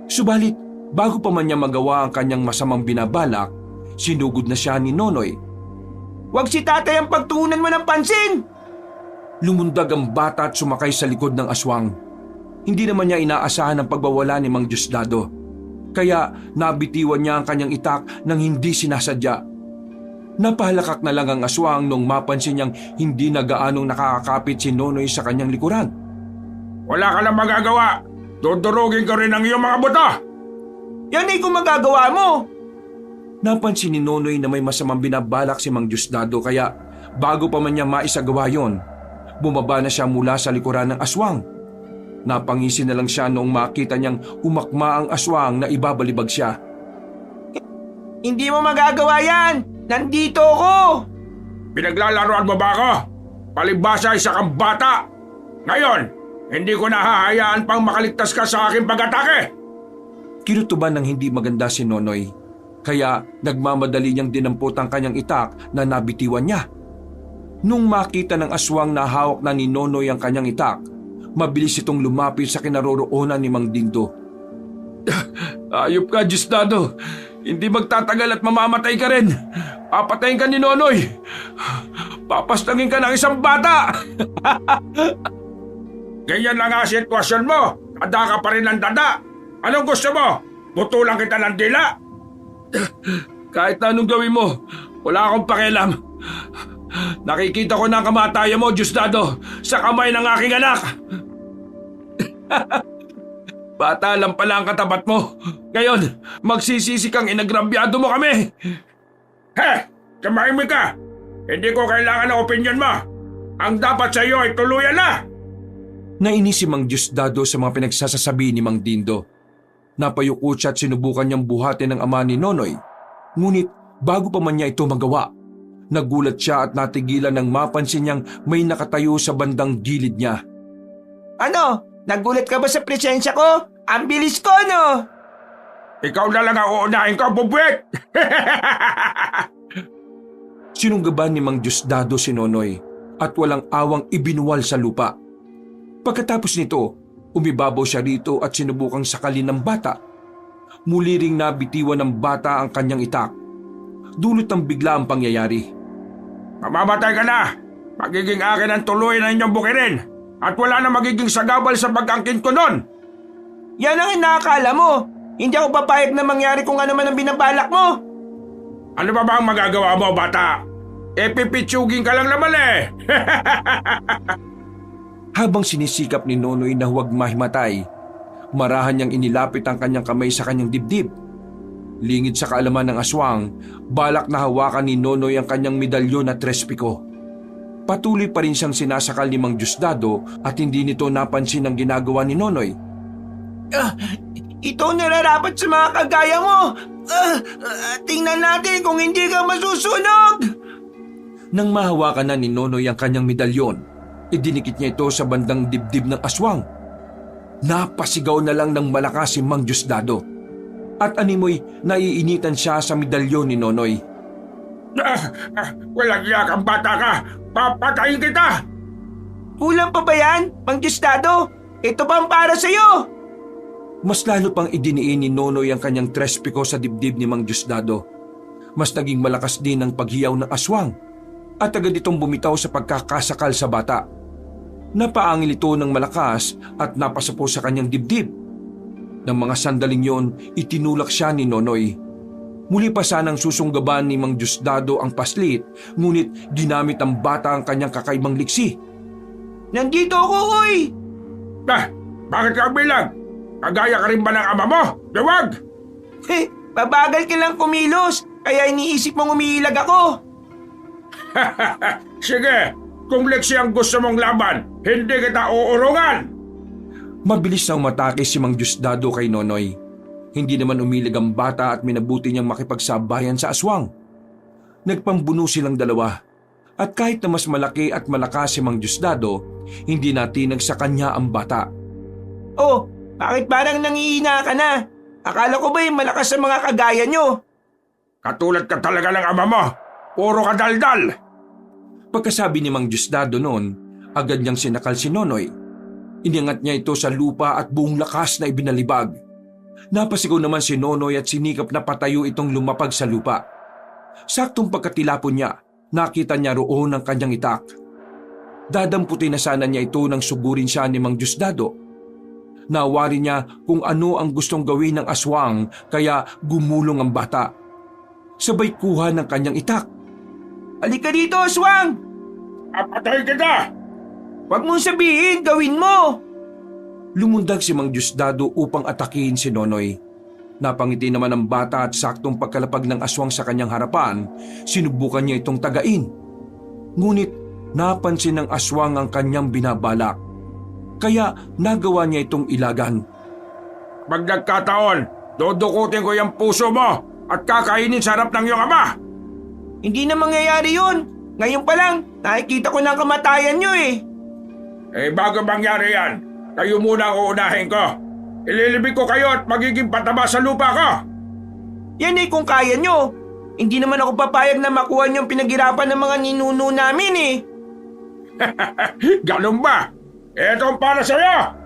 Subalit, bago pa man niya magawa ang kanyang masamang binabalak, sinugod na siya ni Nonoy. Huwag si tatay ang pagtuunan mo ng pansin! Lumundag ang bata at sumakay sa likod ng aswang. Hindi naman niya inaasahan ang pagbawala ni Mang Diosdado, kaya nabitiwan niya ang kanyang itak nang hindi sinasadya. Napahalakak na lang ang aswang nung mapansin niyang hindi na gaanong nakakakapit si Nonoy sa kanyang likuran. Wala ka lang magagawa. Dudurugin ko rin ang iyong mga buto. Yan ay kung magagawa mo. Napansin ni Nonoy na may masamang binabalak si Mang Diosdado, kaya bago pa man niya maisagawa yon, bumaba na siya mula sa likuran ng aswang. Napangisi na lang siya noong makita niyang umakma ang aswang na ibabalibag siya. Hindi mo magagawa yan! Nandito ako! Pinaglalaroan mo ba ako? Palibhasa isa kang bata. Ngayon, hindi ko nahahayaan pang makaligtas ka sa aking pag-atake. Kinutuban ng hindi maganda si Nonoy, kaya nagmamadali niyang dinampot ang kanyang itak na nabitiwan niya. Nung makita ng aswang na hawak na ni Nonoy ang kanyang itak, mabilis itong lumapit sa kinaroroonan ni Mang Dindo. Ayop ka, Diosdado. Hindi magtatagal at mamamatay ka rin. Papatayin ka ni Nonoy. Papastangin ka ng isang bata. Ganyan lang ang sitwasyon mo. Dada ka pa rin ng dada. Anong gusto mo? Butulang kita ng dila? Kahit na anong gawin mo, wala akong pakialam. Nakikita ko na ang kamatayan mo, Diosdado, sa kamay ng aking anak. Bata lang pala ang katapat mo. Ngayon, magsisisi kang inagrabyado mo kami. Tumahimik ka. Hindi ko kailangan ng opinyon mo. Ang dapat sa iyo ay tuluyan na! Nainis si Mang Diosdado sa mga pinagsasasabi ni Mang Dindo. Napayuko siya at sinubukan niyang buhatin ng ama ni Nonoy. Ngunit bago pa man niya ito magawa, nagulat siya at natigilan nang mapansin niyang may nakatayo sa bandang gilid niya. Ano? Nagulat ka ba sa presensya ko? Ang bilis ko, no? Ikaw na lang ang uunahin ko, bubwit! Sinunggaban ni Mang Diosdado si Nonoy at walang awang ibinuwal sa lupa. Pagkatapos nito, umibabaw siya rito at sinubukang sakalin ng bata. Muli ring nabitiwan ng bata ang kanyang itak. Dulot ng bigla ang pangyayari. Mamamatay ka na! Magiging akin ang tuluyan na inyong bukirin! At wala na magiging sagabal sa pag-angkin ko nun! Yan ang inaakala mo. Hindi ako papayag na mangyari kung ano man ang binabalak mo. Ano ba ang magagawa mo, bata? Pipitsugin ka lang naman eh! Habang sinisikap ni Nonoy na huwag mahimatay, marahan niyang inilapit ang kanyang kamay sa kanyang dibdib. Lingid sa kaalaman ng aswang, balak na hawakan ni Nonoy ang kanyang medalyon na trespiko. Patuloy pa rin siyang sinasakal ni Mang Diosdado at hindi nito napansin ang ginagawa ni Nonoy. Ito nararapat sa mga kagaya mo. Tingnan natin kung hindi ka masusunog. Nang mahawakan na ni Nonoy ang kanyang medalyon, idinikit niya ito sa bandang dibdib ng aswang. Napasigaw na lang ng malakas si Mang Diosdado. At animoy naiinitan siya sa medalyon ni Nonoy. Walang iyak ang bata ka! Papatayin kita! Kulang pa ba yan, Mang Diosdado? Ito pa ang para sa'yo. Mas lalo pang idiniin ni Nonoy ang kanyang trespiko sa dibdib ni Mang Diosdado. Mas naging malakas din ang paghiyaw ng aswang at agad itong bumitaw sa pagkakasakal sa bata. Napaangil ito ng malakas at napasapo sa kanyang dibdib. Nang mga sandaling yon, itinulak siya ni Nonoy. Muli pa sanang susunggaban ni Mang Diosdado ang paslit, ngunit ginamit ng bata ang kanyang kakaibang liksi. Nandito ako, uy! Bakit ka bilang? Kagaya ka rin ba ng ama mo? Dawag! Babagal ka lang kumilos, kaya iniisip mong umiilag ako. Sige, kung leksi ang gusto mong laban, hindi kita uurungan! Mabilis nang matake si Mang Diosdado kay Nonoy. Hindi naman umilag ang bata at minabuti niyang makipagsabayan sa aswang. Nagpambuno silang dalawa. At kahit na mas malaki at malakas si Mang Diosdado, hindi natinag sa kanya ang bata. Oh, bakit parang nangihina ka na? Akala ko ba yung malakas sa mga kagaya nyo? Katulad ka talaga ng ama mo. Puro ka daldal. Pagkasabi ni Mang Diosdado noon, agad niyang sinakal si Nonoy. Iniangat niya ito sa lupa at buong lakas na ibinalibag. Napasigaw naman si Nonoy at sinikap na patayo itong lumapag sa lupa. Saktong pagkatilapon niya, nakita niya roon ang kanyang itak. Dadamputin na sana niya ito nang sugurin siya ni Mang Diosdado. Nawari niya kung ano ang gustong gawin ng aswang kaya gumulong ang bata. Sabay kuha ng kanyang itak. Halika dito, aswang! Apatay kita! Huwag mong sabihin, gawin mo! Lumundag si Mang Diosdado upang atakihin si Nonoy. Napangiti naman ang bata at saktong pagkalapag ng aswang sa kanyang harapan, sinubukan niya itong tagain. Ngunit napansin ng aswang ang kanyang binabalak. Kaya nagawa niya itong ilagan. Pag nagkataon, dudukutin ko yung puso mo at kakainin sa harap ng iyong ama! Hindi na mangyayari yun. Ngayon pa lang, nakikita ko na ang kamatayan nyo eh. Bago mangyari yan, kayo muna ang uunahin ko. Ililibig ko kayo at magiging pataba sa lupa ko. Yan eh kung kaya nyo. Hindi naman ako papayag na makuha nyo ang pinaghirapan ng mga ninuno namin eh. Ganun ba? Ito ang para sa'yo!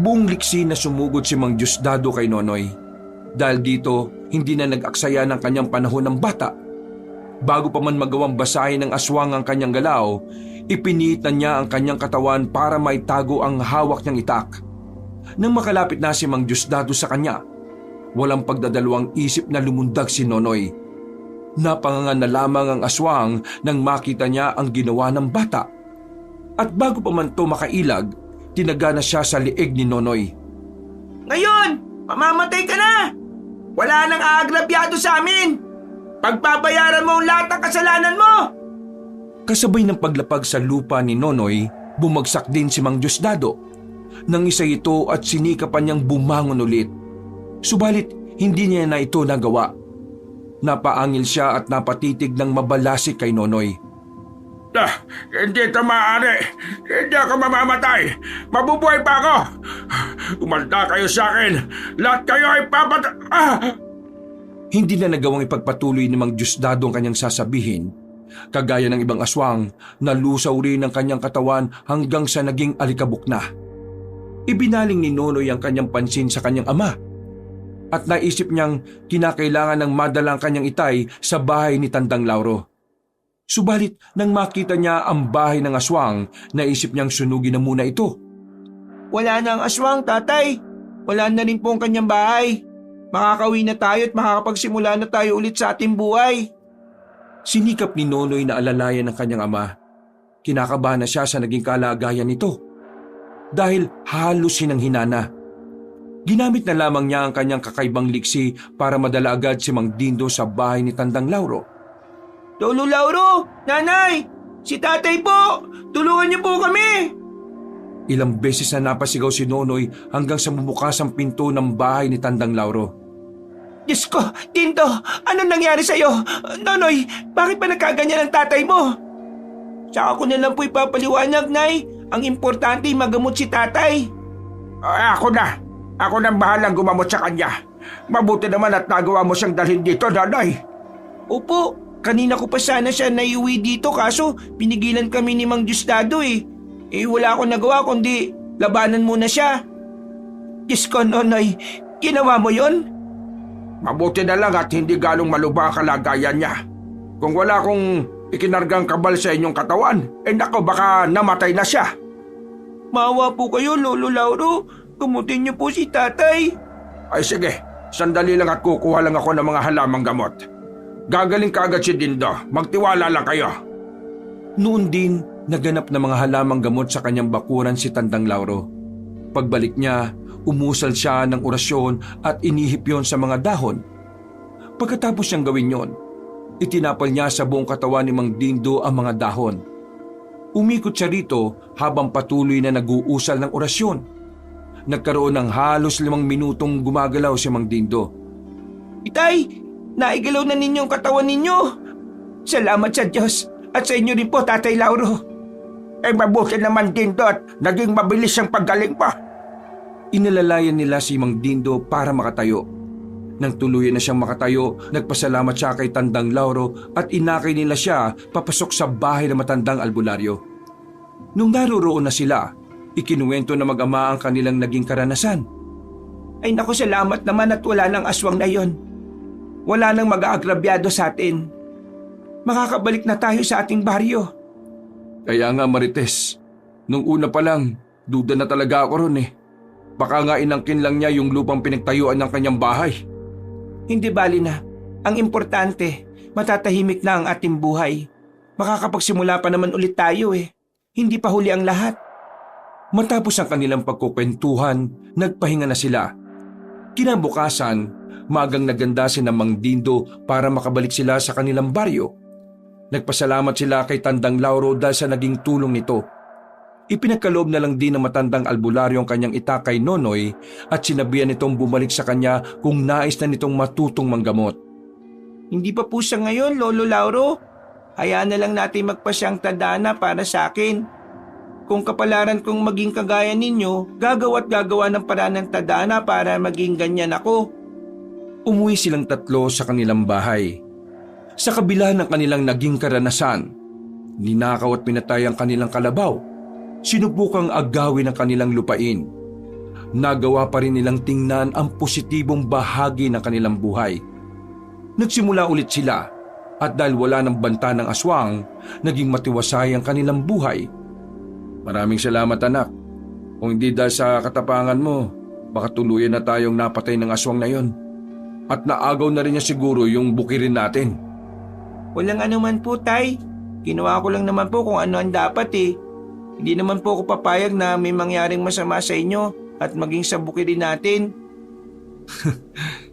Buong liksi na sumugod si Mang Diosdado kay Nonoy. Dahil dito, hindi na nag-aksaya ng kanyang panahon ng bata. Bago pa man magawang basahin ng aswang ang kanyang galaw, ipiniit na niya ang kanyang katawan para maitago ang hawak niyang itak. Nang makalapit na si Mang Diosdado sa kanya, walang pagdadalawang isip na lumundag si Nonoy. Napangangan na lamang ang aswang nang makita niya ang ginawa ng bata. At bago pa man to makailag, tinaga na siya sa liig ni Nonoy. Ngayon, mamamatay ka na! Wala nang aagrabyado sa amin! Pagbabayaran mo ang lahat ng kasalanan mo! Kasabay ng paglapag sa lupa ni Nonoy, bumagsak din si Mang Diosdado. Nang isa ito at sinikapan niyang bumangon ulit. Subalit hindi niya na ito nagawa. Napaangil siya at napatitig ng mabalasik kay Nonoy. Hindi ito maaari. Hindi ako mamamatay. Mabubuhay pa ako. Umalda kayo sa akin. Lahat kayo ay Hindi na nagawang ipagpatuloy ni Mang Diosdado ang kanyang sasabihin. Kagaya ng ibang aswang, nalusaw rin ang kanyang katawan hanggang sa naging alikabok na. Ibinaling ni Nonoy ang kanyang pansin sa kanyang ama. At naisip niyang kinakailangan ng madala ang kanyang itay sa bahay ni Tandang Lauro. Subalit nang makita niya ang bahay ng aswang, naisip niyang sunugin na muna ito. Wala na ang aswang, tatay. Wala na rin po ang kanyang bahay. Makakauwi na tayo at makakapagsimula na tayo ulit sa ating buhay. Sinikap ni Nonoy na alalayan ng kanyang ama. Kinakabahan na siya sa naging kalagayan nito. Dahil halos hinanghinana. Ginamit na lamang niya ang kanyang kakaibang liksi para madala agad si Mang Dindo sa bahay ni Tandang Lauro. Lolo Lauro! Nanay! Si tatay po! Tulungan niyo po kami! Ilang beses na napasigaw si Nonoy hanggang sa bumukas ang pinto ng bahay ni Tandang Lauro. Diyos ko! Dindo! Anong nangyari sa'yo? Nonoy! Bakit ba nagkaganyan ang tatay mo? Tsaka ko na lang po ipapaliwanag, Nay. Ang importante magamot si tatay. Ako na. Ako nang bahalang gumamot sa kanya. Mabuti naman at nagawa mo siyang dalhin dito, Nanay. Opo, kanina ko pa sana siya naiuwi dito kaso pinigilan kami ni Mang Diosdado eh. Wala akong nagawa kundi labanan muna siya. Diyos ko, Nonoy, ginawa mo yon? Mabuti na lang at hindi galong malubha ang kalagayan niya. Kung wala akong ikinargang kabal sa inyong katawan, nako baka namatay na siya. Maawa po kayo, Lolo Lauro. Gamutin niyo po si tatay. Ay sige, sandali lang at kukuha lang ako ng mga halamang gamot. Gagaling kaagad si Dindo, magtiwala lang kayo. Noon din, naganap na mga halamang gamot sa kanyang bakuran si Tandang Lauro. Pagbalik niya, umusal siya ng orasyon at inihip yon sa mga dahon. Pagkatapos niyang gawin yon, itinapal niya sa buong katawan ni Mang Dindo ang mga dahon. Umikot siya rito habang patuloy na nag-uusal ng orasyon. Nagkaroon ng halos 5 minutong gumagalaw si Mang Dindo. Itay, naigalaw na ninyong katawan ninyo. Salamat sa Diyos at sa inyo rin po, Tatay Lauro. Mabuti naman Dindo at naging mabilis ang paggaling pa. Inalalayan nila si Mang Dindo para makatayo. Nang tuluyan na siyang makatayo, nagpasalamat siya kay Tandang Lauro at inakay nila siya papasok sa bahay ng matandang albularyo. Nung naroroon na sila, ikinuwento na mag-ama ang kanilang naging karanasan. Ay naku, salamat naman at wala nang aswang na yon. Wala nang mag-aagrabyado sa atin. Makakabalik na tayo sa ating baryo. Kaya nga Marites, nung una pa lang, duda na talaga ako ron eh. Baka nga inangkin lang niya yung lupang pinagtayuan ng kanyang bahay. Hindi bali na. Ang importante, matatahimik na ang ating buhay. Makakapagsimula pa naman ulit tayo eh. Hindi pa huli ang lahat. Matapos ang kanilang pagkukwentuhan, nagpahinga na sila. Kinabukasan, magang naganda si Mang Dindo para makabalik sila sa kanilang baryo. Nagpasalamat sila kay Tandang Lauro dahil sa naging tulong nito. Ipinagkaloob na lang din ng matandang albularyo ang kanyang ita kay Nonoy at sinabihan nitong bumalik sa kanya kung nais na nitong matutong manggamot. Hindi pa po siya ngayon, Lolo Lauro. Hayaan na lang natin magpasyang tadhana para sa akin. Kung kapalaran kong maging kagaya ninyo, gagawa ng paraan ng tadhana para maging ganyan ako. Umuwi silang tatlo sa kanilang bahay. Sa kabila ng kanilang naging karanasan, ninakaw at pinatay ang kanilang kalabaw. Sinubukang agawin ang kanilang lupain. Nagawa pa rin nilang tingnan ang positibong bahagi ng kanilang buhay. Nagsimula ulit sila at dahil wala ng banta ng aswang, naging matiwasay ang kanilang buhay. Maraming salamat anak. Kung hindi dahil sa katapangan mo, baka tuluyan na tayong napatay ng aswang na yon. At naagaw na rin niya siguro yung bukirin natin. Walang anuman po, Tay. Ginawa ko lang naman po kung ano ang dapat eh. Hindi naman po ako papayag na may mangyaring masama sa inyo at maging sa bukirin natin.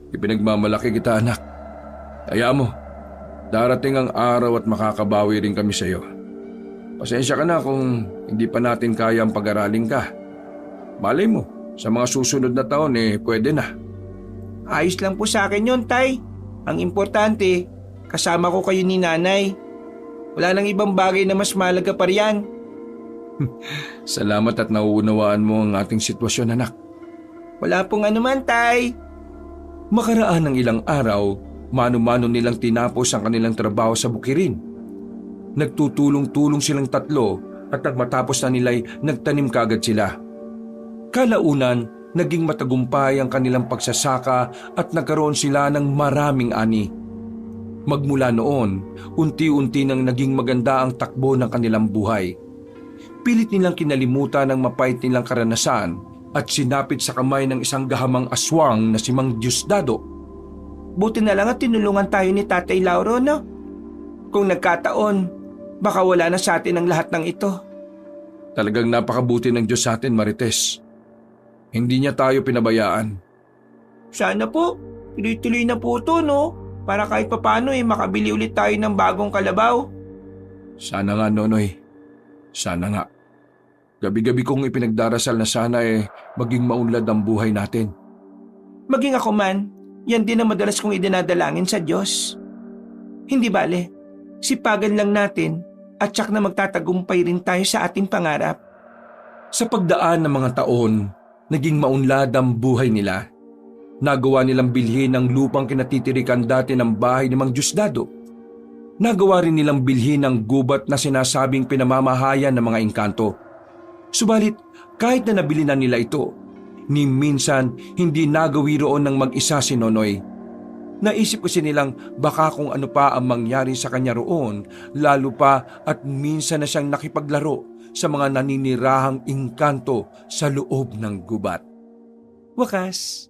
Ipinagmamalaki kita anak. Kaya mo, darating ang araw at makakabawi rin kami sa iyo. Pasensya ka na kung hindi pa natin kaya ang pag-aralin ka. Malay mo, sa mga susunod na taon pwede na. Ayos lang po sa akin yun, Tay. Ang importante, kasama ko kayo ni Nanay. Wala nang ibang bagay na mas mahalaga pa riyan. Salamat at nauunawaan mo ang ating sitwasyon, anak. Wala pong anuman, Tay. Makaraan ng ilang araw, mano-mano nilang tinapos ang kanilang trabaho sa bukirin. Nagtutulong-tulong silang tatlo at matapos na nila'y nagtanim kaagad sila. Kalaunan, naging matagumpay ang kanilang pagsasaka at nagkaroon sila ng maraming ani. Magmula noon, unti-unti nang naging maganda ang takbo ng kanilang buhay. Pilit nilang kinalimutan ang mapait nilang karanasan at sinapit sa kamay ng isang gahamang aswang na si Mang Diosdado. Buti na lang at tinulungan tayo ni Tatay Lauro, no? Kung nagkataon, baka wala na sa atin ang lahat ng ito. Talagang napakabuti ng Diyos sa atin, Marites. Hindi niya tayo pinabayaan. Sana po, tuloy-tuloy na po ito, no? Para kahit papano makabili ulit tayo ng bagong kalabaw. Sana nga, Nonoy. Sana nga. Gabi-gabi kong ipinagdarasal na sana maging maunlad ang buhay natin. Maging ako man, yan din ang madalas kong idinadalangin sa Diyos. Hindi bale, sipagan lang natin at tsak na magtatagumpay rin tayo sa ating pangarap. Sa pagdaan ng mga taon, naging maunlad ang buhay nila. Nagawa nilang bilhin ang lupang kinatitirikan dati ng bahay ni Mang Diosdado. Nagawa rin nilang bilhin ang gubat na sinasabing pinamamahayan ng mga engkanto. Subalit, kahit na nabili na nila ito, ni minsan hindi nagawi roon ng mag-isa si Nonoy. Naisip kasi nilang baka kung ano pa ang mangyari sa kanya roon, lalo pa at minsan na siyang nakipaglaro sa mga naninirahang engkanto sa loob ng gubat. Wakas,